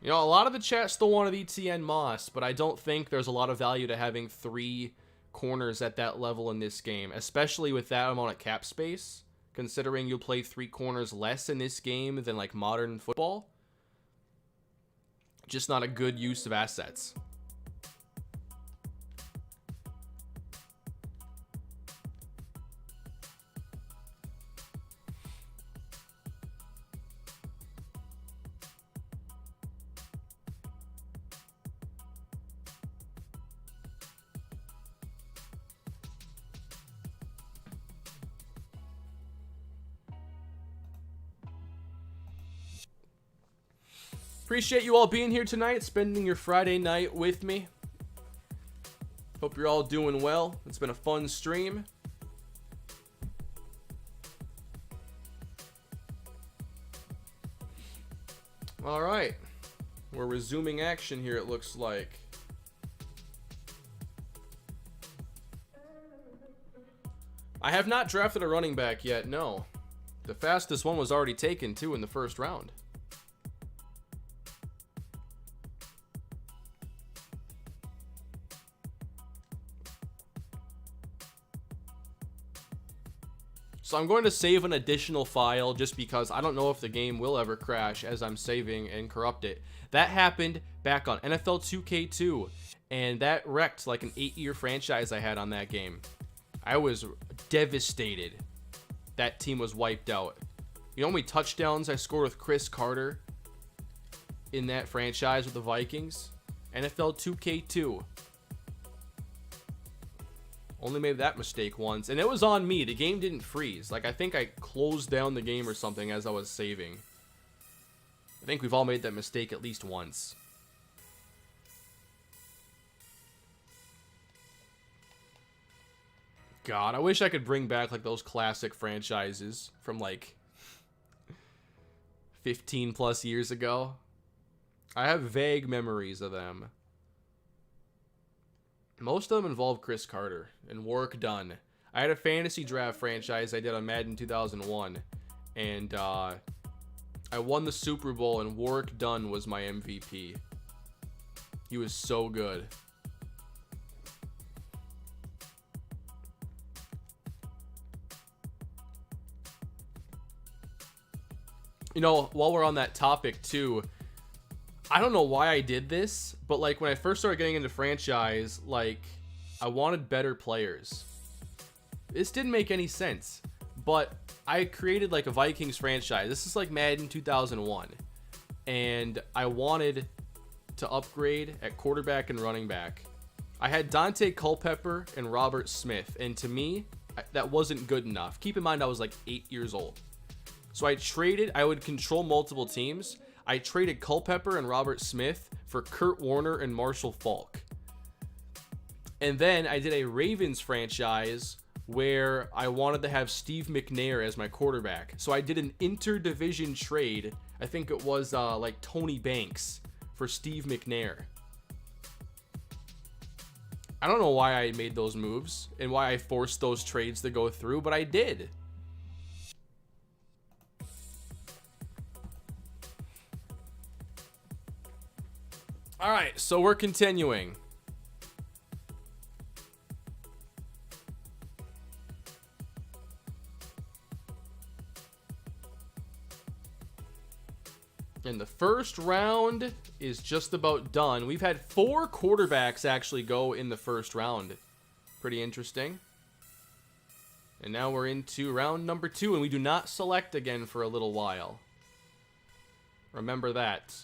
You know, a lot of the chat still wanted Etienne Moss, but I don't think there's a lot of value to having 3 corners at that level in this game, especially with that amount of cap space. Considering you'll play 3 corners less in this game than like modern football. Just not a good use of assets. Appreciate you all being here tonight, spending your Friday night with me. Hope you're all doing well. It's been a fun stream. All right. We're resuming action here, it looks like. I have not drafted a running back yet, no. The fastest one was already taken, too, in the first round. So I'm going to save an additional file just because I don't know if the game will ever crash as I'm saving and corrupt it. That happened back on NFL 2K2, and that wrecked like an 8-year franchise I had on that game. I was devastated. That team was wiped out. You know how many touchdowns I scored with Chris Carter in that franchise with the Vikings? NFL 2K2. Only made that mistake once, and it was on me. The game didn't freeze. Like, I think I closed down the game or something as I was saving. I think we've all made that mistake at least once. God, I wish I could bring back like those classic franchises from like 15 plus years ago. I have vague memories of them. Most of them involve Chris Carter and Warwick Dunn. I had a fantasy draft franchise I did on Madden 2001, and I won the Super Bowl, and Warwick Dunn was my MVP. He was so good. You know, while we're on that topic too, I don't know why I did this, but like when I first started getting into franchise, like I wanted better players. This didn't make any sense, but I created like a Vikings franchise. This is like Madden 2001, and I wanted to upgrade at quarterback and running back. I had Dante Culpepper and Robert Smith, and to me, that wasn't good enough. Keep in mind, I was like 8 years old. So I would control multiple teams. I traded Culpepper and Robert Smith for Kurt Warner and Marshall Faulk. And then I did a Ravens franchise where I wanted to have Steve McNair as my quarterback. So I did an interdivision trade. I think it was like Tony Banks for Steve McNair. I don't know why I made those moves and why I forced those trades to go through, but I did. All right, so we're continuing. And the first round is just about done. We've had 4 quarterbacks actually go in the first round. Pretty interesting. And now we're into round number 2, and we do not select again for a little while. Remember that.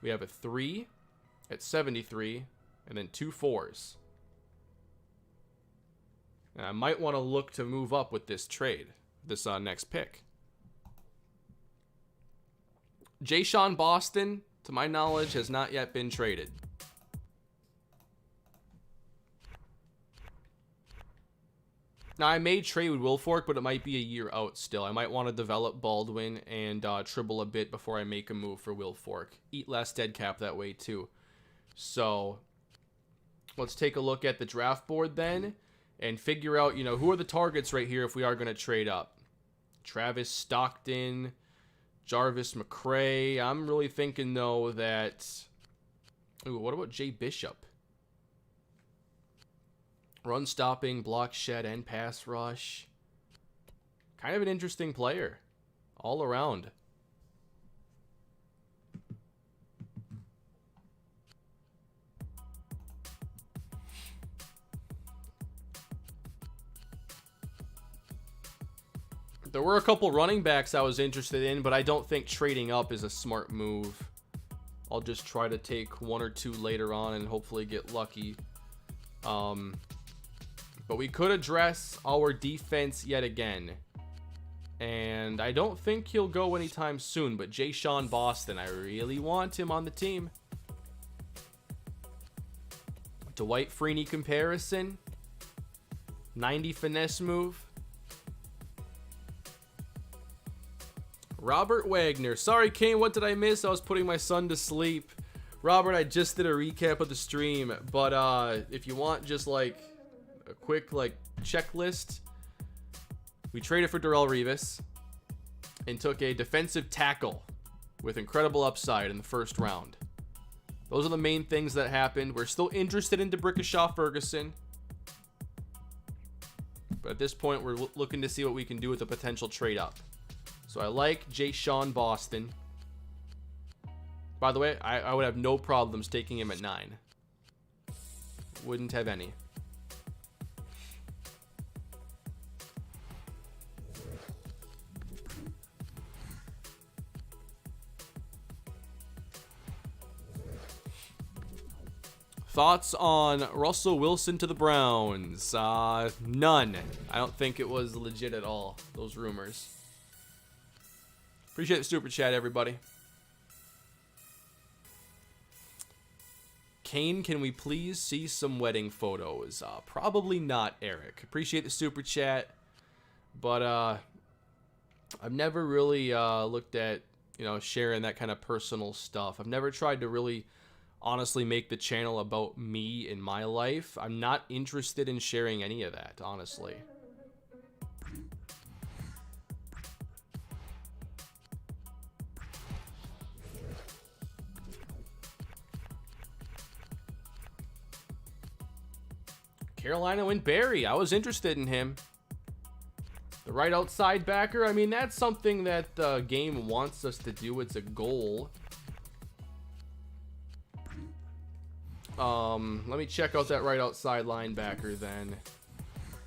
We have a 3 at 73, and then 2 4s. And I might want to look to move up with this trade, this next pick. Jayshon Boston, to my knowledge, has not yet been traded. Now, I may trade with Wilfork, but it might be a year out still. I might want to develop Baldwin and Tribble a bit before I make a move for Wilfork. Eat less dead cap that way, too. So, let's take a look at the draft board then and figure out, you know, who are the targets right here if we are going to trade up. Travis Stockton, Jarvis McCray. I'm really thinking, though, that... Ooh, what about Jay Bishop? Run stopping, block shed, and pass rush. Kind of an interesting player. All around. There were a couple running backs I was interested in, but I don't think trading up is a smart move. I'll just try to take 1 or 2 later on and hopefully get lucky. But we could address our defense yet again. And I don't think he'll go anytime soon, but Jayshon Boston, I really want him on the team. Dwight Freeney comparison. 90 finesse move. Robert Wagner. Sorry, Kane, what did I miss? I was putting my son to sleep. Robert, I just did a recap of the stream, but if you want just like a quick like checklist, we traded for Darrelle Revis and took a defensive tackle with incredible upside in the first round. Those are the main things that happened. We're still interested in DeBrickashaw Ferguson, but at this point we're looking to see what we can do with a potential trade up. So I like Jayshon Boston. By the way, I would have no problems taking him at 9. Wouldn't have any. Thoughts on Russell Wilson to the Browns? None. I don't think it was legit at all, those rumors. Appreciate the super chat, everybody. Kane, can we please see some wedding photos? Probably not, Eric. Appreciate the super chat, but I've never really looked at, you know, sharing that kind of personal stuff. I've never tried to really honestly make the channel about me and my life. I'm not interested in sharing any of that, honestly. Carolina went Barry. I was interested in him. The right outside backer. I mean, that's something that the game wants us to do. It's a goal. Let me check out that right outside linebacker then.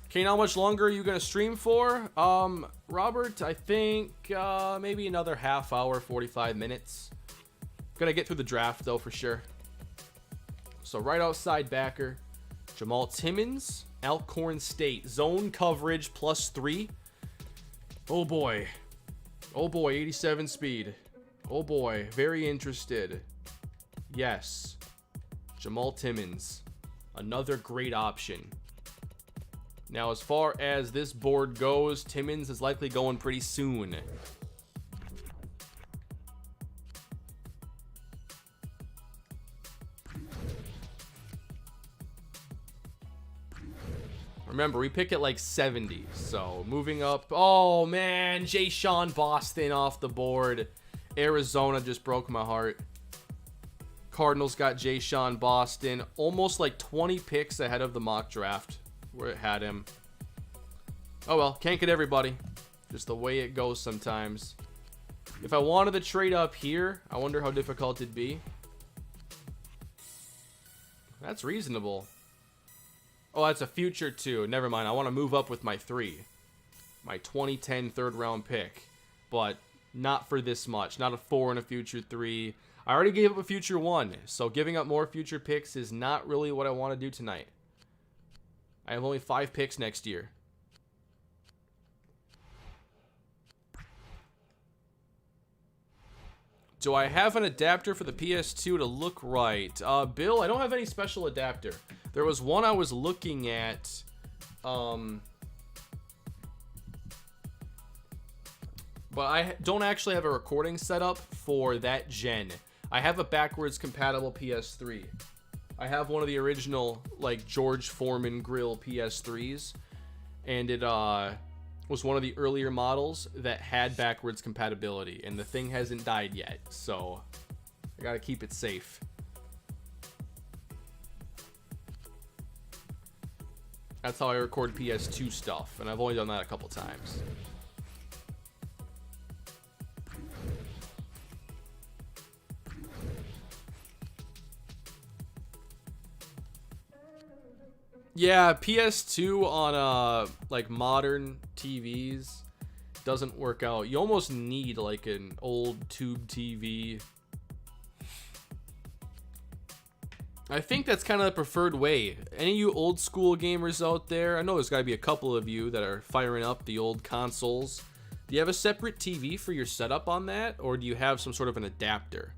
Kane, how much longer are you going to stream for? Robert, I think maybe another half hour, 45 minutes. Gonna get through the draft though for sure. So right outside backer. Jamal Timmons, Alcorn State. Zone coverage +3. Oh boy. Oh boy, 87 speed. Oh boy, very interested. Yes. Jamal Timmons. Another great option. Now, as far as this board goes, Timmons is likely going pretty soon. Remember, we pick at like 70, so moving up. Oh, man, Jay-Sean Boston off the board. Arizona just broke my heart. Cardinals got Jay-Sean Boston. Almost like 20 picks ahead of the mock draft where it had him. Oh, well, can't get everybody. Just the way it goes sometimes. If I wanted to trade up here, I wonder how difficult it'd be. That's reasonable. Oh, that's a future 2. Never mind. I want to move up with my 3. My 2010 third round pick. But not for this much. Not a 4 and a future 3. I already gave up a future 1. So giving up more future picks is not really what I want to do tonight. I have only 5 picks next year. Do I have an adapter for the PS2 to look right? Bill, I don't have any special adapter. There was one I was looking at. But I don't actually have a recording set up for that gen. I have a backwards compatible PS3. I have one of the original, like, George Foreman grill PS3s. And it was one of the earlier models that had backwards compatibility. And the thing hasn't died yet. So I gotta keep it safe. That's how I record PS2 stuff. And I've only done that a couple times. Yeah, PS2 on like modern TVs doesn't work out. You almost need like an old tube TV. I think that's kind of the preferred way. Any of you old school gamers out there, I know there's got to be a couple of you that are firing up the old consoles. Do you have a separate TV for your setup on that, or do you have some sort of an adapter?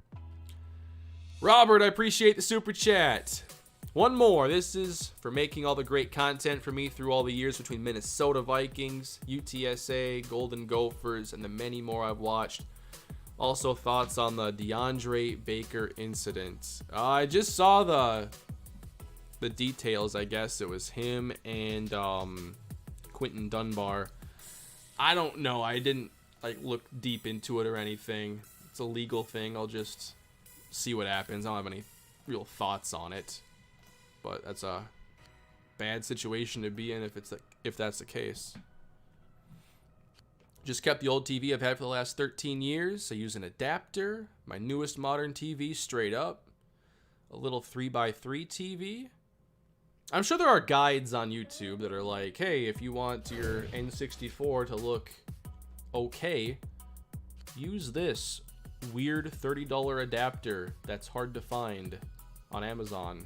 Robert, I appreciate the super chat. One more. This is for making all the great content for me through all the years between Minnesota Vikings, UTSA, Golden Gophers, and the many more I've watched. Also, thoughts on the DeAndre Baker incident. I just saw the details. I guess it was him and Quentin Dunbar. I don't know. I didn't like look deep into it or anything. It's a legal thing. I'll just see what happens. I don't have any real thoughts on it. But that's a bad situation to be in if that's the case. Just kept the old TV I've had for the last 13 years. I use an adapter. My newest modern TV straight up. A little 3x3 TV. I'm sure there are guides on YouTube that are like, hey, if you want your N64 to look okay, use this weird $30 adapter that's hard to find on Amazon.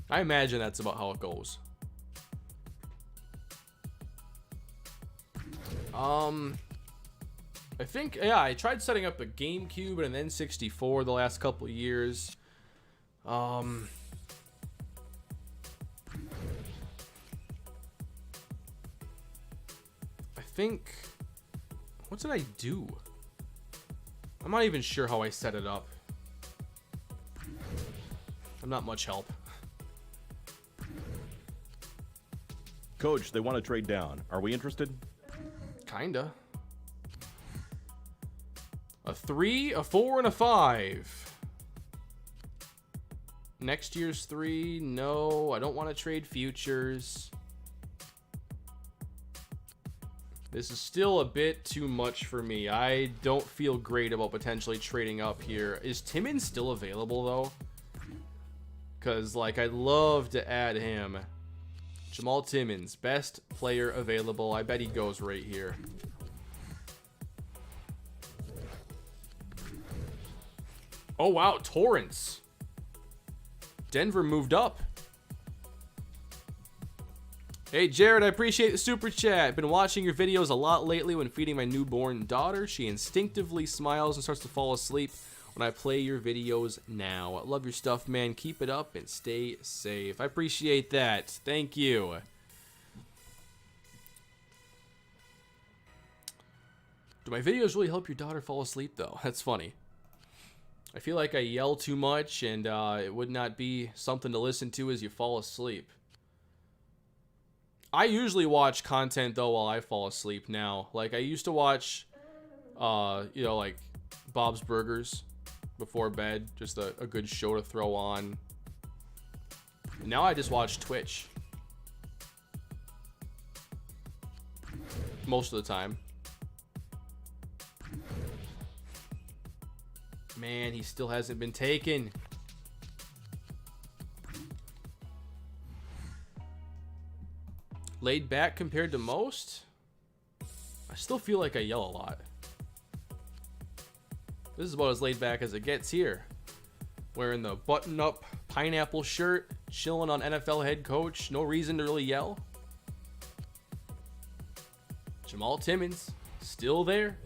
I imagine that's about how it goes. I think, yeah, I tried setting up a GameCube and an N64 the last couple of years. I think, what did I do? I'm not even sure how I set it up. I'm not much help. Coach, they want to trade down. Are we interested? Kinda. A 3, a 4, and a 5. Next year's 3, no. I don't want to trade futures. This is still a bit too much for me. I don't feel great about potentially trading up here. Is Timmons still available, though? Because, like, I'd love to add him. Jamal Timmons, best player available. I bet he goes right here. Oh, wow, Torrance. Denver moved up. Hey, Jared, I appreciate the super chat. Been watching your videos a lot lately when feeding my newborn daughter. She instinctively smiles and starts to fall asleep when I play your videos now. I love your stuff, man. Keep it up and stay safe. I appreciate that. Thank you. Do my videos really help your daughter fall asleep, though? That's funny. I feel like I yell too much, and it would not be something to listen to as you fall asleep. I usually watch content, though, while I fall asleep now. Like, I used to watch, you know, like, Bob's Burgers before bed. Just a good show to throw on. Now I just watch Twitch. Most of the time. Man, he still hasn't been taken. Laid back compared to most? I still feel like I yell a lot. This is about as laid back as it gets here. Wearing the button-up pineapple shirt, chilling on NFL head coach. No reason to really yell. Jamal Timmons, still there.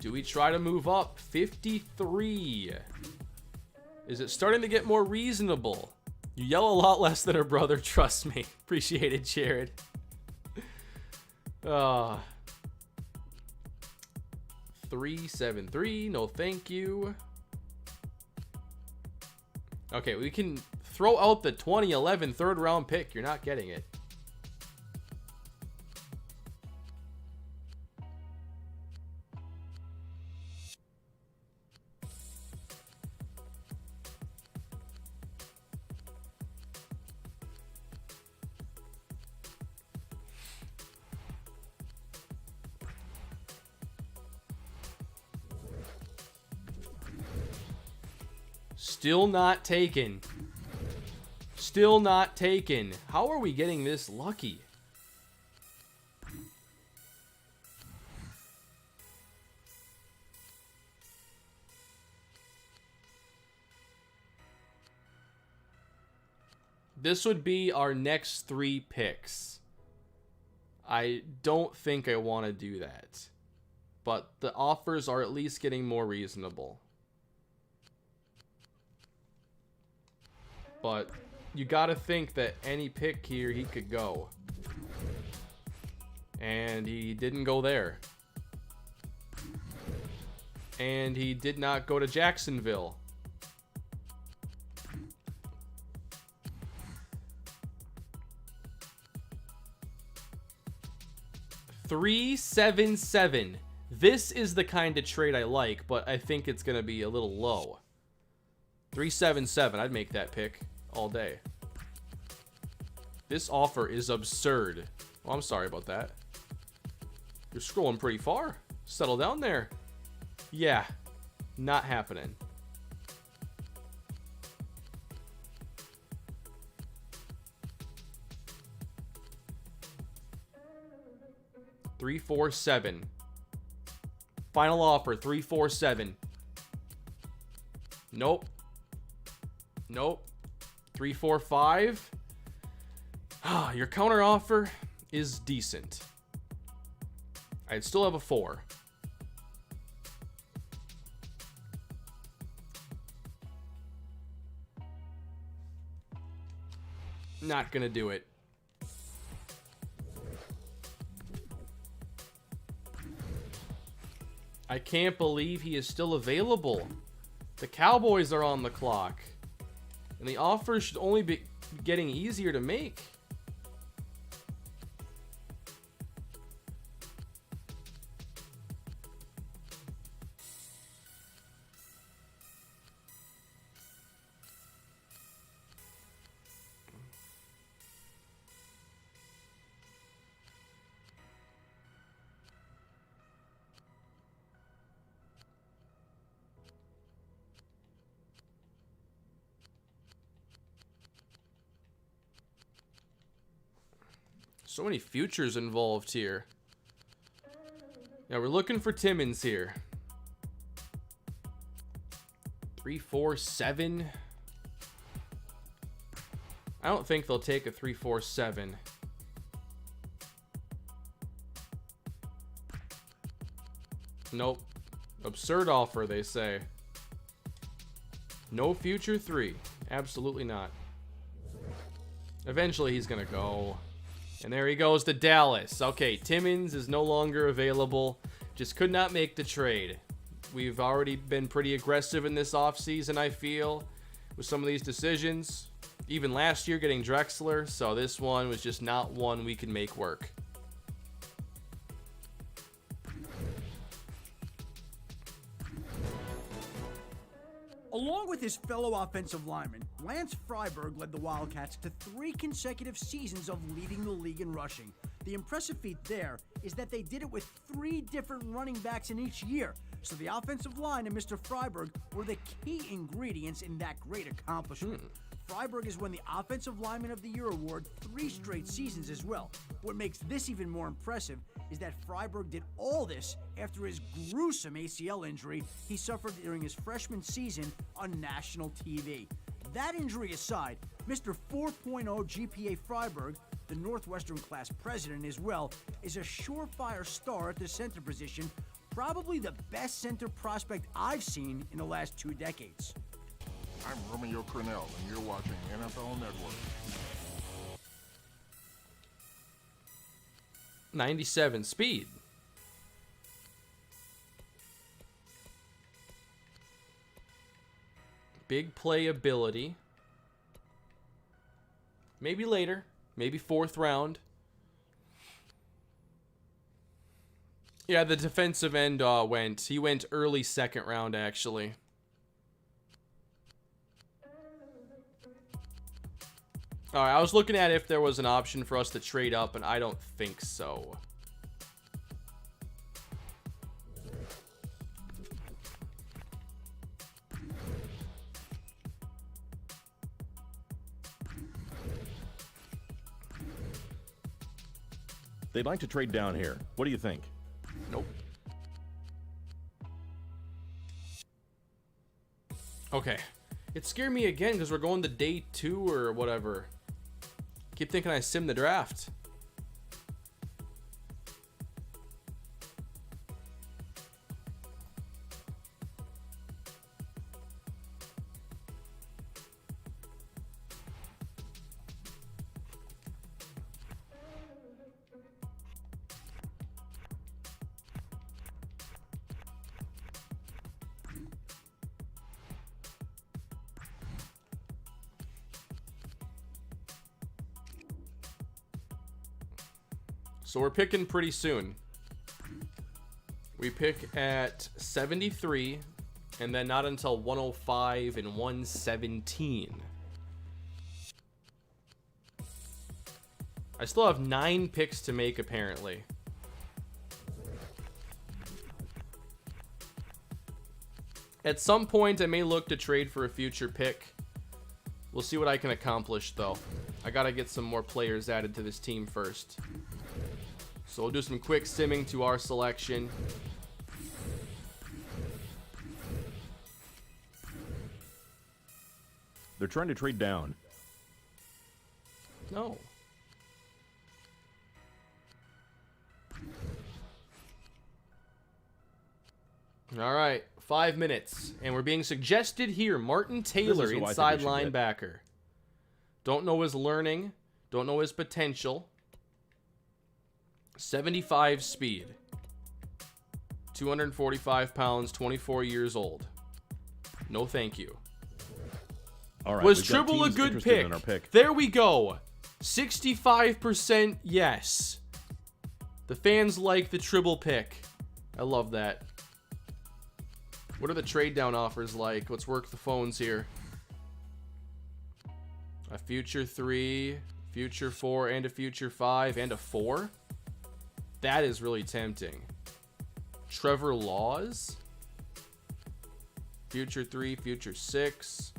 Do we try to move up? 53. Is it starting to get more reasonable? You yell a lot less than her brother, trust me. Appreciate it, Jared. 373, no thank you. Okay, we can throw out the 2011 third round pick. You're not getting it. Still not taken. Still not taken. How are we getting this lucky? This would be our next 3 picks. I don't think I want to do that. But the offers are at least getting more reasonable. But you gotta think that any pick here, he could go. And he didn't go there. And he did not go to Jacksonville. $377. This is the kind of trade I like, but I think it's gonna be a little low. 377. I'd make that pick all day. This offer is absurd. Oh, I'm sorry about that. You're scrolling pretty far. Settle down there. Yeah, not happening. $347. Final offer, $347. Nope. Nope. 345. Your counter offer is decent. I'd still have a 4. Not gonna do it. I can't believe he is still available. The Cowboys are on the clock. And the offers should only be getting easier to make. So many futures involved here. Yeah, we're looking for Timmons here. 3-4-7. I don't think they'll take a 3-4-7. Nope. Absurd offer, they say. No future 3. Absolutely not. Eventually he's gonna go. And there he goes to Dallas. Okay, Timmons is no longer available. Just could not make the trade. We've already been pretty aggressive in this offseason, I feel, with some of these decisions. Even last year getting Drexler, so this one was just not one we could make work. Along with his fellow offensive lineman, Lance Freiberg led the Wildcats to 3 consecutive seasons of leading the league in rushing. The impressive feat there is that they did it with 3 different running backs in each year, so the offensive line and Mr. Freiberg were the key ingredients in that great accomplishment. Freiberg has won the Offensive Lineman of the Year award 3 straight seasons as well. What makes this even more impressive is that Freiberg did all this after his gruesome ACL injury he suffered during his freshman season on national TV. That injury aside, Mr. 4.0 GPA Freiberg, the Northwestern class president as well, is a surefire star at the center position, probably the best center prospect I've seen in the last 2 decades. I'm Romeo Cornell, and you're watching NFL Network. 97 speed. Big playability. Maybe later. Maybe 4th round. Yeah, the defensive end he went early 2nd round, actually. All right, I was looking at if there was an option for us to trade up, and I don't think so. They'd like to trade down here. What do you think? Nope. Okay. It scared me again because we're going to day 2 or whatever. Keep thinking I sim the draft. So we're picking pretty soon. We pick at 73, and then not until 105 and 117. I still have 9 picks to make, apparently. At some point, I may look to trade for a future pick. We'll see what I can accomplish, though. I gotta get some more players added to this team first. So we'll do some quick simming to our selection. They're trying to trade down. No. All right, 5 minutes. And we're being suggested here, Martin Taylor, who I think inside we should get. linebacker. Don't know his learning. Don't know his potential. 75 speed. 245 pounds, 24 years old. No thank you. All right, Was we've got Tribble a teams good interested pick? in our pick. There we go. 65% yes. The fans like the Tribble pick. I love that. What are the trade down offers like? Let's work the phones here. A future 3, future 4, and a future 5, and a 4? That is really tempting. Trevor Laws? Future 3, future 6.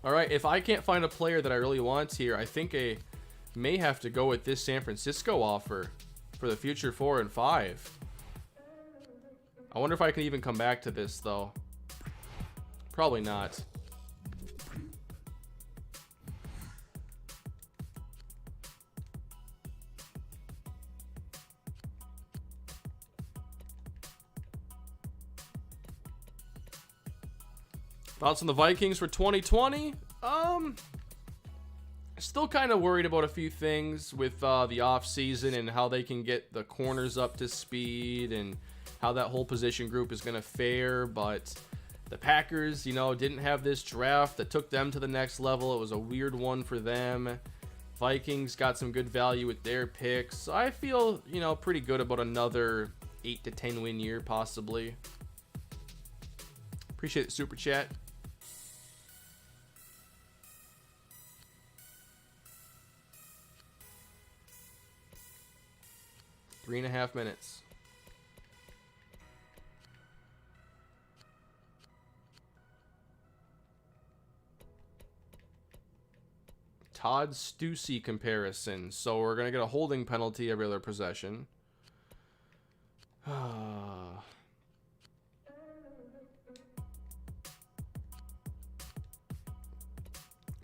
Alright, if I can't find a player that I really want here, I think I may have to go with this San Francisco offer for the future 4 and 5. I wonder if I can even come back to this, though. Probably not. Thoughts on the Vikings for 2020? Still kind of worried about a few things with the offseason and how they can get the corners up to speed and how that whole position group is going to fare. But the Packers, you know, didn't have this draft that took them to the next level. It was a weird one for them. Vikings got some good value with their picks. So I feel, you know, pretty good about another 8 to 10 win year, possibly. Appreciate the super chat. Three and a half minutes. Todd Stussy comparison. So we're going to get a holding penalty every other possession.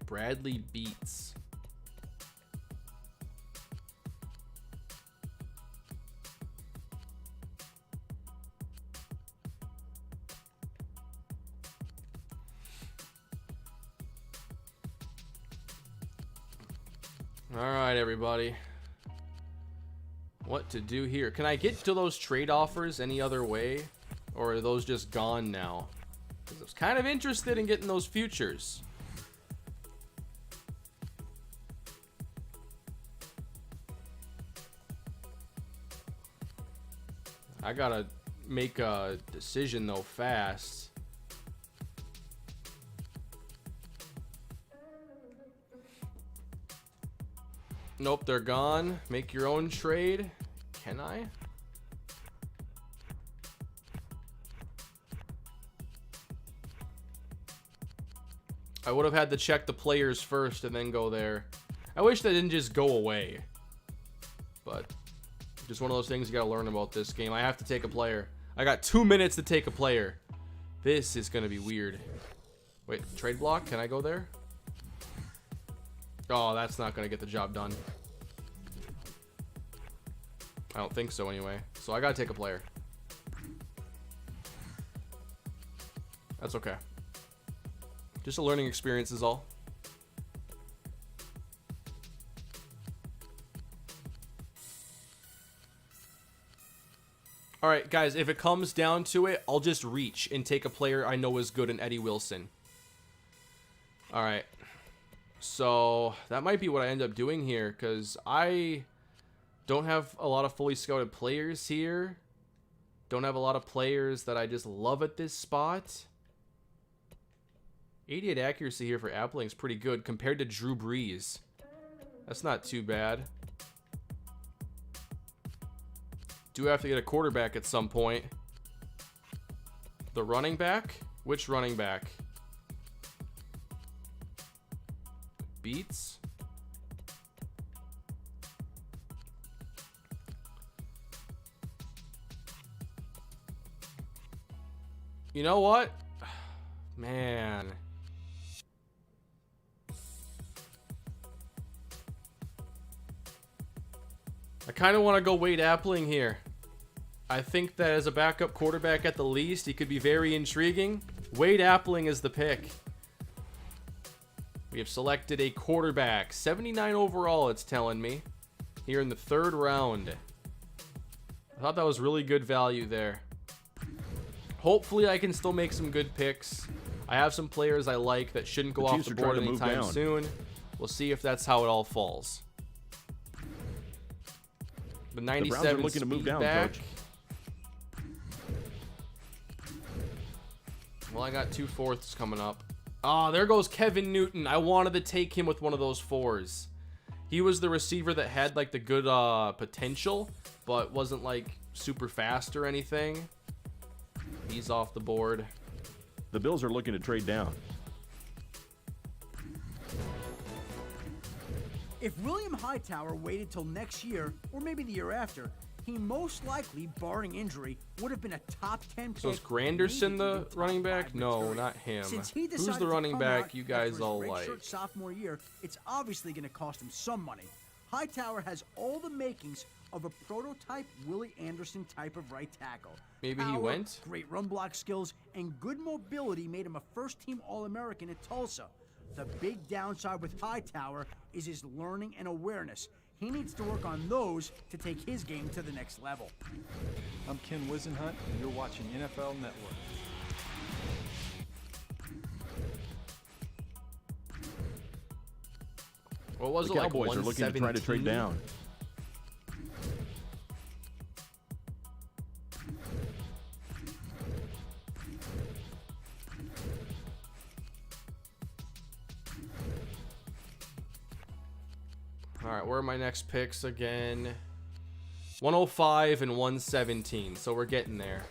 Bradley Beats. All right, everybody. What to do here? Can I get to those trade offers any other way? Or are those just gone now? Because I was kind of interested in getting those futures. I gotta make a decision, though, fast. Nope, they're gone. Make your own trade. Can I? I would have had to check the players first and then go there. I wish they didn't just go away. But just one of those things you gotta learn about this game. I have to take a player. I got 2 minutes to take a player. This is gonna be weird. Wait, trade block? Can I go there? Oh, that's not gonna get the job done. I don't think so anyway. So I gotta take a player. That's okay. Just a learning experience is all. Alright, guys, if it comes down to it, I'll just reach and take a player I know is good in Eddie Wilson. Alright. So, that might be what I end up doing here, because I don't have a lot of fully scouted players here. Don't have a lot of players that I just love at this spot. 88 accuracy here for Appling is pretty good compared to Drew Brees. That's not too bad. Do have to get a quarterback at some point. The running back? Which running back? Beats? You know what? Man. I kind of want to go Wade Appling here. I think that as a backup quarterback at the least, he could be very intriguing. Wade Appling is the pick. We have selected a quarterback. 79 overall, it's telling me. Here in the 3rd round. I thought that was really good value there. Hopefully I can still make some good picks. I have some players I like that shouldn't go off the board anytime soon. We'll see if that's how it all falls. The 97 looking to move down, back. Coach. Well, I got 2 fourths coming up. Ah, there goes Kevin Newton. I wanted to take him with one of those 4s. He was the receiver that had like the good potential, but wasn't like super fast or anything. He's off the board. The Bills are looking to trade down. If William Hightower waited till next year, or maybe the year after, he most likely, barring injury, would have been a top 10 pick. So is Granderson maybe the even top running back? 5 No, material. not him. Since he Who's decided the to running come back out you after guys his all redshirt like? sophomore year, it's obviously going to cost him some money. Hightower has all the makings of a prototype Willie Anderson type of right tackle. Maybe he Power, went? Great run block skills and good mobility made him a first-team All-American at Tulsa. The big downside with Hightower is his learning and awareness. He needs to work on those to take his game to the next level. I'm Ken Wisenhunt, and you're watching NFL Network. What was The it, like Cowboys are looking to try to trade 117? down. All right, where are my next picks again? 105 and 117, so we're getting there.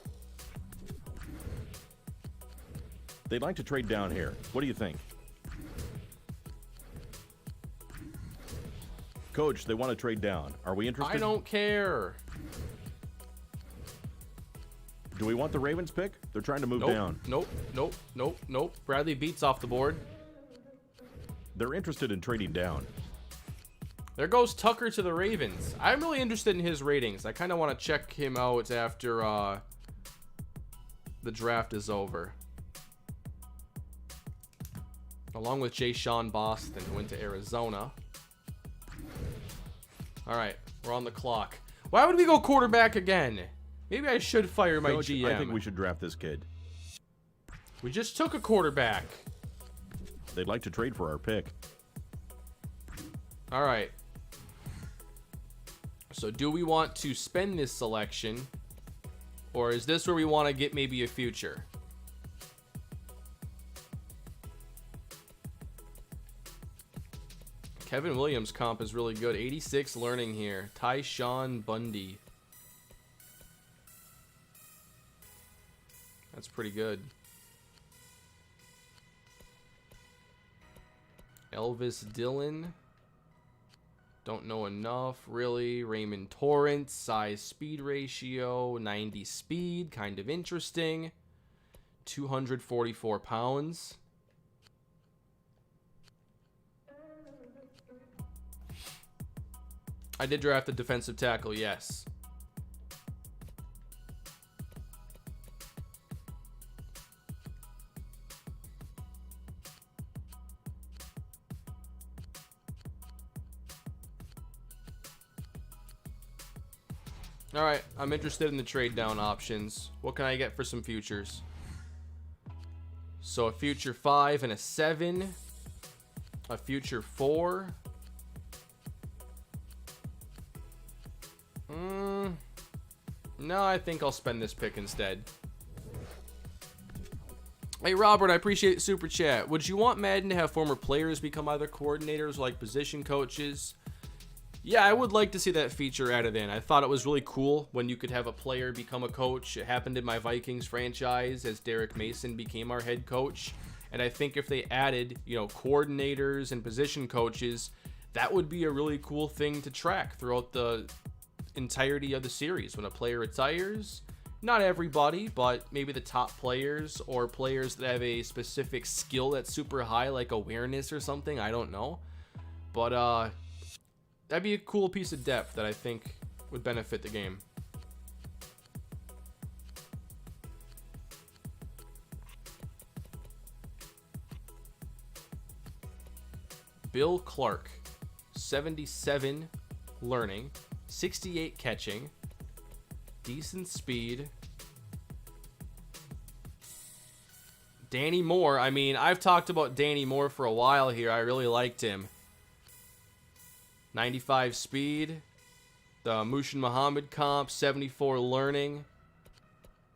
They'd like to trade down here. What do you think? Coach, they want to trade down. Are we interested? I don't care. Do we want the Ravens pick? They're trying to move Nope, down. nope. Bradley Beats off the board. They're interested in trading down. There goes Tucker to the Ravens. I'm really interested in his ratings. I kind of want to check him out after the draft is over. Along with Jay Sean Boston, who went to Arizona. All right, we're on the clock. Why would we go quarterback again? Maybe I should fire my Coach, GM. I think we should draft this kid. We just took a quarterback. They'd like to trade for our pick. All right. So do we want to spend this selection, or is this where we want to get maybe a future? Kevin Williams comp is really good. 86 learning here. Tyshawn Bundy. That's pretty good. Elvis Dillon. Don't know enough, really. Raymond Torrance. Size speed ratio. 90 speed. Kind of interesting. 244 pounds. I did draft a defensive tackle, yes. All right, I'm interested in the trade down options. What can I get for some futures? So a future 5 and a 7. A future 4. No, I think I'll spend this pick instead. Hey, Robert, I appreciate the super chat. Would you want Madden to have former players become either coordinators or like position coaches? Yeah, I would like to see that feature added in. I thought it was really cool when you could have a player become a coach. It happened in my Vikings franchise as Derek Mason became our head coach. And I think if they added, coordinators and position coaches, that would be a really cool thing to track throughout the entirety of the series. When a player retires, not everybody, but maybe the top players or players that have a specific skill that's super high, like awareness or something. I don't know. But that'd be a cool piece of depth that I think would benefit the game. Bill Clark, 77 learning, 68 catching, decent speed. Danny Moore, I mean, I've talked about Danny Moore for a while here. I really liked him. 95 speed. The Mushin Muhammad comp, 74 learning,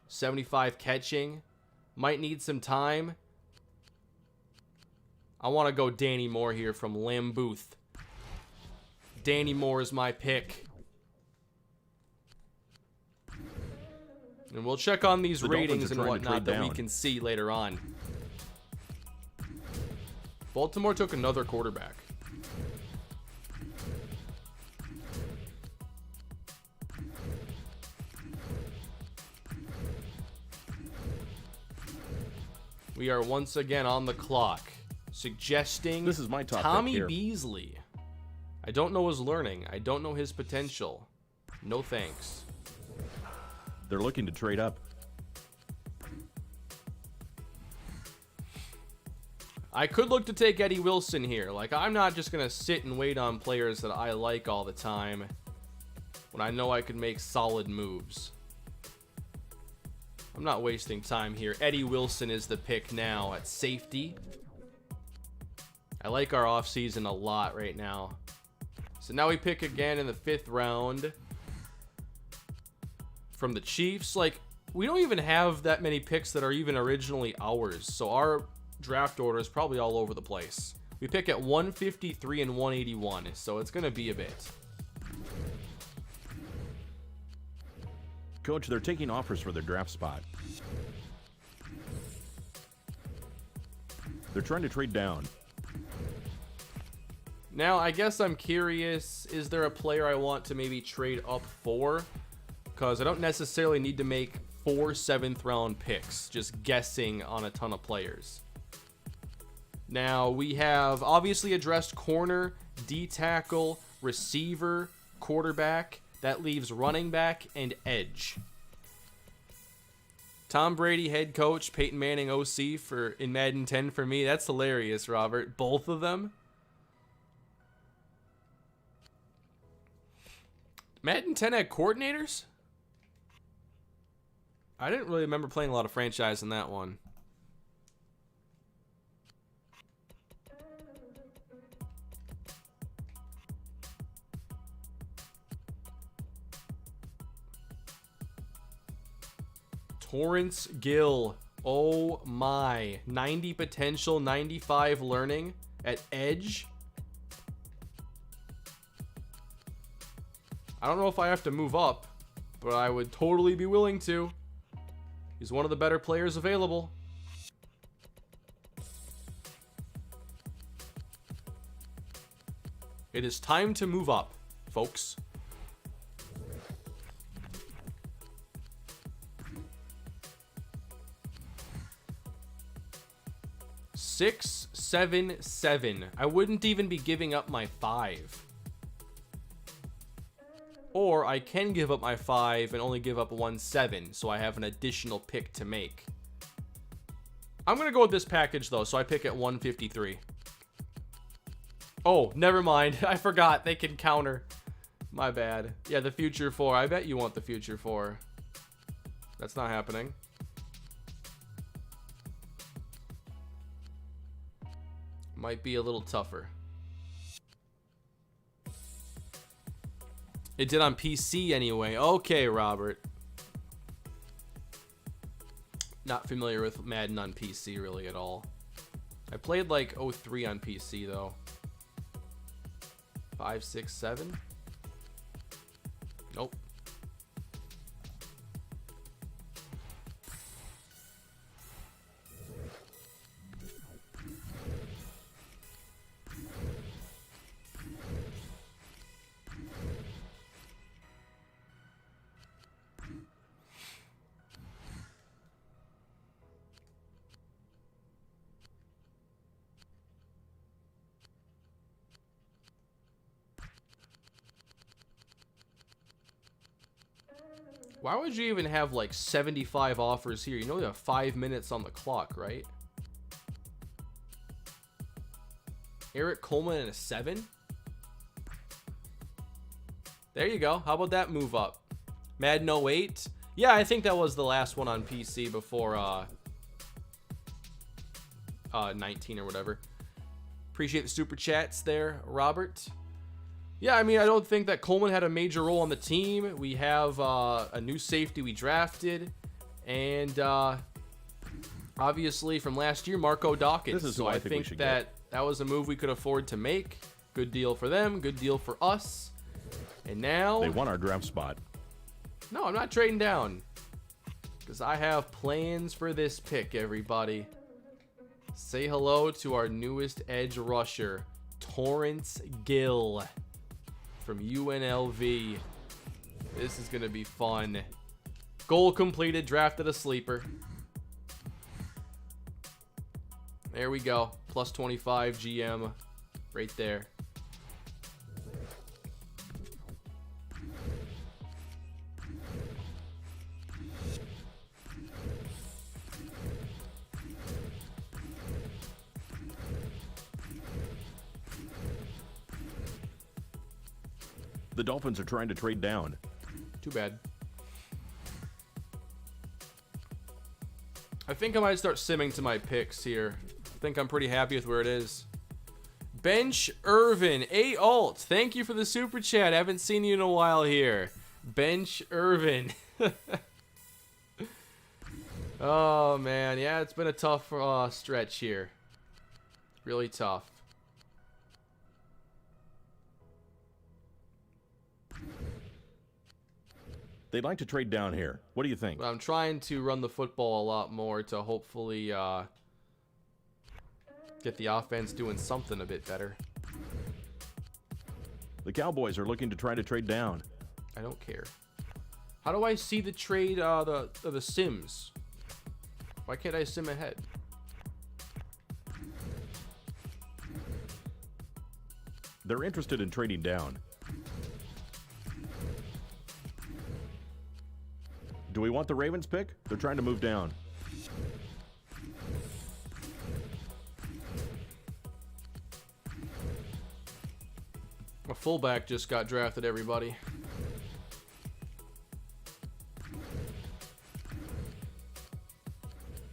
75 catching. Might need some time. I want to go Danny Moore here from Lambooth. Danny Moore is my pick. And we'll check on these ratings and whatnot that we can see later on. Baltimore took another quarterback. We are once again on the clock, suggesting this is my top Tommy pick here. Beasley. I don't know his learning. I don't know his potential. No thanks. They're looking to trade up. I could look to take Eddie Wilson here. Like, I'm not just going to sit and wait on players that I like all the time when I know I could make solid moves. I'm not wasting time here. Eddie Wilson is the pick now at safety. I like our offseason a lot right now. So now we pick again in the 5th round from the Chiefs. Like, we don't even have that many picks that are even originally ours. So our draft order is probably all over the place. We pick at 153 and 181. So it's going to be a bit. Coach, they're taking offers for their draft spot. They're trying to trade down. Now, I guess I'm curious, is there a player I want to maybe trade up for? Because I don't necessarily need to make 4 7th round picks, just guessing on a ton of players. Now, we have obviously addressed corner, D-tackle, receiver, quarterback. That leaves running back and edge. Tom Brady, head coach. Peyton Manning, OC in Madden 10 for me. That's hilarious, Robert. Both of them. Madden 10 had coordinators? I didn't really remember playing a lot of franchise in that one. Torrance Gill. Oh my. 90 potential, 95 learning at edge. I don't know if I have to move up, but I would totally be willing to. He's one of the better players available. It is time to move up, folks. Six, 7, 7. I wouldn't even be giving up my 5. Or I can give up my 5 and only give up 1 7, so I have an additional pick to make. I'm going to go with this package, though, so I pick at 153. Oh, never mind. I forgot. They can counter. My bad. Yeah, the future 4. I bet you want the future 4. That's not happening. Might be a little tougher. It did on PC anyway. Okay, Robert. Not familiar with Madden on PC really at all. I played like 03 on PC though. 5, 6, 7. Nope. Why would you even have like 75 offers here? You know you have 5 minutes on the clock, right? Eric Coleman and a 7. There you go. How about that move up? Madden 08. Yeah, I think that was the last one on PC before 19 or whatever. Appreciate the super chats there, Robert. Yeah, I mean, I don't think that Coleman had a major role on the team. We have a new safety we drafted. And obviously from last year, Marco Dawkins. This is so who I I think we think should that that was a move we could afford to make. Good deal for them. Good deal for us. And now... They won our draft spot. No, I'm not trading down. Because I have plans for this pick, everybody. Say hello to our newest edge rusher, Torrance Gill from UNLV. This is going to be fun. Goal completed, drafted a sleeper. There we go. Plus 25 GM right there. The Dolphins are trying to trade down. Too bad. I think I might start simming to my picks here. I think I'm pretty happy with where it is. Bench Irvin, A alt. Thank you for the super chat. I haven't seen you in a while here. Bench Irvin. Oh man, yeah, it's been a tough stretch here. Really tough. They'd like to trade down here. What do you think? I'm trying to run the football a lot more to hopefully get the offense doing something a bit better. The Cowboys are looking to try to trade down. I don't care. How do I see the trade, the sims? Why can't I sim ahead? They're interested in trading down. Do we want the Ravens pick? They're trying to move down. A fullback just got drafted, everybody.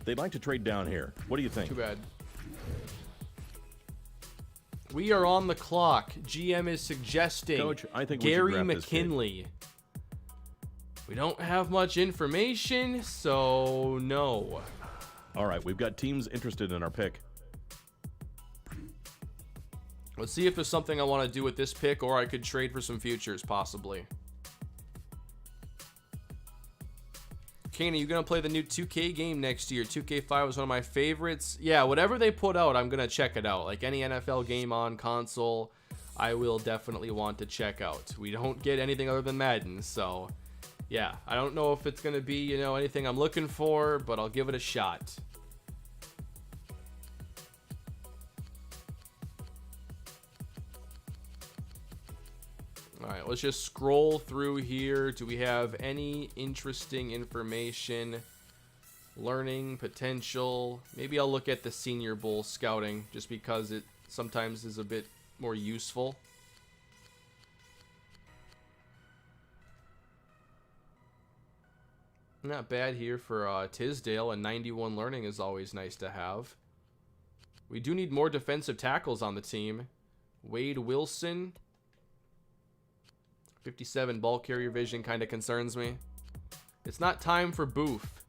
They'd like to trade down here. What do you think? Too bad. We are on the clock. GM is suggesting Coach, I think we should Gary draft this kid. McKinley. We don't have much information, so no. All right, we've got teams interested in our pick. Let's see if there's something I want to do with this pick, or I could trade for some futures, possibly. Kane, are you going to play the new 2K game next year? 2K5 was one of my favorites. Yeah, whatever they put out, I'm going to check it out. Like any NFL game on console, I will definitely want to check out. We don't get anything other than Madden, so... yeah, I don't know if it's going to be, you know, anything I'm looking for, but I'll give it a shot. All right, let's just scroll through here. Do we have any interesting information? Learning, potential. Maybe I'll look at the Senior Bowl scouting just because it sometimes is a bit more useful. Not bad here for Tisdale, and 91 learning is always nice to have. We do need more defensive tackles on the team. Wade Wilson. 57 ball carrier vision kind of concerns me. It's not time for Booth.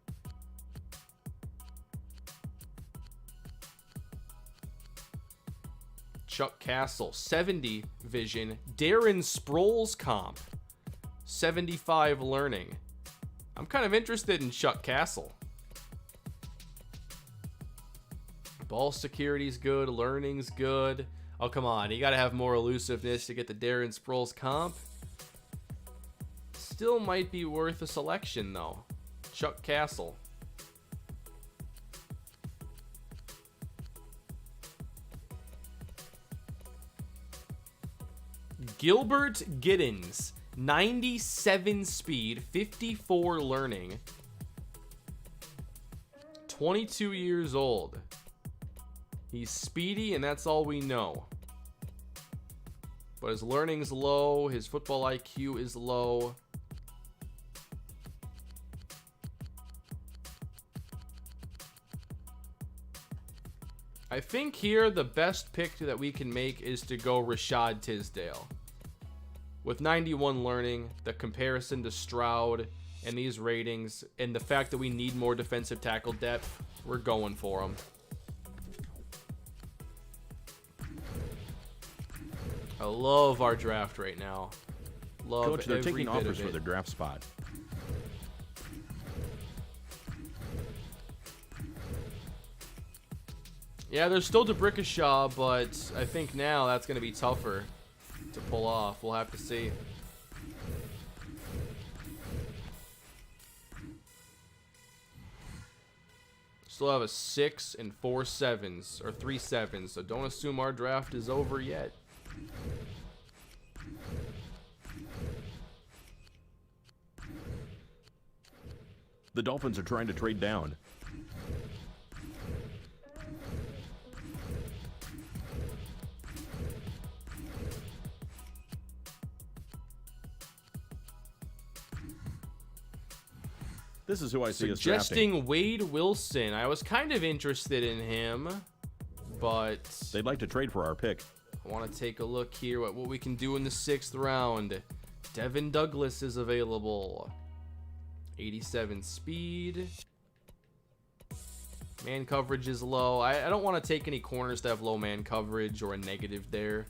Chuck Castle, 70 vision. Darren Sproles comp, 75 learning. I'm kind of interested in Chuck Castle. Ball security's good, learning's good. Oh, come on. You got to have more elusiveness to get the Darren Sproles comp. Still might be worth a selection, though. Chuck Castle. Gilbert Giddens, 97 speed, 54 learning, 22 years old. He's speedy, and that's all we know. But his learning's low. His football IQ is low. I think here the best pick that we can make is to go Rashad Tisdale. With 91 learning, the comparison to Stroud and these ratings, and the fact that we need more defensive tackle depth, we're going for him. I love our draft right now. Love Coach, they're every taking bit offers of for it. their draft spot. Yeah, there's still DeBrickashaw, but I think now that's going to be tougher to pull off. We'll have to see. Still have a 6 and 4 7s, or 3 7s, so don't assume our draft is over yet. The Dolphins are trying to trade down. This is who I see as drafting. Suggesting Wade Wilson. I was kind of interested in him, but They'd like to trade for our pick. I want to take a look here at what we can do in the 6th round. Devin Douglas is available. 87 speed. Man coverage is low. I don't want to take any corners that have low man coverage or a negative there.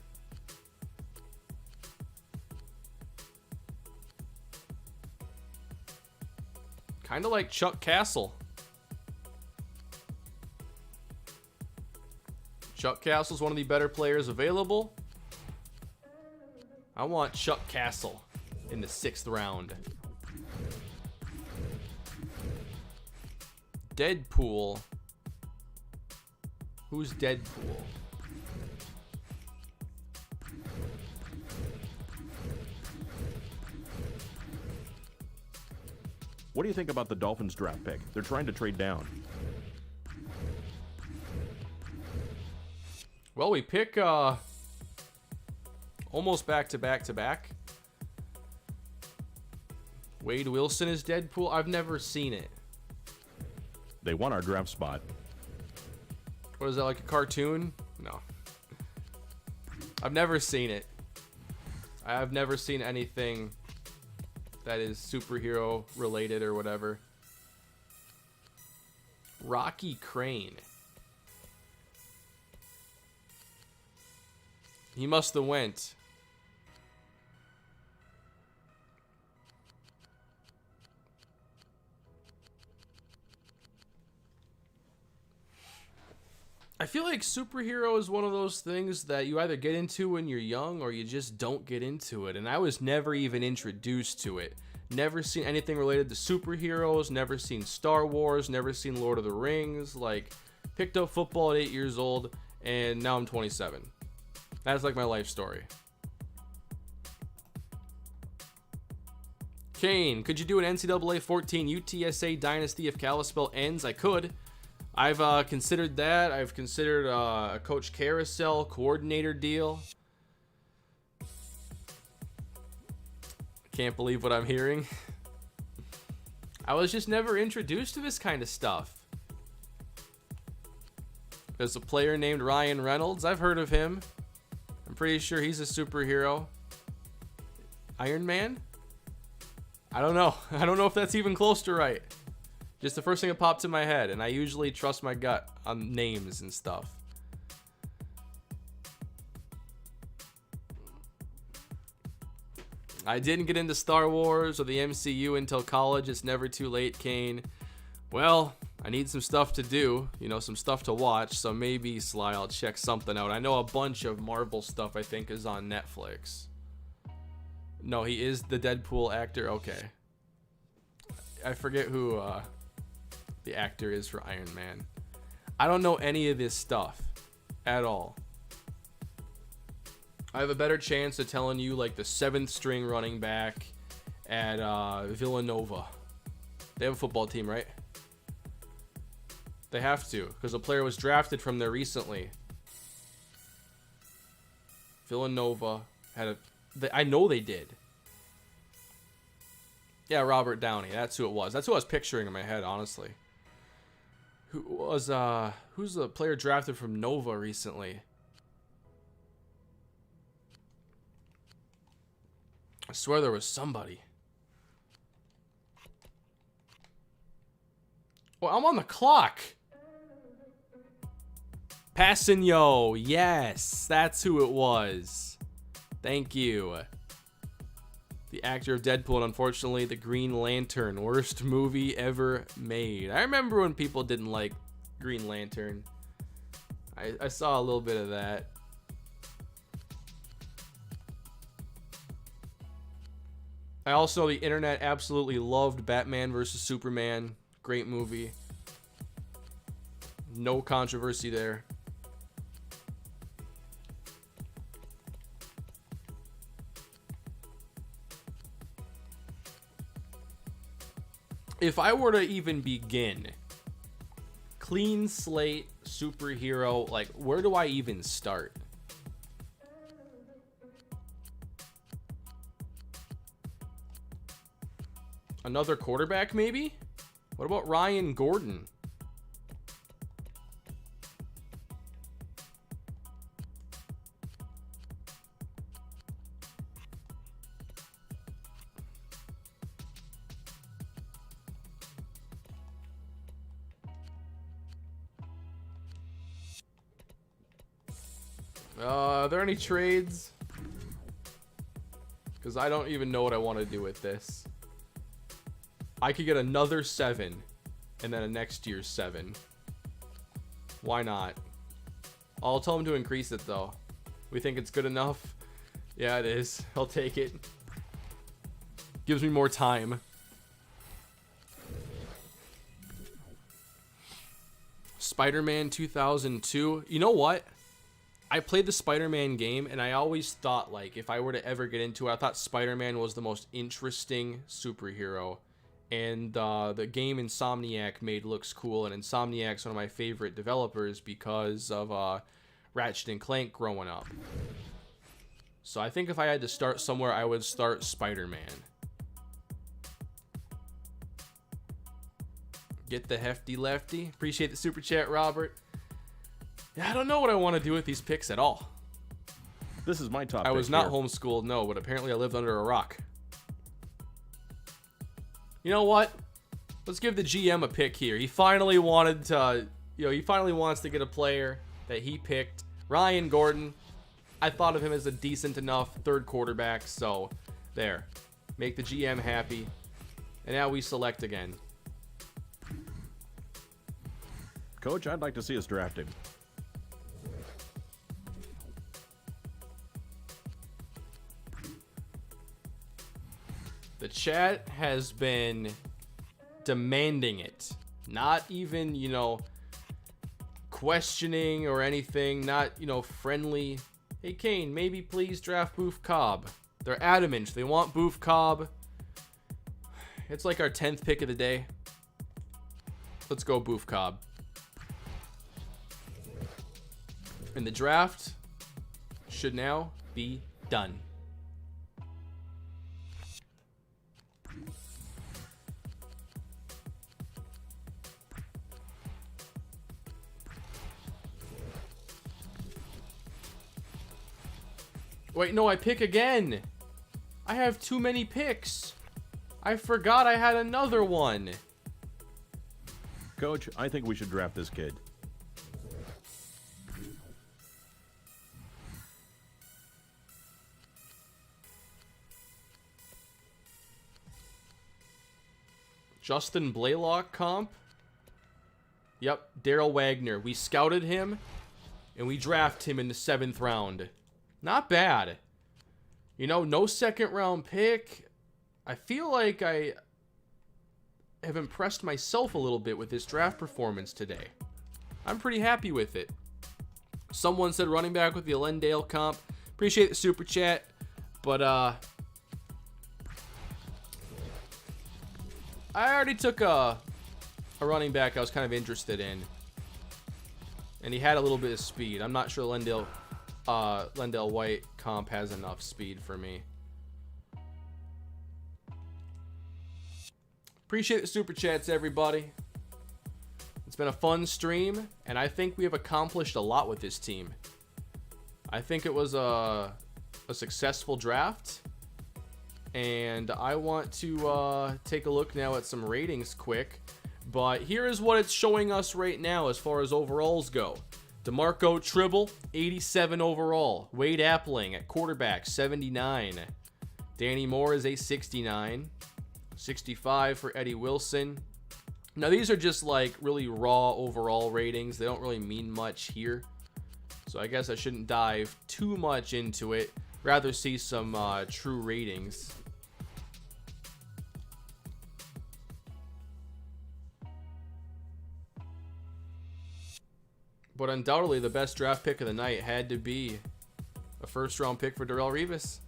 Kind of like Chuck Castle. Chuck Castle's one of the better players available. I want Chuck Castle in the 6th round. Deadpool. Who's Deadpool? What do you think about the Dolphins draft pick? They're trying to trade down. Well, we pick almost back to back to back. Wade Wilson is Deadpool. I've never seen it. They want our draft spot. What is that, like a cartoon? No. I've never seen it. I've never seen anything that is superhero related or whatever. Rocky Crane. He must have went. I feel like superhero is one of those things that you either get into when you're young or you just don't get into it. And I was never even introduced to it. Never seen anything related to superheroes, never seen Star Wars, never seen Lord of the Rings. Like, picked up football at 8 years old and now I'm 27. That's like my life story. Kane, could you do an NCAA 14 UTSA Dynasty if Kalispell ends? I could. I've considered that. I've considered a Coach Carousel coordinator deal. Can't believe what I'm hearing. I was just never introduced to this kind of stuff. There's a player named Ryan Reynolds. I've heard of him. I'm pretty sure he's a superhero. Iron Man? I don't know. I don't know if that's even close to right. Just the first thing that popped in my head, and I usually trust my gut on names and stuff. I didn't get into Star Wars or the MCU until college. It's never too late, Kane. Well, I need some stuff to do, some stuff to watch, so maybe, Sly, I'll check something out. I know a bunch of Marvel stuff I think is on Netflix. No, he is the Deadpool actor? Okay. I forget who the actor is for Iron Man. I don't know any of this stuff at all. I have a better chance of telling you like the 7th string running back at Villanova. They have a football team, right? They have to, because a player was drafted from there recently. Villanova I know they did. Yeah, Robert Downey. That's who it was. That's who I was picturing in my head, honestly. Who's the player drafted from Nova recently? I swear there was somebody. Well, I'm on the clock. Passanio. Yes, that's who it was. Thank you. The actor of Deadpool and unfortunately the Green Lantern. Worst movie ever made. I remember when people didn't like Green Lantern. I saw a little bit of that. I also, the internet absolutely loved Batman vs. Superman. Great movie. No controversy there. If I were to even begin, clean slate, superhero, like, where do I even start? Another quarterback, maybe? What about Ryan Gordon? Are there any trades? Because I don't even know what I want to do with this. I could get another 7 and then a next year's 7. Why not? I'll tell him to increase it though. We think it's good enough? Yeah, it is. I'll take it. Gives me more time. Spider-Man 2002. You know what? I played the Spider-Man game and I always thought, like, if I were to ever get into it, I thought Spider-Man was the most interesting superhero. And the game Insomniac made looks cool, and Insomniac's one of my favorite developers because of Ratchet and Clank growing up. So I think if I had to start somewhere, I would start Spider-Man. Get the hefty lefty. Appreciate the super chat, Robert. Yeah, I don't know what I want to do with these picks at all. This is my top I pick was not here. homeschooled, no, but apparently I lived under a rock. You know what? Let's give the GM a pick here. He finally wanted to, he finally wants to get a player that he picked. Ryan Gordon. I thought of him as a decent enough third quarterback, so there. Make the GM happy. And now we select again. Coach, I'd like to see us draft him. The chat has been demanding it. Not even, questioning or anything. Not, friendly. Hey, Kane, maybe please draft Boof Cobb. They're adamant. They want Boof Cobb. It's like our 10th pick of the day. Let's go Boof Cobb. And the draft should now be done. Wait, no, I pick again. I have too many picks. I forgot I had another one. Coach, I think we should draft this kid. Justin Blaylock comp. Yep, Daryl Wagner. We scouted him, and we drafted him in the 7th round. Not bad. No second round pick. I feel like I have impressed myself a little bit with this draft performance today. I'm pretty happy with it. Someone said running back with the Allendale comp. Appreciate the super chat, but I already took a running back I was kind of interested in, and he had a little bit of speed. I'm not sure Allendale Lendell White comp has enough speed for me. Appreciate the super chats, everybody. It's been a fun stream, and I think we have accomplished a lot with this team. I think it was a successful draft, and I want to take a look now at some ratings quick. But here is what it's showing us right now as far as overalls go. DeMarco Tribble, 87 overall. Wade Appling at quarterback, 79. Danny Moore is a 69. 65 for Eddie Wilson. Now these are just like really raw overall ratings. They don't really mean much here, so I guess I shouldn't dive too much into it. Rather see some true ratings. But undoubtedly the best draft pick of the night had to be a first round pick for Darrelle Revis.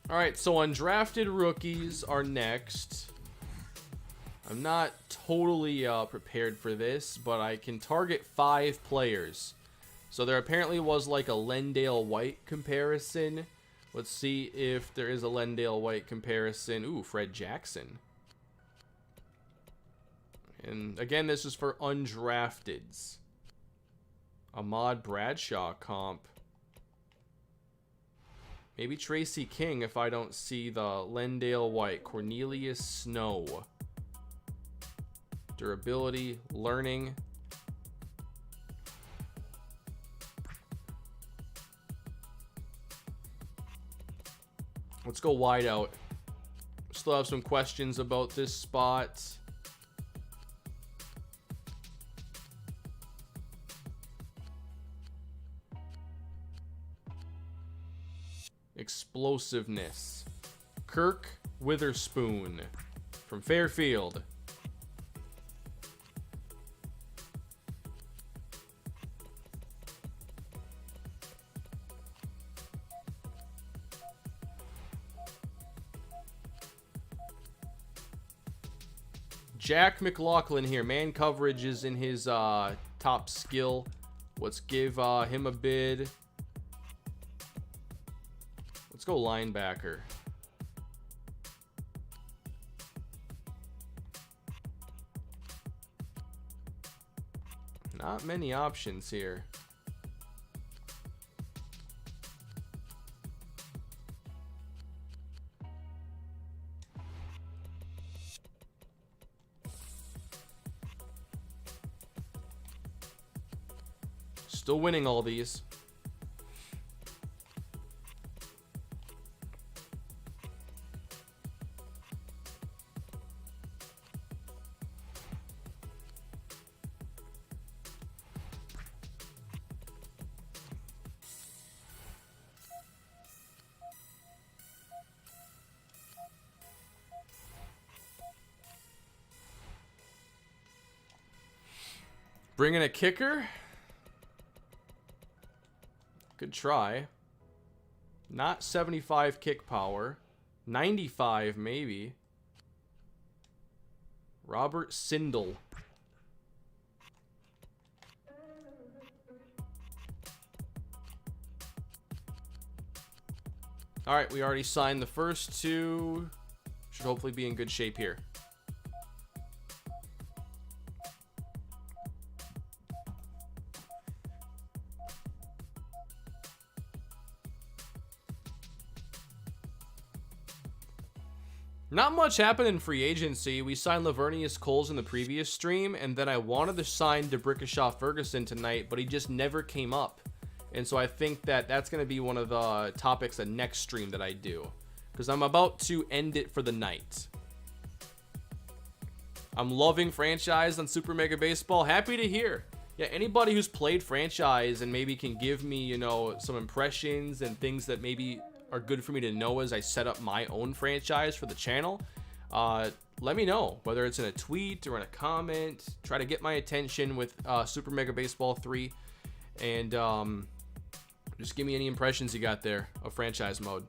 All right, so undrafted rookies are next. I'm not totally prepared for this, but I can target 5 players. So there apparently was like a Lendale White comparison. Let's see if there is a Lendale White comparison. Ooh, Fred Jackson. And again, this is for undrafteds. Ahmad Bradshaw comp. Maybe Tracy King if I don't see the Lendale White. Cornelius Snow. Durability, learning. Let's go wide out. Still have some questions about this spot. Explosiveness. Kirk Witherspoon from Fairfield. Jack McLaughlin here. Man coverage is in his top skill. Let's give him a bid. Let's go linebacker. Not many options here. Still winning all these. Bringing a kicker. Good try. Not 75 kick power. 95 maybe. Robert Sindel. All right, we already signed the first 2. Should hopefully be in good shape here. Not much happened in free agency. We signed Lavernius Coles in the previous stream, and then I wanted to sign DeBrickashaw Ferguson tonight, but he just never came up. And so I think that that's going to be one of the topics of next stream that I do, because I'm about to end it for the night. I'm loving Franchise on Super Mega Baseball. Happy to hear. Yeah, anybody who's played Franchise and maybe can give me, you know, some impressions and things that maybe are good for me to know as I set up my own franchise for the channel, let me know, whether it's in a tweet or in a comment. Try to get my attention with Super Mega Baseball 3, and just give me any impressions you got there of franchise mode.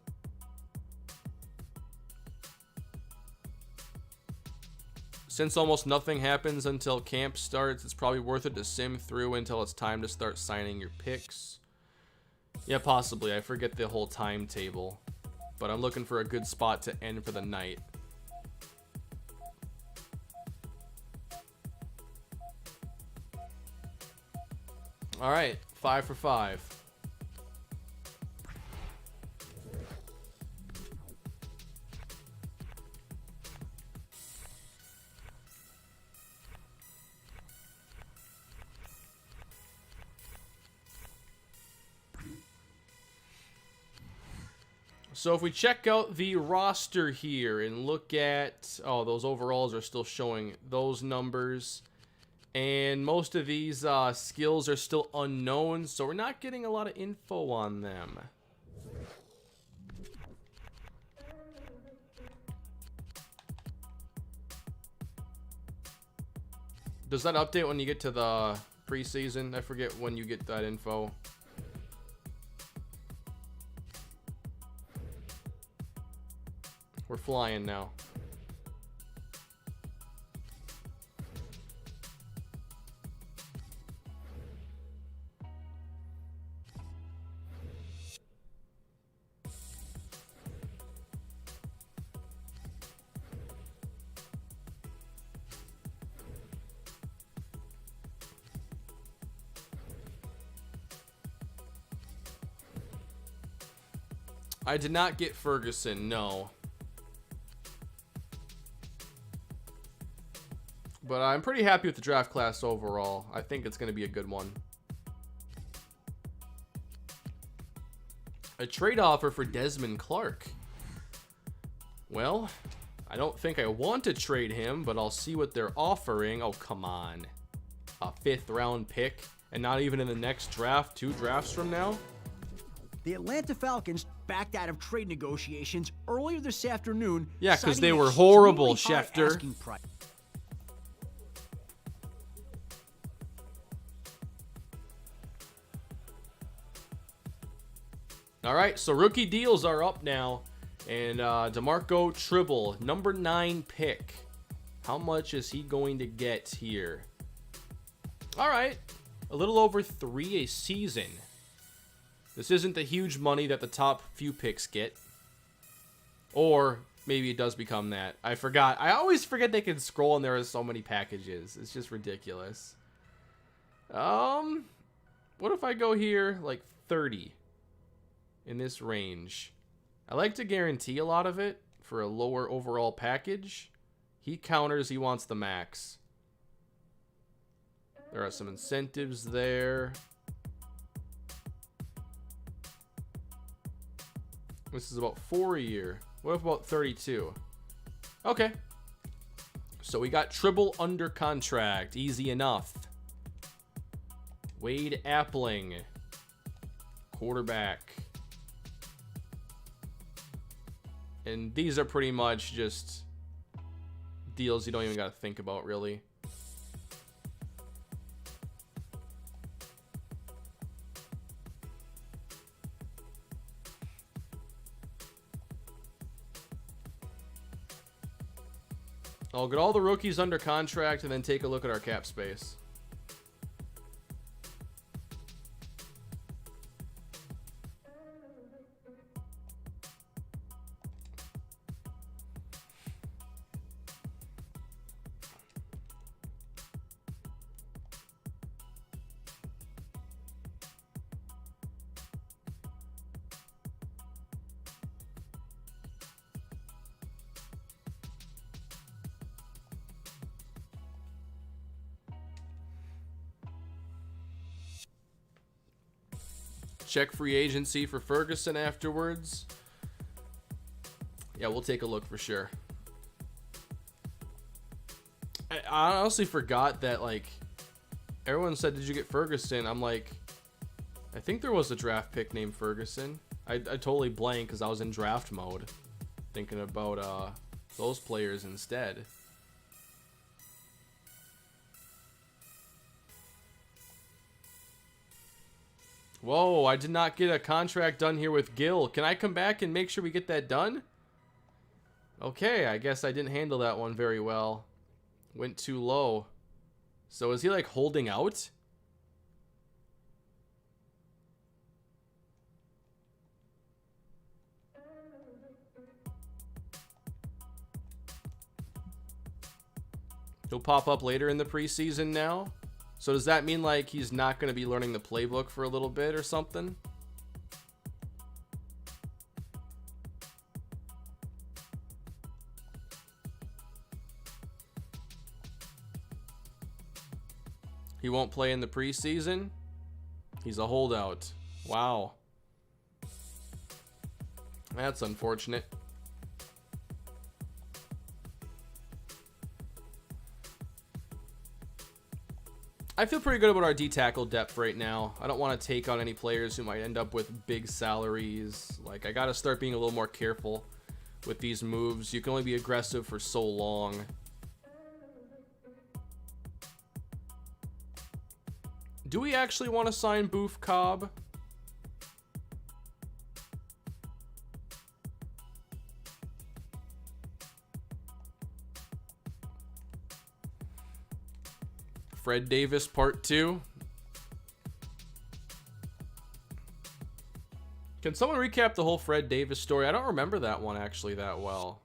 Since almost nothing happens until camp starts, it's probably worth it to sim through until it's time to start signing your picks. Yeah, possibly. I forget the whole timetable. But I'm looking for a good spot to end for the night. Alright, 5 for 5. So if we check out the roster here and look at, oh, those overalls are still showing those numbers. And most of these skills are still unknown, so we're not getting a lot of info on them. Does that update when you get to the preseason? I forget when you get that info. We're flying now. I did not get Ferguson, no. But I'm pretty happy with the draft class overall. I think it's going to be a good one. A trade offer for Desmond Clark. Well, I don't think I want to trade him, but I'll see what they're offering. Oh, come on. A 5th round pick, and not even in the next draft, 2 drafts from now? The Atlanta Falcons backed out of trade negotiations earlier this afternoon. Yeah, because they citing were an horrible, extremely high Schefter. asking price. All right, so rookie deals are up now. And DeMarco Tribble, number 9 pick. How much is he going to get here? All right, a little over 3 a season. This isn't the huge money that the top few picks get. Or maybe it does become that. I forgot. I always forget they can scroll and there are so many packages. It's just ridiculous. What if I go here like 30 in this range? I like to guarantee a lot of it for a lower overall package. He counters, he wants the max. There are some incentives there. This is about 4 a year. What about 32? Okay. So we got Tribble under contract. Easy enough. Wade Appling. Quarterback. And these are pretty much just deals you don't even got to think about, really. I'll get all the rookies under contract and then take a look at our cap space. Check free agency for Ferguson afterwards. Yeah, we'll take a look for sure. I honestly forgot that, like, everyone said, did you get Ferguson? I'm like, I think there was a draft pick named Ferguson. I totally blanked because I was in draft mode, thinking about those players instead. Whoa, I did not get a contract done here with Gil. Can I come back and make sure we get that done? Okay, I guess I didn't handle that one very well. Went too low. So is he like holding out? He'll pop up later in the preseason now. So does that mean like he's not going to be learning the playbook for a little bit or something? He won't play in the preseason? He's a holdout. Wow. That's unfortunate. I feel pretty good about our D-tackle depth right now. I don't want to take on any players who might end up with big salaries. Like, I got to start being a little more careful with these moves. You can only be aggressive for so long. Do we actually want to sign Boof Cobb? Fred Davis Part 2. Can someone recap the whole Fred Davis story? I don't remember that one actually that well.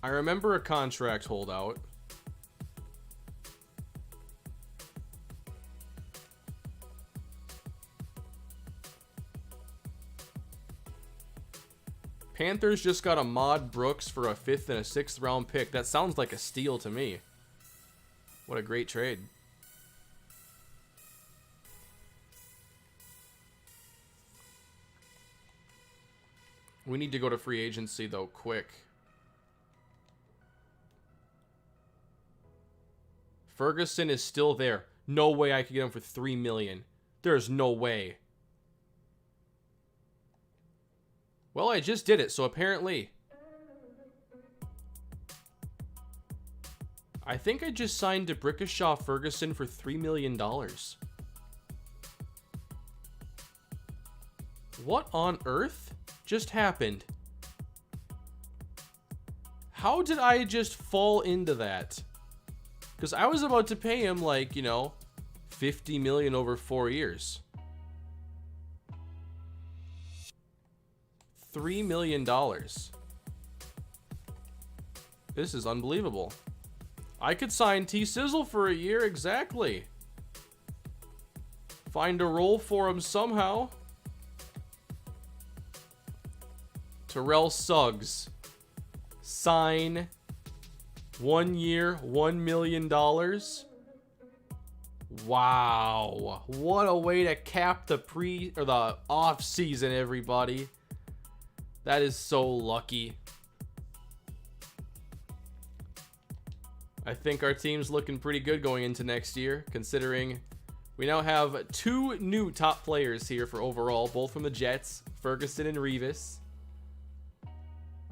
I remember a contract holdout. Panthers just got Ahmad Brooks for a 5th and a 6th round pick. That sounds like a steal to me. What a great trade. We need to go to free agency though, quick. Ferguson is still there. No way I could get him for $3 million. There's no way. Well, I just did it, so apparently. I think I just signed DeBrickashaw Ferguson for $3 million. What on earth just happened? How did I just fall into that? Because I was about to pay him like, you know, $50 million over 4 years. $3 million. This is unbelievable. I could sign T-Sizzle for a year, exactly. Find a role for him somehow. Terrell Suggs. Sign. 1 year, $1 million. Wow. What a way to cap the the off season, everybody. That is so lucky. I think our team's looking pretty good going into next year, considering we now have 2 new top players here for overall, both from the Jets, Ferguson and Revis.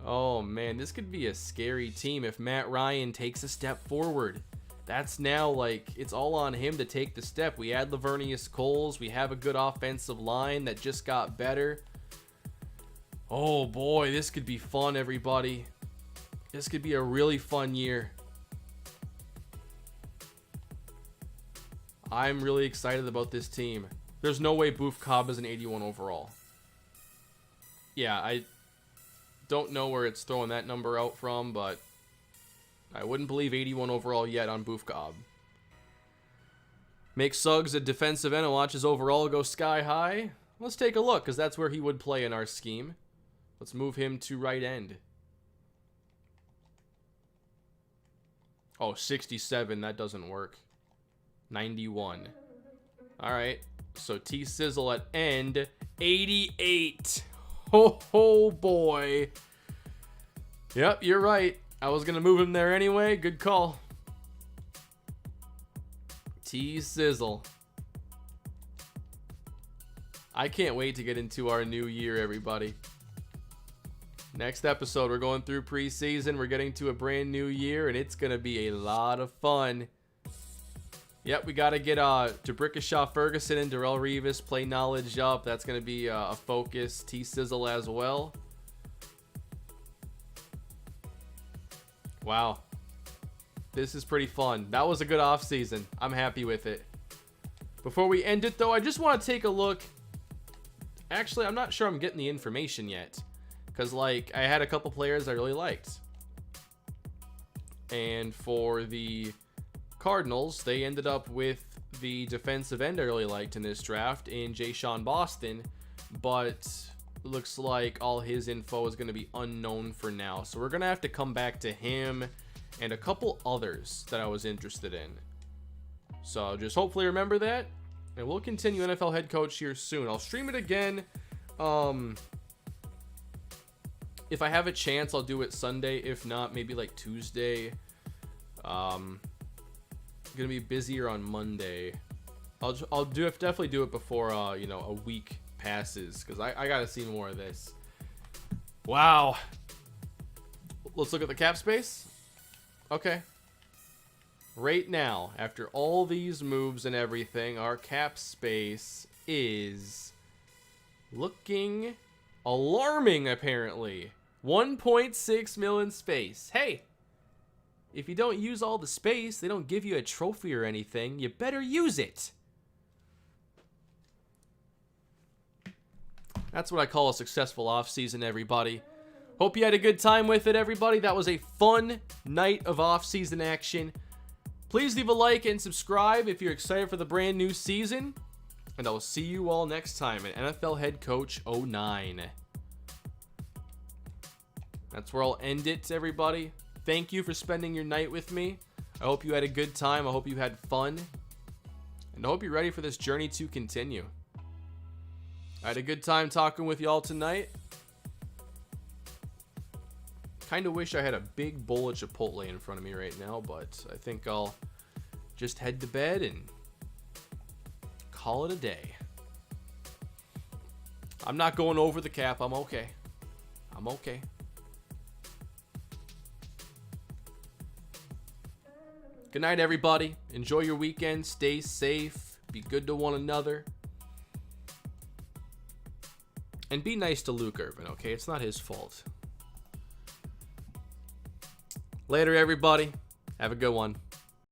Oh man, this could be a scary team if Matt Ryan takes a step forward. That's now like, it's all on him to take the step. We add Lavernius Coles, we have a good offensive line that just got better. Oh boy, this could be fun, everybody. This could be a really fun year. I'm really excited about this team. There's no way Boof Cobb is an 81 overall. Yeah, I don't know where it's throwing that number out from, but I wouldn't believe 81 overall yet on Boof Cobb. Make Suggs a defensive end and watch his overall go sky high. Let's take a look, because that's where he would play in our scheme. Let's move him to right end. Oh, 67. That doesn't work. 91. All right. So T-Sizzle at end. 88. Oh boy. Yep, you're right. I was going to move him there anyway. Good call. T-Sizzle. I can't wait to get into our new year, everybody. Next episode, we're going through preseason. We're getting to a brand new year, and it's going to be a lot of fun. Yep, we got to get DeBrickashaw Ferguson and Darrell Revis play knowledge up. That's going to be a focus. T-Sizzle as well. Wow. This is pretty fun. That was a good offseason. I'm happy with it. Before we end it, though, I just want to take a look. Actually, I'm not sure I'm getting the information yet. Because, like, I had a couple players I really liked. And for the Cardinals, they ended up with the defensive end I really liked in this draft in Jayshon Boston. But it looks like all his info is going to be unknown for now. So we're going to have to come back to him and a couple others that I was interested in. So just hopefully remember that. And we'll continue NFL head coach here soon. I'll stream it again. If I have a chance, I'll do it Sunday. If not, maybe like Tuesday. Gonna be busier on Monday. I'll definitely do it before you know, a week passes, because I gotta see more of this. Wow. Let's look at the cap space. Okay. Right now, after all these moves and everything, our cap space is looking alarming, apparently. 1.6 million space. Hey, if you don't use all the space, they don't give you a trophy or anything. You better use it. That's what I call a successful offseason, everybody. Hope you had a good time with it, everybody. That was a fun night of offseason action. Please leave a like and subscribe if you're excited for the brand new season. And I will see you all next time at NFL Head Coach 09. That's where I'll end it, everybody. Thank you for spending your night with me. I hope you had a good time. I hope you had fun. And I hope you're ready for this journey to continue. I had a good time talking with y'all tonight. Kind of wish I had a big bowl of Chipotle in front of me right now, but I think I'll just head to bed and call it a day. I'm not going over the cap. I'm okay. I'm okay. Good night, everybody. Enjoy your weekend. Stay safe. Be good to one another. And be nice to Luke Irvin, okay? It's not his fault. Later, everybody. Have a good one.